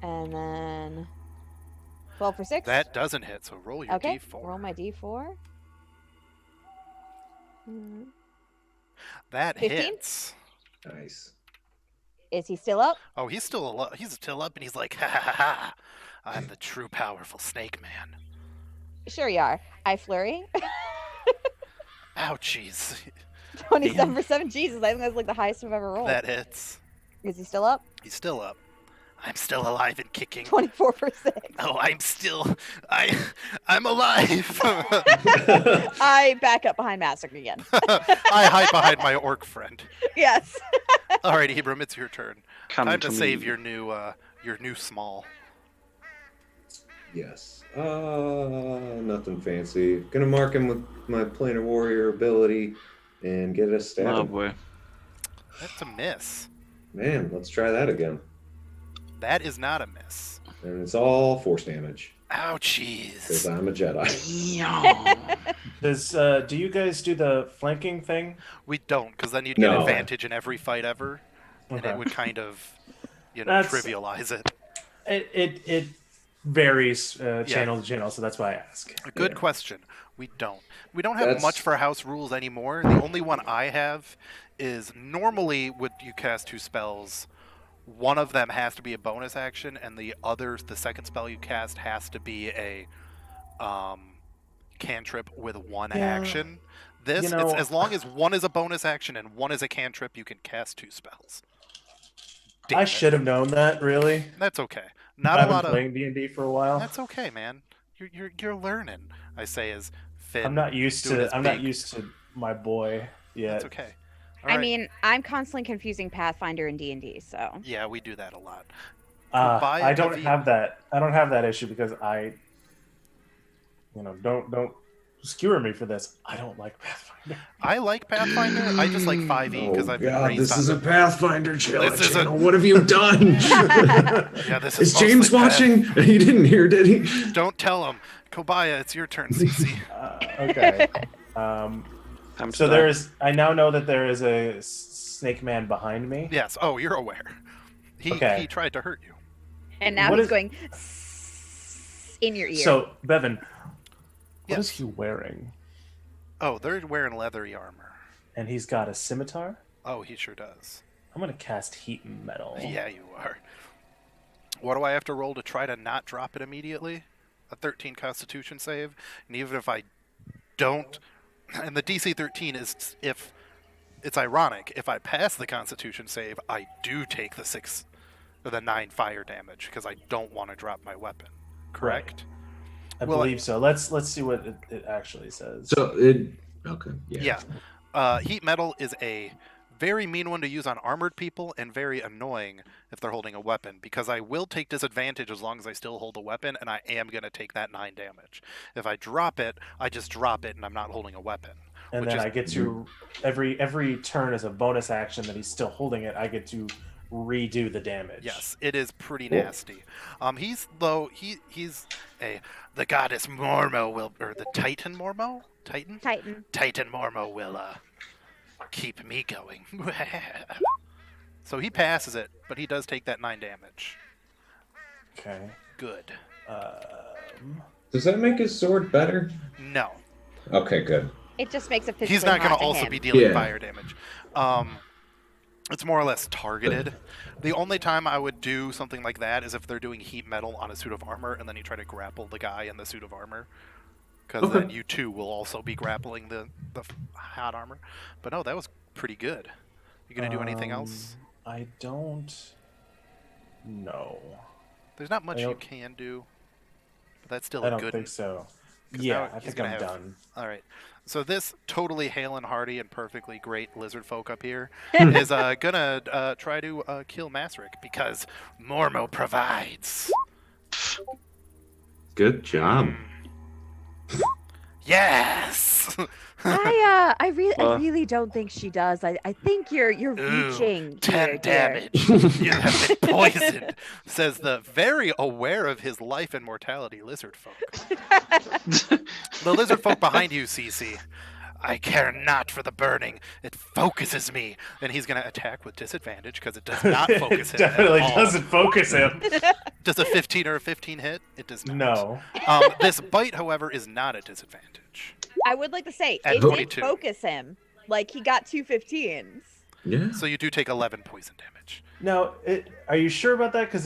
And then 12 for 6. That doesn't hit, so roll your Okay. D4. Roll my D4. That 15? hits. Nice. Is he still up? Oh, he's still up, and he's like, ha ha ha ha. I'm the true powerful snake man. Sure you are. I flurry. Ouchies. 27 for 7. Jesus, I think that's like the highest I've ever rolled. That hits. Is he still up? He's still up. I'm still alive and kicking. 24 for 6. Oh, I'm alive. I back up behind Master again. I hide behind my orc friend. Yes. All right, Ibram, it's your turn. Come Time to me. save your new small. Yes. Nothing fancy. Gonna mark him with my planar warrior ability and get a stab. Oh boy. That's a miss. Man, let's try that again. That is not a miss. And it's all force damage because Ouchies. I'm a Jedi. Yeah. Do you guys do the flanking thing? We don't, because then you'd get No. advantage in every fight ever, and Okay. it would kind of, That's- trivialize it. It varies channel to channel, so that's why I ask. A good Yeah. question. We don't. We don't have That's- much for house rules anymore. The only one I have is normally when you cast 2 spells, one of them has to be a bonus action, and the second spell you cast has to be a cantrip with 1 Yeah. action. This, You know- it's as long as 1 is a bonus action and 1 is a cantrip, you can cast 2 spells. Damn I it. should have known that, really. That's okay. Not I've a lot been of. playing D&D for a while. That's okay, man. You're learning. I say as Finn. I'm not used doing his to. I'm not big- used to my boy yet. That's okay. All I right. mean, I'm constantly confusing Pathfinder and D&D, so. Yeah, we do that a lot. I Goodbye, don't David. have that. I don't have that issue because don't skewer me for this. I don't like Pathfinder. I like Pathfinder. I just like 5e because I've been raised this on is a the- Pathfinder channel. This is a- What have you done? Yeah, this Is is James mostly watching? He didn't hear, did he? Path. Don't tell him. Kobaya, it's your turn, Cece. Okay. Time to So die. there is. I now know that there is a snake man behind me. Yes. Oh, you're aware. He Okay. tried to hurt you. And now What he's is- going in your ear. So Bevan, what Yes. is he wearing? Oh, they're wearing leathery armor. And he's got a scimitar. Oh, he sure does. I'm gonna cast heat and metal. Yeah, you are. What do I have to roll to try to not drop it immediately? A 13 Constitution save, and even if I don't, and the DC 13 is if it's ironic. If I pass the Constitution save, I do take the 9 fire damage because I don't want to drop my weapon. Correct? I Well, believe so. Let's see what it actually says. So it. Okay. Yeah. Yeah. Heat metal is a very mean one to use on armored people and very annoying if they're holding a weapon because I will take disadvantage as long as I still hold a weapon and I am going to take that 9 damage. If I drop it, I just drop it and I'm not holding a weapon. And then I get to every turn as a bonus action that he's still holding it, I get to redo the damage. Yes, it is pretty nasty. He's the goddess Mormo will, or the Titan Mormo? Titan Mormo will keep me going. So he passes it, but he does take that 9 damage. Okay. Good. Does that make his sword better? No. Okay, good. It just makes it physically He's not going to hot also him. be dealing Yeah. fire damage. It's more or less targeted. The only time I would do something like that is if they're doing heat metal on a suit of armor, and then you try to grapple the guy in the suit of armor, because Okay. then you too will also be grappling the hot armor. But no, that was pretty good. You gonna do anything else? I don't know. There's not much I you don't- can do, but that's still I a don't good. think so. 'Cause Yeah, now I he's think gonna I'm have- done. All right. So this totally hale and hearty and perfectly great lizard folk up here is gonna try to kill Masric because Mormo provides. Good job. Yes. I Well- really don't think she does. I think you're Ooh, reaching 10 here, dear. damage. You have been poisoned, says the very aware of his life and mortality lizard folk. The lizard folk behind you, Cece. I care not for the burning. It focuses me. And he's going to attack with disadvantage because it does not focus It him. definitely at all. doesn't focus him. Does a 15 or a 15 hit? It does not. No. This bite, however, is not a disadvantage. I would like to say At it 22. did focus him. Like he got 2 15s. Yeah. So you do take 11 poison damage. Now, are you sure about that? Because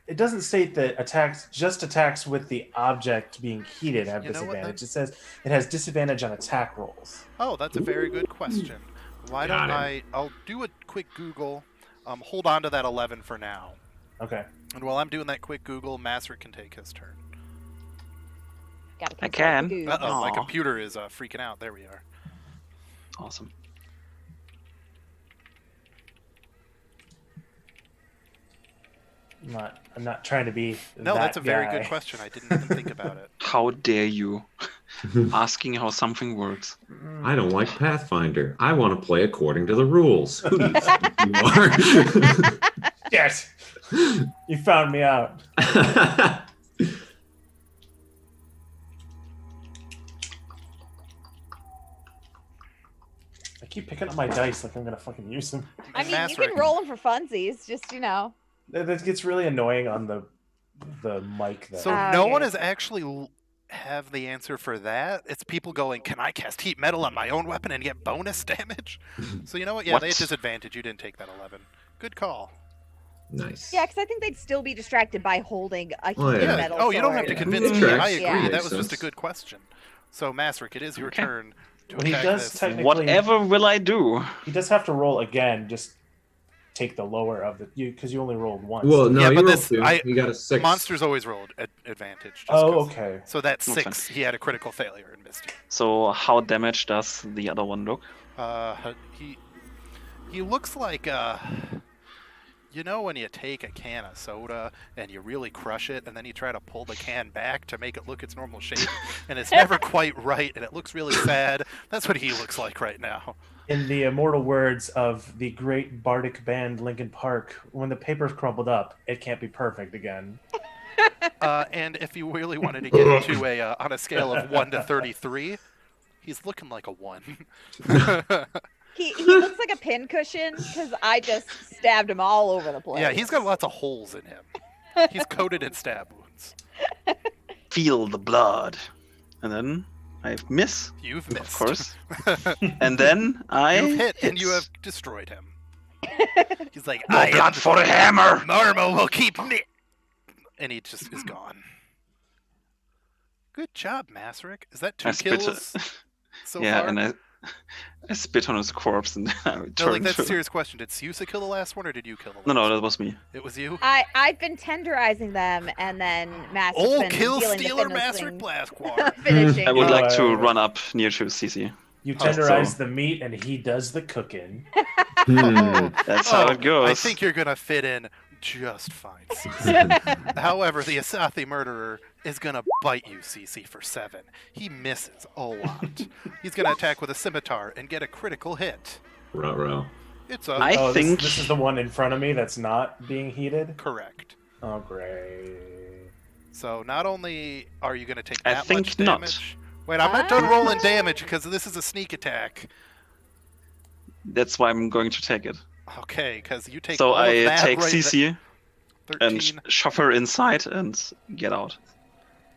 it doesn't state that attacks with the object being heated have You know what, disadvantage. It says it has disadvantage on attack rolls. Oh, that's a very good question. Why Got don't him. I'll do a quick Google. Hold on to that 11 for now. Okay. And while I'm doing that quick Google, Master can take his turn. Gotta I consult can. the goose. Uh-oh, my Aw. computer is freaking out. There we are. Awesome. I'm not trying to be. No, that that's a very guy. good question. I didn't even think about it. How dare you asking how something works? I don't like Pathfinder. I want to play according to the rules. Who do you think you are? Yes. You found me out. I keep picking up my dice like I'm gonna fucking use them. I mean, Master you can roll them for funsies, just That gets really annoying on the mic. Though. So Ah, no okay. one has actually have the answer for that. It's people going, can I cast heat metal on my own weapon and get bonus damage? So you know what? Yeah, What? they had disadvantage. You didn't take that 11. Good call. Nice. Yeah, because I think they'd still be distracted by holding a Oh, heated yeah. metal Oh, you don't have to sword. convince me. Tracks. I agree. Yeah. That Makes was just a sense. good question. So, Masric, it is your Okay. turn to Well, he attack does this. technically. Whatever will I do? He does have to roll again. Just take the lower of the because you only rolled once. Well, no, Yeah, you but rolled this- 2. I- You got a 6. Monsters always rolled advantage. just Oh, 'cause- okay. So that's Okay. 6. He had a critical failure and missed it. So how damaged does the other one look? He looks like you know when you take a can of soda and you really crush it and then you try to pull the can back to make it look its normal shape and it's never quite right and it looks really sad. That's what he looks like right now. In the immortal words of the great bardic band Linkin Park, when the paper's crumpled up, it can't be perfect again. And if you really wanted to get into a on a scale of 1 to 33, he's looking like a 1. He looks like a pincushion because I just stabbed him all over the place. Yeah, he's got lots of holes in him. He's coated in stab wounds. Feel the blood. And then I miss, You've of missed. course. And then I You've hit and you hit. have destroyed him. He's like, No blood for a hammer! Marmo will keep me. and he just is gone. Good job, Masrick. Is that 2 I spit. kills so Yeah, far? and I spit on his corpse and I No, returned like that's a to. serious question. Did Siusa kill the last one, or did you kill the last No, one? that was me. It was you? I've been tenderizing them, and then Master's Oh, been kill dealing the stealer finishing- Masrick Blaskwater. finishing. I would No, like to I- run up near to Cece. You Oh, tenderize so- the meat, and he does the cooking. That's how it goes. I think you're gonna fit in just fine, Cece. However, the Asathi murderer is gonna bite you, Cece, for 7. He misses a lot. He's gonna attack with a scimitar and get a critical hit. Ruh-roh. It's a I Oh, think- this is the one in front of me that's not being heated. correct. Oh, great. So not only are you gonna take I that think much not. damage. Wait, I'm not done rolling damage because this is a sneak attack. That's why I'm going to take it. Okay, because you take So all of I that take right Cece and 13. shove her inside and get out.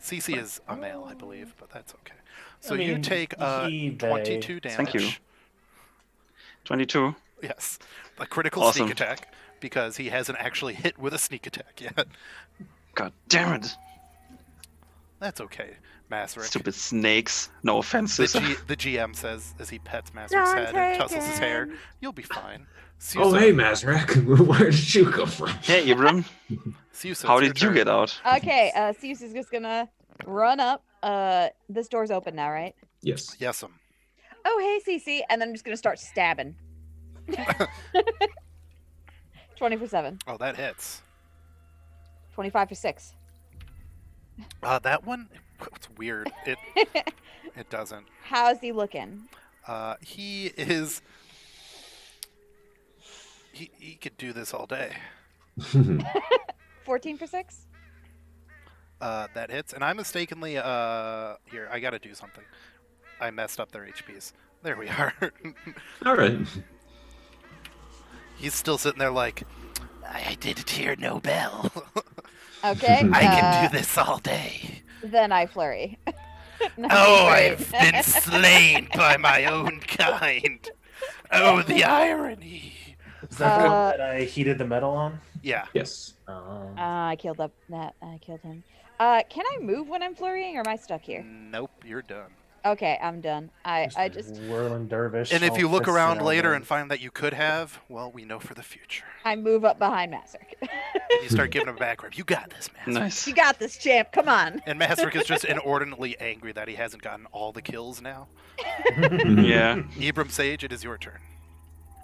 Cece is a male, I believe, but that's okay. So I you mean, take he, they. 22 damage. Thank you. 22. Yes, a critical Awesome. sneak attack because he hasn't actually hit with a sneak attack yet. God damn it. That's okay, Masrick. Stupid snakes. No The, offenses. the GM says as he pets Masrick's head and tussles his hair, taken. "You'll be fine." Oh, Susa, hey, Mazrak. Where did you come from? Hey, Ibram. Susa, How it's your did you turn. get out? Okay, Ceus is just gonna run up. This door's open now, right? Yes. Yes'm. Oh, hey, Cece, and then I'm just gonna start stabbing. 20 for 7. Oh, that hits. 25 for 6. That one, it's weird. It doesn't. How's he looking? He is. He could do this all day. 14 for 6? That hits, and I mistakenly here I gotta do something. I messed up their HPs. There we are. All right. He's still sitting there like, I didn't hear no bell. Okay. I can do this all day. Then I flurry. No, Oh, great. I've been slain by my own kind. Oh, the irony. Is that the one Uh, that I heated the metal on? Yeah. Yes. I killed that. I killed him. Can I move when I'm flurrying, or am I stuck here? Nope, you're done. Okay, I'm done. I just whirling dervish. And if all you look fists around and later and elbows. find that you could have, well, we know for the future. I move up behind Masrick. You start giving him a back rub. You got this, Masrick. Nice. You got this, champ. Come on. And Masrick is just inordinately angry that he hasn't gotten all the kills now. Yeah. Ibram Sage, it is your turn.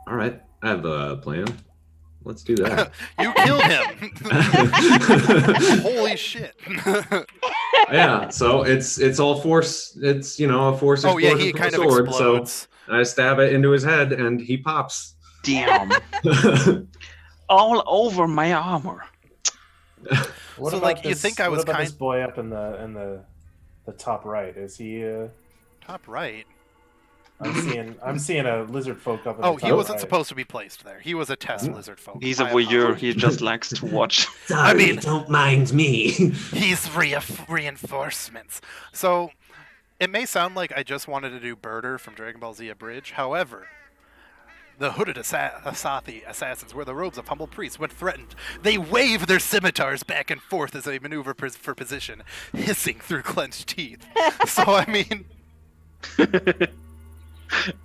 All right. I have a plan. Let's do that. You killed him! Holy shit. Yeah. So it's all force. It's a force. Oh, yeah, explosion he from kind the of sword, explodes. So I stab it into his head, and he pops. Damn. All over my armor. What So, about like, you this- think I was what about kind- this boy up in the top right? Is he? Top right. I'm seeing a lizard folk up in Oh, the top he wasn't right. supposed to be placed there. He was a test lizard folk. He's a My voyeur. apologies. He just likes to watch. Sorry, mean- don't mind me. He's reinforcements. So, it may sound like I just wanted to do Birder from Dragon Ball Z Abridged. However, the hooded Asathi assassins wear the robes of humble priests. When threatened, they wave their scimitars back and forth as they maneuver for position, hissing through clenched teeth. So, I mean,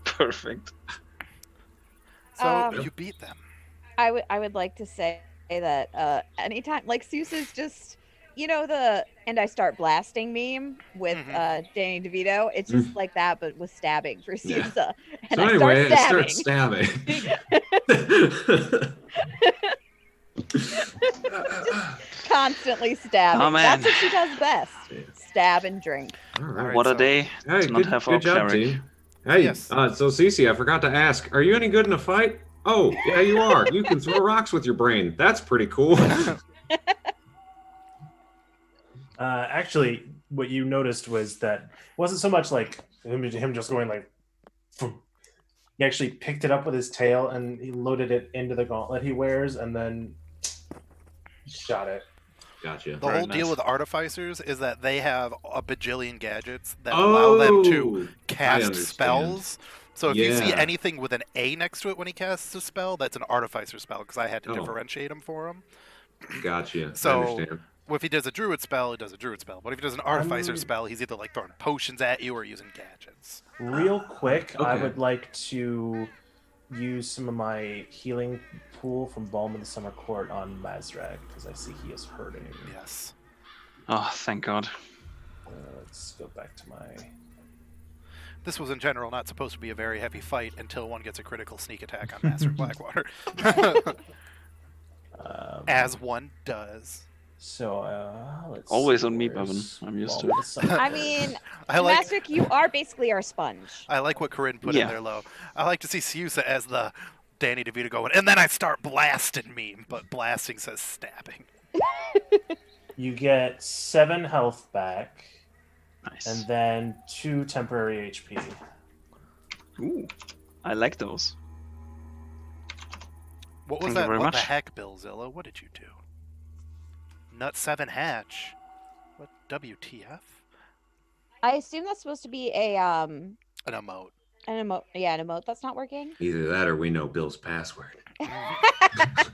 Perfect. so Um, you beat them. I would like to say that anytime, like, Zeus is just, and I start blasting meme with Mhm. Danny DeVito. It's just like that, but with stabbing for Yeah. Sousa. And So I anyway, I start start stabbing. stabbing. Constantly stabbing. Oh, man. That's what she does best. Yeah. Stab and drink. All right. What a so- day Hey, to not have our good job, cleric. team. Hey, Yes. so Cece, I forgot to ask, are you any good in a fight? Oh, yeah, you are. You can throw rocks with your brain. That's pretty cool. Actually, what you noticed was that it wasn't so much like him just going like. Phoom. He actually picked it up with his tail and he loaded it into the gauntlet he wears, and then shot it. Gotcha. The Very whole deal nice. with artificers is that they have a bajillion gadgets that allow them to cast understand. spells. So if you see Yeah. anything with an A next to it when he casts a spell, that's an artificer spell because I had to Oh. differentiate them for him. Gotcha. I So- understand. Well, if he does a druid spell, he does a druid spell. But if he does an artificer spell, he's either like throwing potions at you or using gadgets. Real quick, I Okay. would like to use some of my healing pool from Balm of the Summer Court on Mazrak because I see he is hurting. Yes. Oh, thank God. Let's go back to my. This was in general not supposed to be a very heavy fight until one gets a critical sneak attack on Master Blackwater. As one does. So let's Always see, on me, where's Bevan. I'm used to Balm it. of the Summer I Court? mean, I like Mastrick, you are basically our sponge. I like what Corinne put in Yeah. there, low. I like to see Siusa as the Danny DeVito going, and then I start blasting meme, but blasting says stabbing. You get 7 health back, Nice. and then 2 temporary HP. Ooh, I like those. What was Thank you that? very What the much. heck, Billzilla? What did you do? Nut 7 hatch. What WTF? I assume that's supposed to be a An emote. an emote. Yeah, an emote that's not working. Either that or we know Bill's password.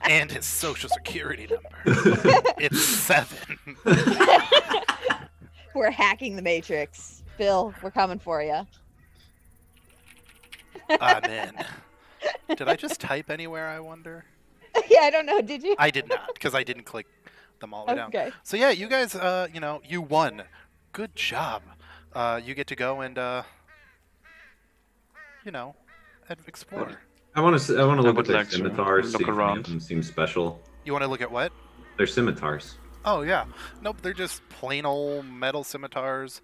And his social security number. It's 7. We're hacking the Matrix. Bill, we're coming for you. I'm in. Did I just type anywhere, I wonder? Yeah, I don't know. Did you? I did not, because I didn't click them all the way down. Okay. So yeah, you guys, you won. Good job. You get to go and, explore. I want to look would at their like to scimitars. look See if any around. of them seem special. You want to look at what? They're scimitars. Oh yeah. Nope, they're just plain old metal scimitars.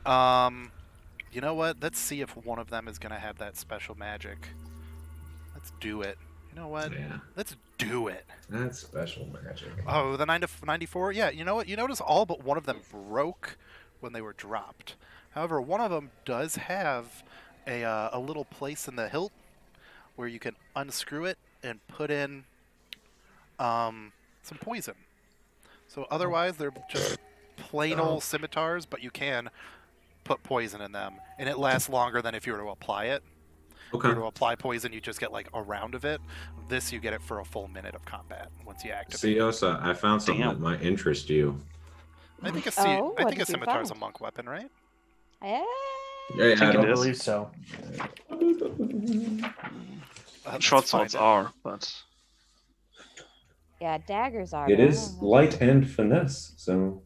You know what? Let's see if one of them is gonna have that special magic. Let's do it. You know what? Yeah, Let's do it. that's special magic. Oh, the 94? Yeah, you know what? You notice all but one of them broke when they were dropped. However, one of them does have a little place in the hilt where you can unscrew it and put in some poison. So otherwise, they're just plain old scimitars, but you can put poison in them, and it lasts longer than if you were to apply it. If you Okay. were to apply poison, you just get like a round of it. This, you get it for a full minute of combat once you activate. See, Osa, I found something Damn. that might interest you. I think a Oh, I what think a did you scimitar's a find? monk weapon, right? Eh, Yeah, think I it don't is. believe so. Let's Short find swords it. are, but yeah, daggers are. It but I is don't know. light and finesse, so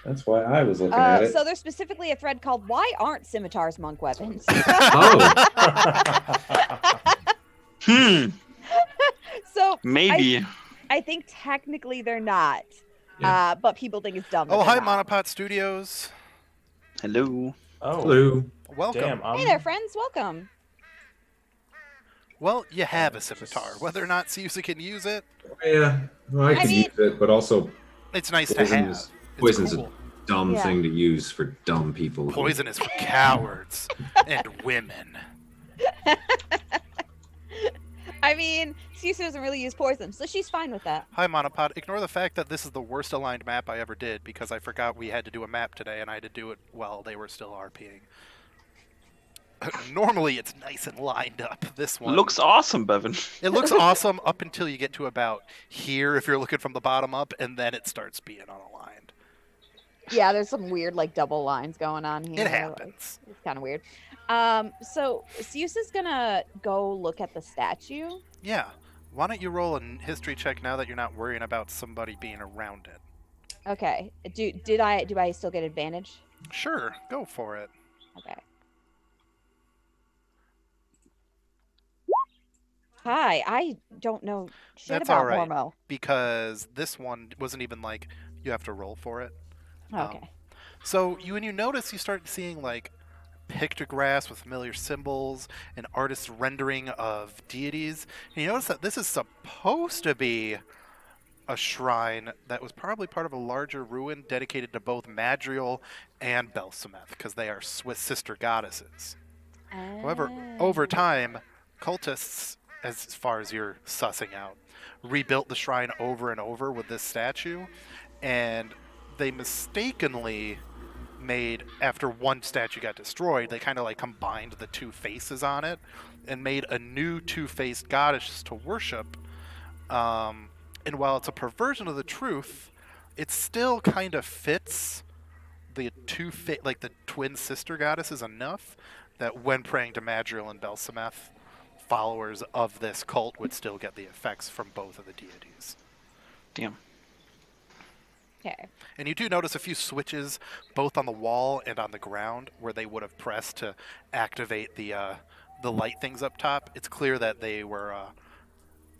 that's why I was looking at it. So there's specifically a thread called "Why aren't scimitars monk weapons?" Oh, So maybe. I think technically they're not, Yeah. but people think it's dumb. that Oh, they're hi, not. Monopod Studios. Hello. Oh, hello. Welcome. damn! Hey there, friends. Welcome. Well, you have a scimitar. Whether or not Siusa can use it, Yeah, well, I can mean- use it, but also it's nice to Poison have. is- It's poison's cool. a dumb Yeah. thing to use for dumb people. Poison is for cowards and women. I mean, Siusa doesn't really use poison, so she's fine with that. Hi, Monopod. Ignore the fact that this is the worst aligned map I ever did because I forgot we had to do a map today and I had to do it while they were still RPing. Normally, it's nice and lined up. This one Looks awesome, Bevan. It looks awesome up until you get to about here if you're looking from the bottom up, and then it starts being unaligned. Yeah, there's some weird like double lines going on here. It happens. It's kind of weird. So Siusa's gonna go look at the statue. Yeah. Why don't you roll a history check now that you're not worrying about somebody being around it? Okay. Do I still get advantage? Sure, go for it. Okay. Hi, I don't know shit That's about all right. Mormo. Because this one wasn't even like you have to roll for it. Okay. So you notice you start seeing like pictographs with familiar symbols and artist rendering of deities. And you notice that this is supposed to be a shrine that was probably part of a larger ruin dedicated to both Madriel and Belsameth because they are Swiss sister goddesses. However, over time, cultists, as far as you're sussing out, rebuilt the shrine over and over with this statue, and they mistakenly made, after one statue got destroyed, they kind of like combined the two faces on it and made a new two-faced goddess to worship. And while it's a perversion of the truth, it still kind of fits the like the twin sister goddesses enough that when praying to Madriel and Belsameth, followers of this cult would still get the effects from both of the deities. Damn. Okay. And you do notice a few switches both on the wall and on the ground where they would have pressed to activate the light things up top. It's clear that they were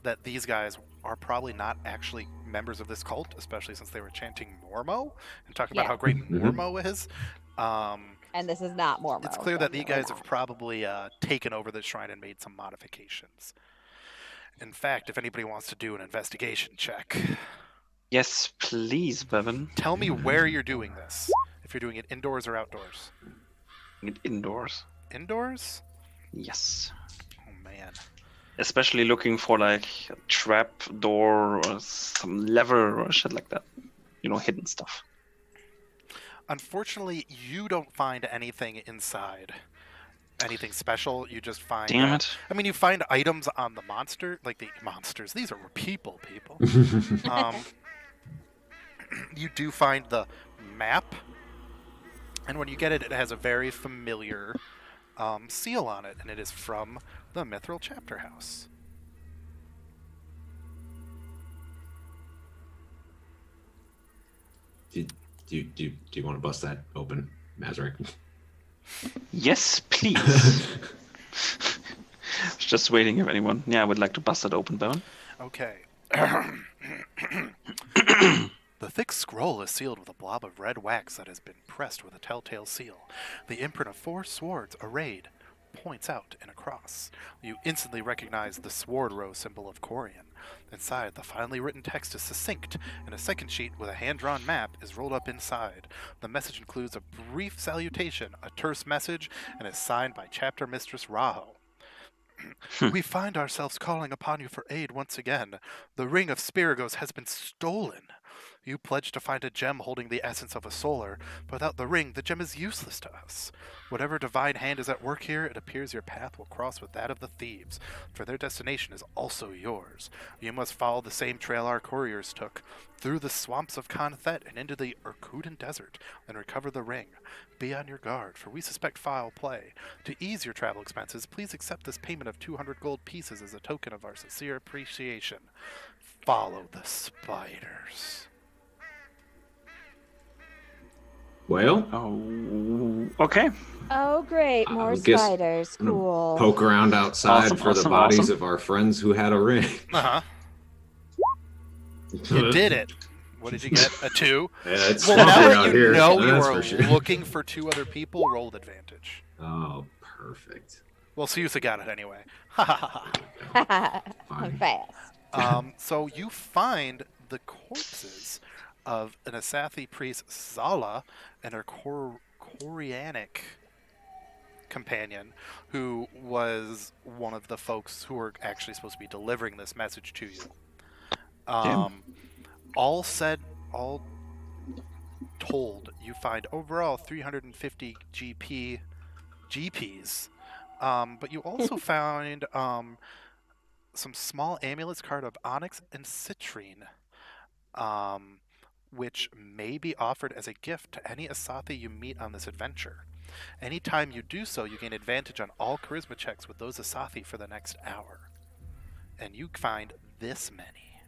that these guys are probably not actually members of this cult, especially since they were chanting Mormo and talking about Yeah. how great Mhm. Mormo is. And this is not Mormo. It's clear that these definitely guys not. have probably taken over the shrine and made some modifications. In fact, if anybody wants to do an investigation check, Yes, please, Bevan. tell me where you're doing this. If you're doing it indoors or outdoors. Indoors. Indoors? Yes. Oh man. Especially looking for like a trap door or some lever or shit like that. You know, hidden stuff. Unfortunately, you don't find anything inside. Anything special. You just find. Damn it. I mean, you find items on the monster, like the monsters. These are people. You do find the map, and when you get it, it has a very familiar seal on it, and it is from the Mithril Chapter House. Do you want to bust that open, Mazrick? Yes, please. Just waiting if anyone. Yeah, I would like to bust it open, Bevan. Okay. The thick scroll is sealed with a blob of red wax that has been pressed with a telltale seal. The imprint of 4 swords arrayed points out in a cross. You instantly recognize the sword row symbol of Corian. Inside, the finely written text is succinct, and a second sheet with a hand-drawn map is rolled up inside. The message includes a brief salutation, a terse message, and is signed by Chapter Mistress Raho. We find ourselves calling upon you for aid once again. The ring of Spiragos has been stolen. You pledge to find a gem holding the essence of a solar, but without the ring, the gem is useless to us. Whatever divine hand is at work here, it appears your path will cross with that of the thieves, for their destination is also yours. You must follow the same trail our couriers took, through the swamps of Konthet and into the Urkudan Desert, and recover the ring. Be on your guard, for we suspect foul play. To ease your travel expenses, please accept this payment of 200 gold pieces as a token of our sincere appreciation. Follow the spiders. Well, Oh, okay. Oh, great. I More guess spiders. I'm gonna Cool. poke around outside Awesome, for the awesome, bodies awesome. of our friends who had a ring. Uh-huh. You did it. What did you get? A 2? Yeah, it's Well, swampy now that out you here. know you that's are for sure. looking for 2 other people, roll with advantage. Oh, perfect. Well, Siusa got it anyway. Ha ha ha I'm Fine. fast. ha. So you find the corpses of an Asathi priest, Zala, and her Corianic companion, who was one of the folks who were actually supposed to be delivering this message to you. All told, you find overall 350 GPs, but you also found some small amulets carved of onyx and citrine, which may be offered as a gift to any Asathi you meet on this adventure. Anytime you do so, you gain advantage on all charisma checks with those Asathi for the next hour. And you find this many.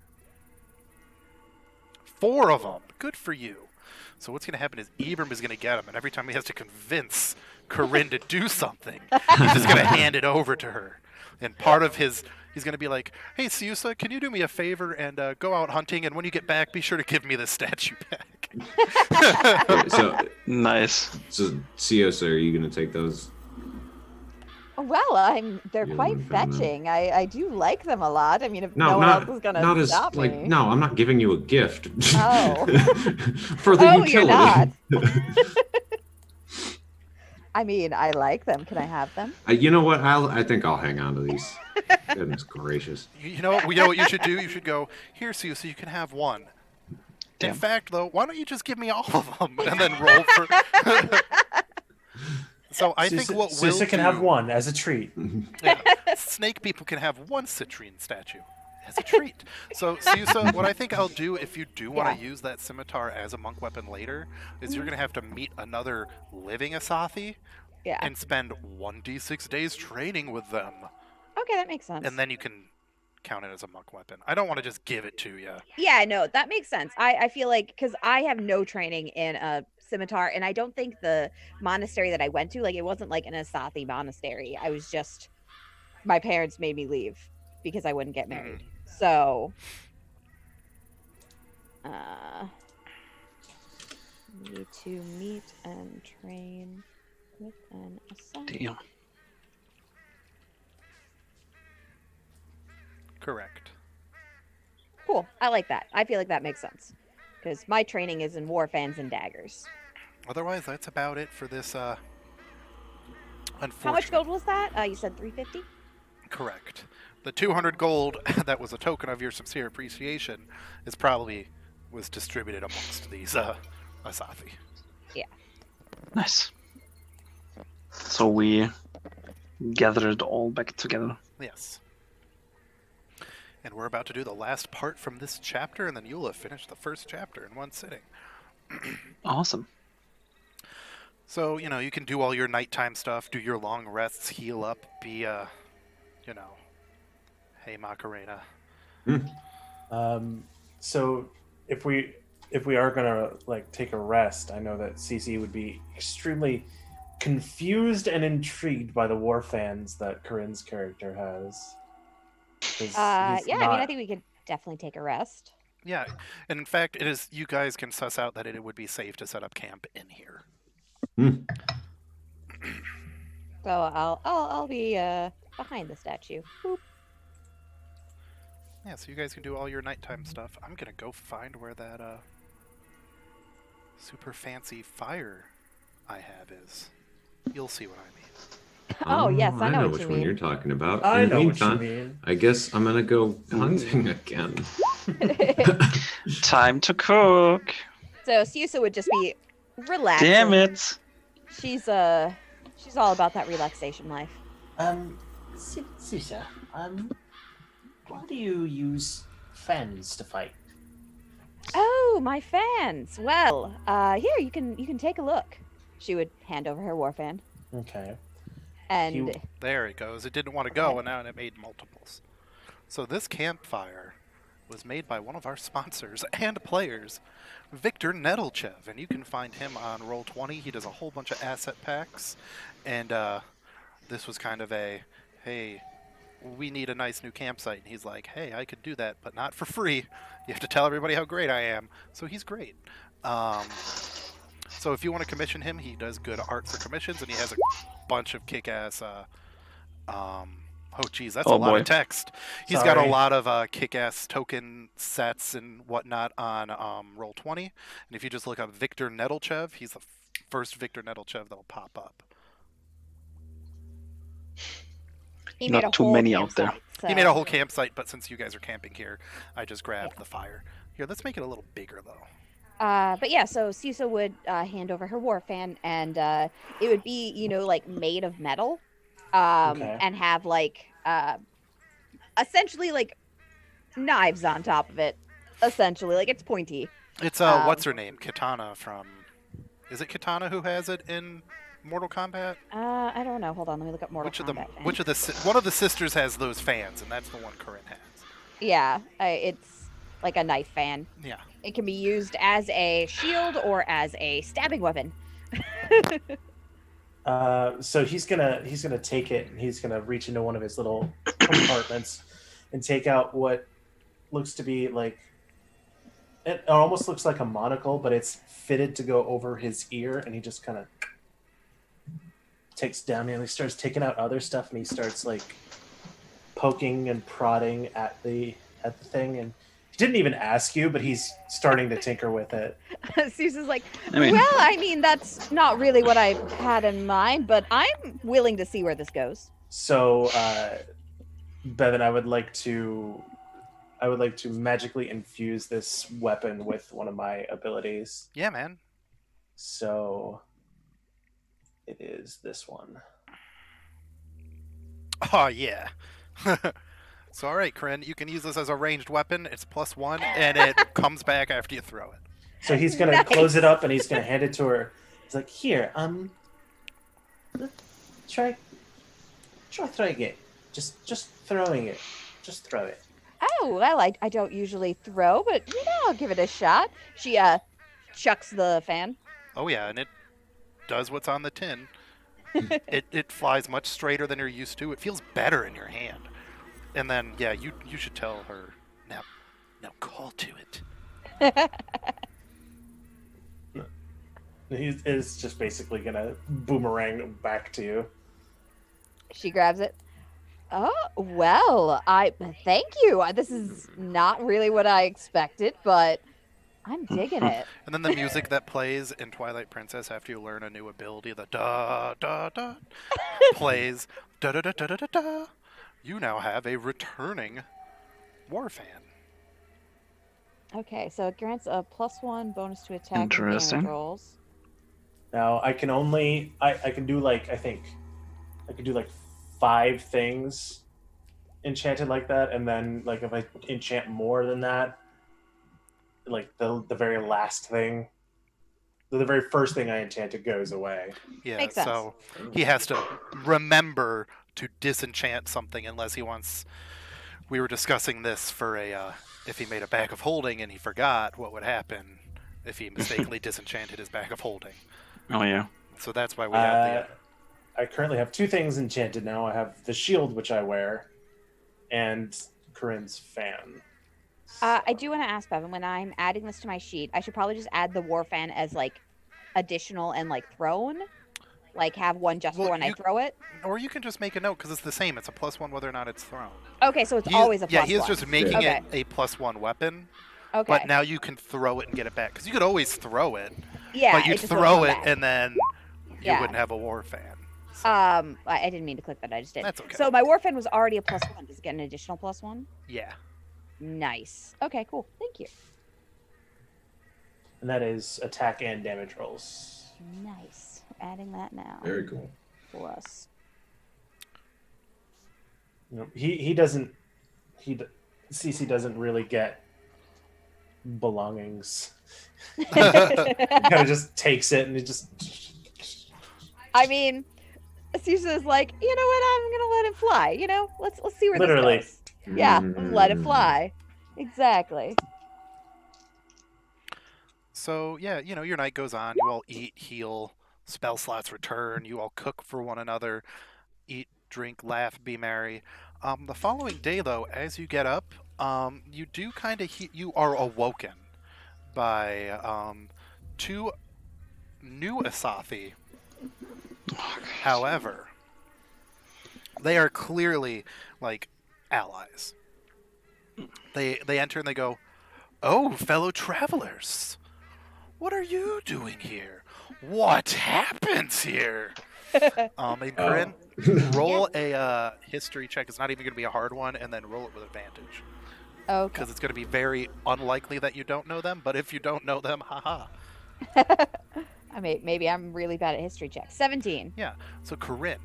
4 of them. Good for you. So what's going to happen is Ibram is going to get them, and every time he has to convince Corinne to do something, he's just going to hand it over to her. And part of he's going to be like, hey, Siusa, can you do me a favor and go out hunting, and when you get back, be sure to give me the statue back. So, Nice. Sios, are you going to take those? Well, they're Yeah, quite we found them. fetching. I do like them a lot. I mean, if No, no one not else is gonna not as stop like me. no. I'm not giving you a gift. Oh. For the Oh, utility. you're not. I mean, I like them. Can I have them? You know what? I think I'll hang on to these. Goodness gracious. You know what you should do? You should go, here, Siusa, you can have one. In Damn. fact, though, why don't you just give me all of them and then roll for... So I think what we'll Susa can do... have one as a treat. Yeah, snake people can have 1 citrine statue. as a treat. So what I think I'll do if you do want to use that scimitar as a monk weapon later is you're going to have to meet another living Asathi Yeah. and spend 1d6 days training with them. Okay, that makes sense. And then you can count it as a monk weapon. I don't want to just give it to you. Yeah, no, that makes sense. I feel like, because I have no training in a scimitar, and I don't think the monastery that I went to, like, it wasn't like an Asathi monastery. I was just, my parents made me leave because I wouldn't get married. So, need to meet and train with an Asathi. Damn. Correct. Cool. I like that. I feel like that makes sense. Because my training is in war fans and daggers. Otherwise, that's about it for this, unfortunate... How much gold was that? You said 350? Correct. The 200 gold that was a token of your sincere appreciation was distributed amongst these, Asathi. Yeah. Nice. So we gather it all back together. Yes. And we're about to do the last part from this chapter, and then you'll have finished the first chapter in one sitting. Awesome. So, you can do all your nighttime stuff, do your long rests, heal up, be, hey, Macarena. So if we are gonna take a rest, I know that CC would be extremely confused and intrigued by the war fans that Corinne's character has. I mean, I think we could definitely take a rest. Yeah, and in fact, you guys can suss out that it would be safe to set up camp in here. So I'll be behind the statue. Boop. Yeah, so you guys can do all your nighttime stuff. I'm gonna go find where that super fancy fire I have is. You'll see what I mean. Oh, yes, I know what which you one mean. you're talking about. I In the know what you meantime, mean. I guess I'm gonna go hunting again. Time to cook. So Susa would just be relaxing. Damn it. She's all about that relaxation life. Susa, why do you use fans to fight? Oh, my fans. Well, here you can take a look. She would hand over her war fan. Okay. And there it goes. It didn't want to go, and now it made multiples. So this campfire was made by one of our sponsors and players, Victor Nedelchev, and you can find him on Roll20. He does a whole bunch of asset packs, and this was kind of a, hey, we need a nice new campsite. And he's like, hey, I could do that, but not for free. You have to tell everybody how great I am. So he's great. So if you want to commission him, he does good art for commissions, and he has a bunch of kick-ass... oh, geez, that's a lot of text. He's got a lot of kick-ass token sets and whatnot on Roll20. And if you just look up Victor Nedelchev, he's the first Victor Nedelchev that'll pop up. he Not made a too whole many out there. campsite, so- He made a whole campsite, but since you guys are camping here, I just grabbed the fire. Here, let's make it a little bigger, though. But yeah, so Susa would hand over her war fan, and it would be, made of metal, and have essentially knives on top of it. Essentially, it's pointy. It's what's her name? Kitana from. Is it Kitana who has it in Mortal Kombat? I don't know. Hold on, let me look up Mortal Kombat. One of the sisters has those fans, and that's the one Corinne has. Yeah, it's like a knife fan. Yeah. It can be used as a shield or as a stabbing weapon. So he's gonna take it, and he's gonna reach into one of his little compartments and take out what looks to be it almost looks like a monocle, but it's fitted to go over his ear, and he just kind of takes down and he starts taking out other stuff, and he starts poking and prodding at the thing, and he didn't even ask you, but he's starting to tinker with it. Susan's like, that's not really what I had in mind, but I'm willing to see where this goes. So, Bevan, I would like to magically infuse this weapon with one of my abilities. Yeah, man. So, it is this one. Oh, yeah. So, all right, Corinne, you can use this as a ranged weapon. It's +1, and it comes back after you throw it. So he's gonna Nice. close it up and he's gonna hand it to her. He's like, "Here, try throwing it. Just throwing it. Just throw it." Oh, well, I don't usually throw, but I'll give it a shot. She chucks the fan. Oh, yeah, and it does what's on the tin. It flies much straighter than you're used to. It feels better in your hand. And then, yeah, you should tell her, now call to it. He is just basically gonna boomerang back to you. She grabs it. Oh, well, thank you. This is not really what I expected, but I'm digging it. And then the music that plays in Twilight Princess after you learn a new ability, the da-da-da, plays da-da-da-da-da-da. You now have a returning war fan. Okay, so it grants a +1 bonus to attack and Interesting. damage rolls. Now I can only I can do like I think I could do like 5 things enchanted like that, and then like if I enchant more than that, like the very last thing, the very first thing I enchanted goes away. Yeah, Makes sense. so he has to remember to disenchant something unless he wants. We were discussing this for if he made a bag of holding and he forgot, what would happen if he mistakenly disenchanted his bag of holding. Oh yeah. So that's why we have I currently have 2 things enchanted now. I have the shield, which I wear, and Corinne's fan. I do want to ask, Bevan, when I'm adding this to my sheet, I should probably just add the war fan as like additional and like thrown, like have one just Well, for when I throw it. or you can just make a note because it's the same. It's a +1 whether or not it's thrown. Okay, so it's always a +1. Yeah, he is just making Okay. it a +1 weapon. Okay. But now you can throw it and get it back because you could always throw it. Yeah, But you'd it just won't throw come it back. and then you Yeah. wouldn't have a war fan. So, I didn't mean to click that. I just did. That's okay. So my war fan was already a +1. Does it get an additional +1? yeah. Nice. Okay, cool. Thank you. And that is attack and damage rolls. Nice. Adding that now. Very cool. Plus. You know, he doesn't CC doesn't really get belongings. He kind of just takes it and he just I mean, Caesar is like, you know what? I'm gonna let it fly. Let's see where Literally. this goes. Yeah, let it Mm. fly. Exactly. So, yeah, your night goes on. You all eat, heal, spell slots return. You all cook for one another. Eat, drink, laugh, be merry. The following day, though, as you get up, you do kind of you are awoken by 2 new Asathi. However, they are clearly like allies. They enter and they go, "Oh, fellow travelers, what are you doing here? What happens here?" And Corinne, roll a history check. It's not even going to be a hard one, and then roll it with advantage Okay. because it's going to be very unlikely that you don't know them. But if you don't know them, haha. Maybe I'm really bad at history checks. 17. Yeah. So Corinne,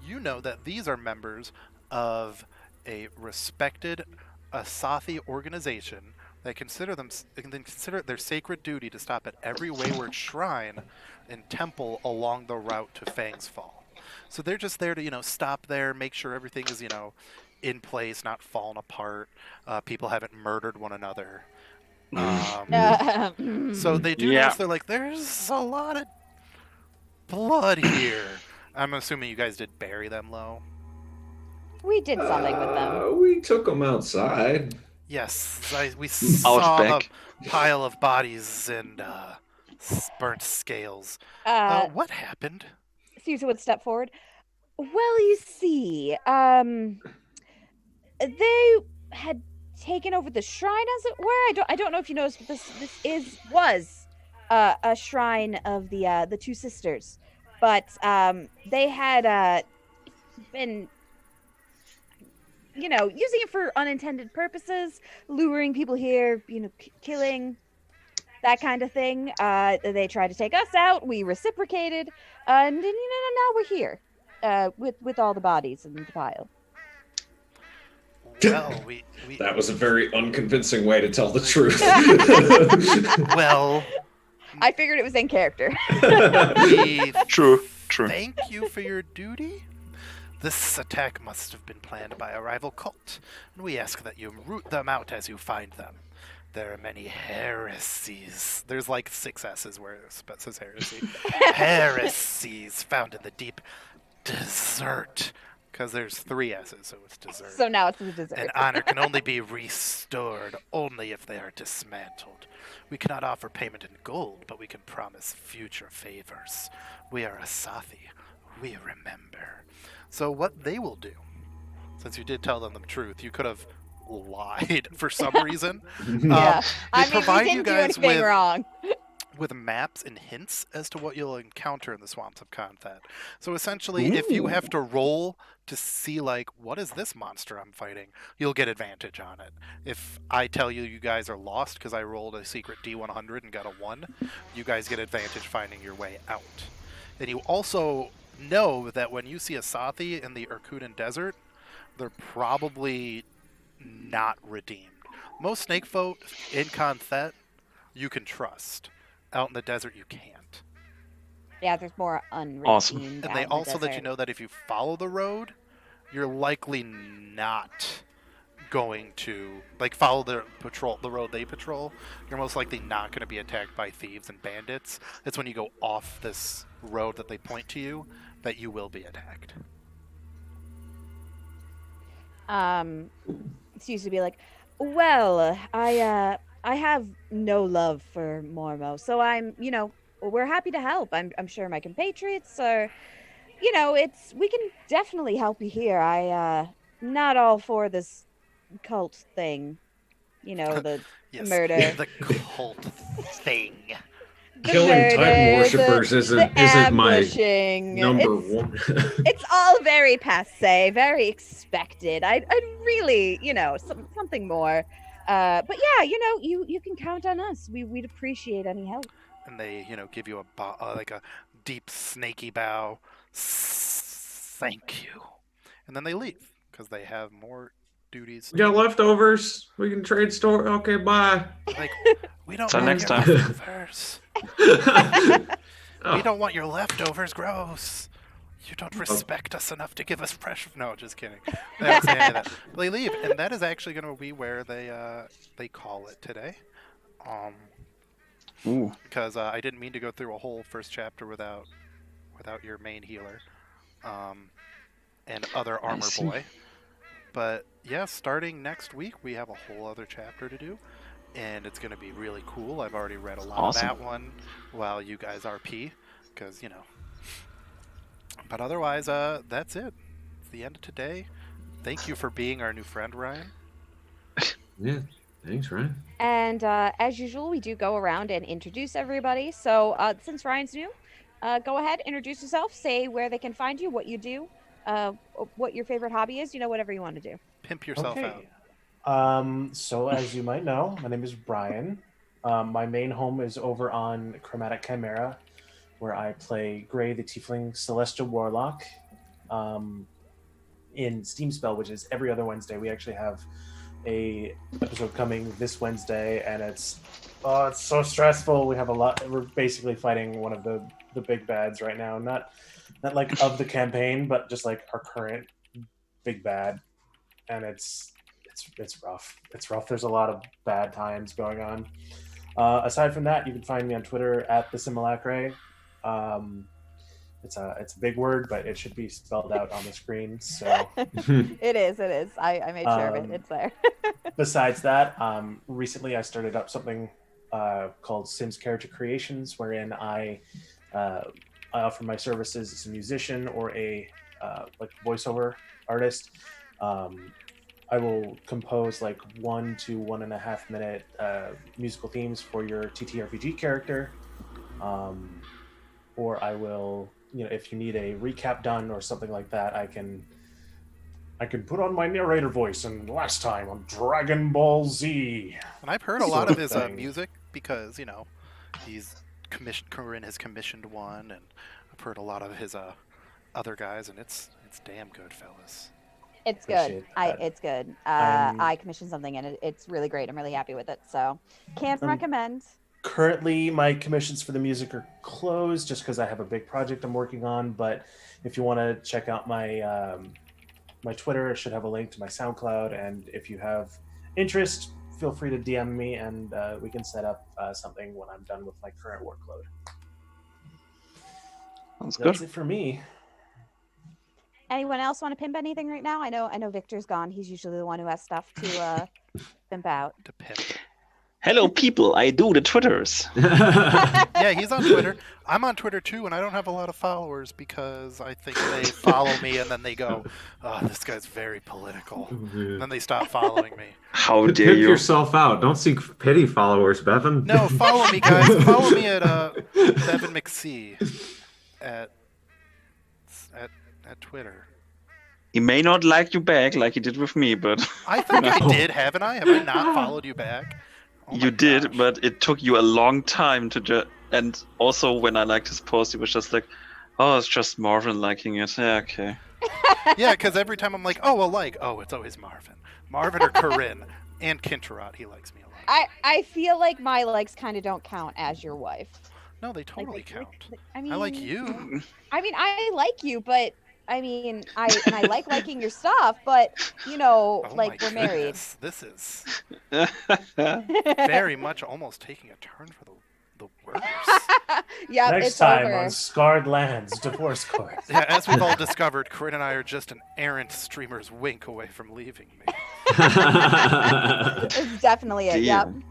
you know that these are members of a respected Asathi organization. They consider it their sacred duty to stop at every wayward shrine and temple along the route to Fang's Fall. So they're just there to, stop there, make sure everything is, in place, not falling apart. People haven't murdered one another. So they do Yeah. notice, they're like, there's a lot of blood here. I'm assuming you guys did bury them low. We did something with them. We took them outside. Yes, we saw Outback. a pile of bodies and burnt scales. What happened? Caesar would step forward. Well, you see, they had taken over the shrine, as it were. I don't know if you noticed, but this was a shrine of the 2 sisters, but they had been, using it for unintended purposes, luring people here, killing, that kind of thing. They tried to take us out. We reciprocated, and now we're here with all the bodies in the pile. Well, we That was a very unconvincing way to tell the truth. well, I figured it was in character. we True. thank you for your duty. This attack must have been planned by a rival cult, and we ask that you root them out as you find them. There are many heresies. There's like 6 S's where it says heresy. Heresies found in the deep desert. Because there's 3 S's, so it's dessert. So now it's the dessert. And honor can only be restored only if they are dismantled. We cannot offer payment in gold, but we can promise future favors. We are Asathi. We remember. So what they will do, since you did tell them the truth, you could have lied for some reason. Yeah. They I mean, we provide you didn't do guys anything wrong. with maps and hints as to what you'll encounter in the swamps of Confet. So essentially, if you have to roll to see, like, what is this monster I'm fighting, you'll get advantage on it. If I tell you you guys are lost because I rolled a secret D100 and got a 1, you guys get advantage finding your way out. And you also know that when you see a Sathi in the Irkutan Desert, they're probably not redeemed. Most snake folk in Confet you can trust. Out in the desert, you can't. Yeah, there's more unredeemed. Awesome. And they also let you know that if you follow the road, you're likely not going to follow the road they patrol. You're most likely not going to be attacked by thieves and bandits. It's when you go off this road that they point to you that you will be attacked. It's used to be like, well, I have no love for Mormo, so we're happy to help. I'm sure my compatriots are, we can definitely help you here. Not all for this cult thing, the Yes, murder. the cult thing. The Killing Titan murder, worshippers the isn't my ambushing. number It's- one. It's all very passé, very expected. I'd really, something more. But yeah, you can count on us. We'd appreciate any help. And they, give you a deep snaky bow. Thank you. And then they leave because they have more duties. We got leftovers. We can trade store. Okay, bye. Like, we don't Till want next your time. leftovers. We Oh, don't want your leftovers. Gross. You don't respect us enough to give us fresh. No, just kidding. They don't say any of that. They leave, and that is actually going to be where they call it today. Ooh. Because I didn't mean to go through a whole first chapter without your main healer, and other armor see. boy. But yeah, starting next week we have a whole other chapter to do, and it's going to be really cool. I've already read a lot Awesome. of that one while you guys RP, because But otherwise, that's it. It's the end of today. Thank you for being our new friend, Ryan. yeah. Thanks, Ryan. And as usual, we do go around and introduce everybody. So since Ryan's new, go ahead, introduce yourself, say where they can find you, what you do, what your favorite hobby is, whatever you want to do. Pimp yourself out. So as you might know, my name is Brian. My main home is over on Chromatic Chimera, where I play Gray the Tiefling Celestial Warlock. In Steam Spell, which is every other Wednesday. We actually have a episode coming this Wednesday, and it's so stressful. We have a lot. We're basically fighting one of the big bads right now. Not like of the campaign, but just like our current big bad, and it's rough. It's rough. There's a lot of bad times going on. Aside from that, you can find me on Twitter at the Simulacre. It's a big word, but it should be spelled out on the screen. So It is. I made sure of it. It's there. besides that, recently I started up something called Sims Character Creations, wherein I offer my services as a musician or a voiceover artist. I will compose 1 to 1.5 minute musical themes for your TTRPG character, or I will, if you need a recap done or something like that, I can put on my narrator voice and last time on Dragon Ball Z. And I've heard a lot of his thing. music because he's Corinne has commissioned one, and I've heard a lot of his other guys, and it's damn good, fellas. It's Appreciate good. that. It's good. I'm- I commissioned something and it's really great. I'm really happy with it. So can't recommend. Currently, my commissions for the music are closed just because I have a big project I'm working on. But if you want to check out my my Twitter, it should have a link to my SoundCloud. And if you have interest, feel free to DM me, and we can set up something when I'm done with my current workload. Sounds That's good. it for me. Anyone else want to pimp anything right now? I know Victor's gone. He's usually the one who has stuff to pimp out. To pimp. Hello, people. I do the Twitters. Yeah, he's on Twitter. I'm on Twitter too, and I don't have a lot of followers because I think they follow me and then they go, "Oh, this guy's very political." And then they stop following me. How dare Pimp you? yourself out. Don't seek pity, followers, Bevan. No, follow me, guys. Follow me at Bevan McSee at Twitter. He may not like you back like he did with me, but I think I did, haven't I? Have I not followed you back? Oh my you did. gosh. But it took you a long time to And also, when I liked his post, he was just like, "Oh, it's just Marvin liking it." Yeah, okay. Yeah, because every time I'm like, "Oh, well, it's always Marvin or Corinne, and Kintarot. He likes me a lot. I feel like my likes kind of don't count as your wife. No, they totally Like, count. I mean, I like you. I mean, I like you, but I mean, I like liking your stuff, but you know, Oh like my we're married. goodness. This is very much almost taking a turn for the worse. Yep, Next it's time over. on Scarred Lands Divorce Court. Yeah, as we've all discovered, Corinne and I are just an errant streamer's wink away from leaving me. It's definitely it. Yep. Damn.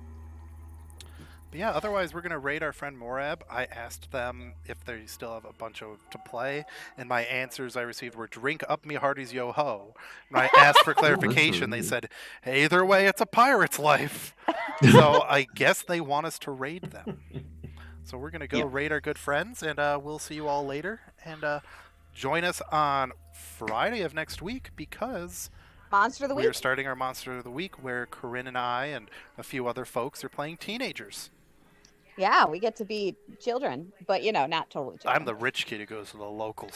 But yeah, otherwise we're gonna raid our friend Morab. I asked them if they still have a bunch of to play, and my answers I received were "Drink up me hearties yo ho." When I asked for clarification, they said, "Either way, it's a pirate's life." So I guess they want us to raid them. So we're gonna go raid our good friends, and we'll see you all later. And join us on Friday of next week because Monster of the we week. are starting our Monster of the Week, where Corinne and I and a few other folks are playing teenagers. Yeah, we get to be children, but you know, not totally children. I'm the rich kid who goes to the local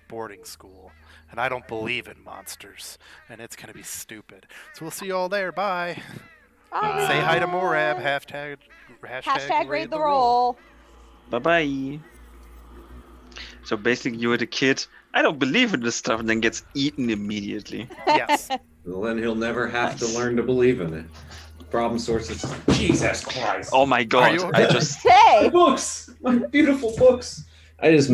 boarding school, and I don't believe in monsters, and it's going to be stupid. So we'll see you all there. Bye. Bye. Say hi to Morab. Hashtag raid the roll. Bye bye. So basically, you were the kid. I don't believe in this stuff, and then gets eaten immediately. Yes. Well, then he'll never have to learn to believe in it. Problem sources. Jesus Christ. Oh my god! you I okay? just Hey. My books! My beautiful books! I just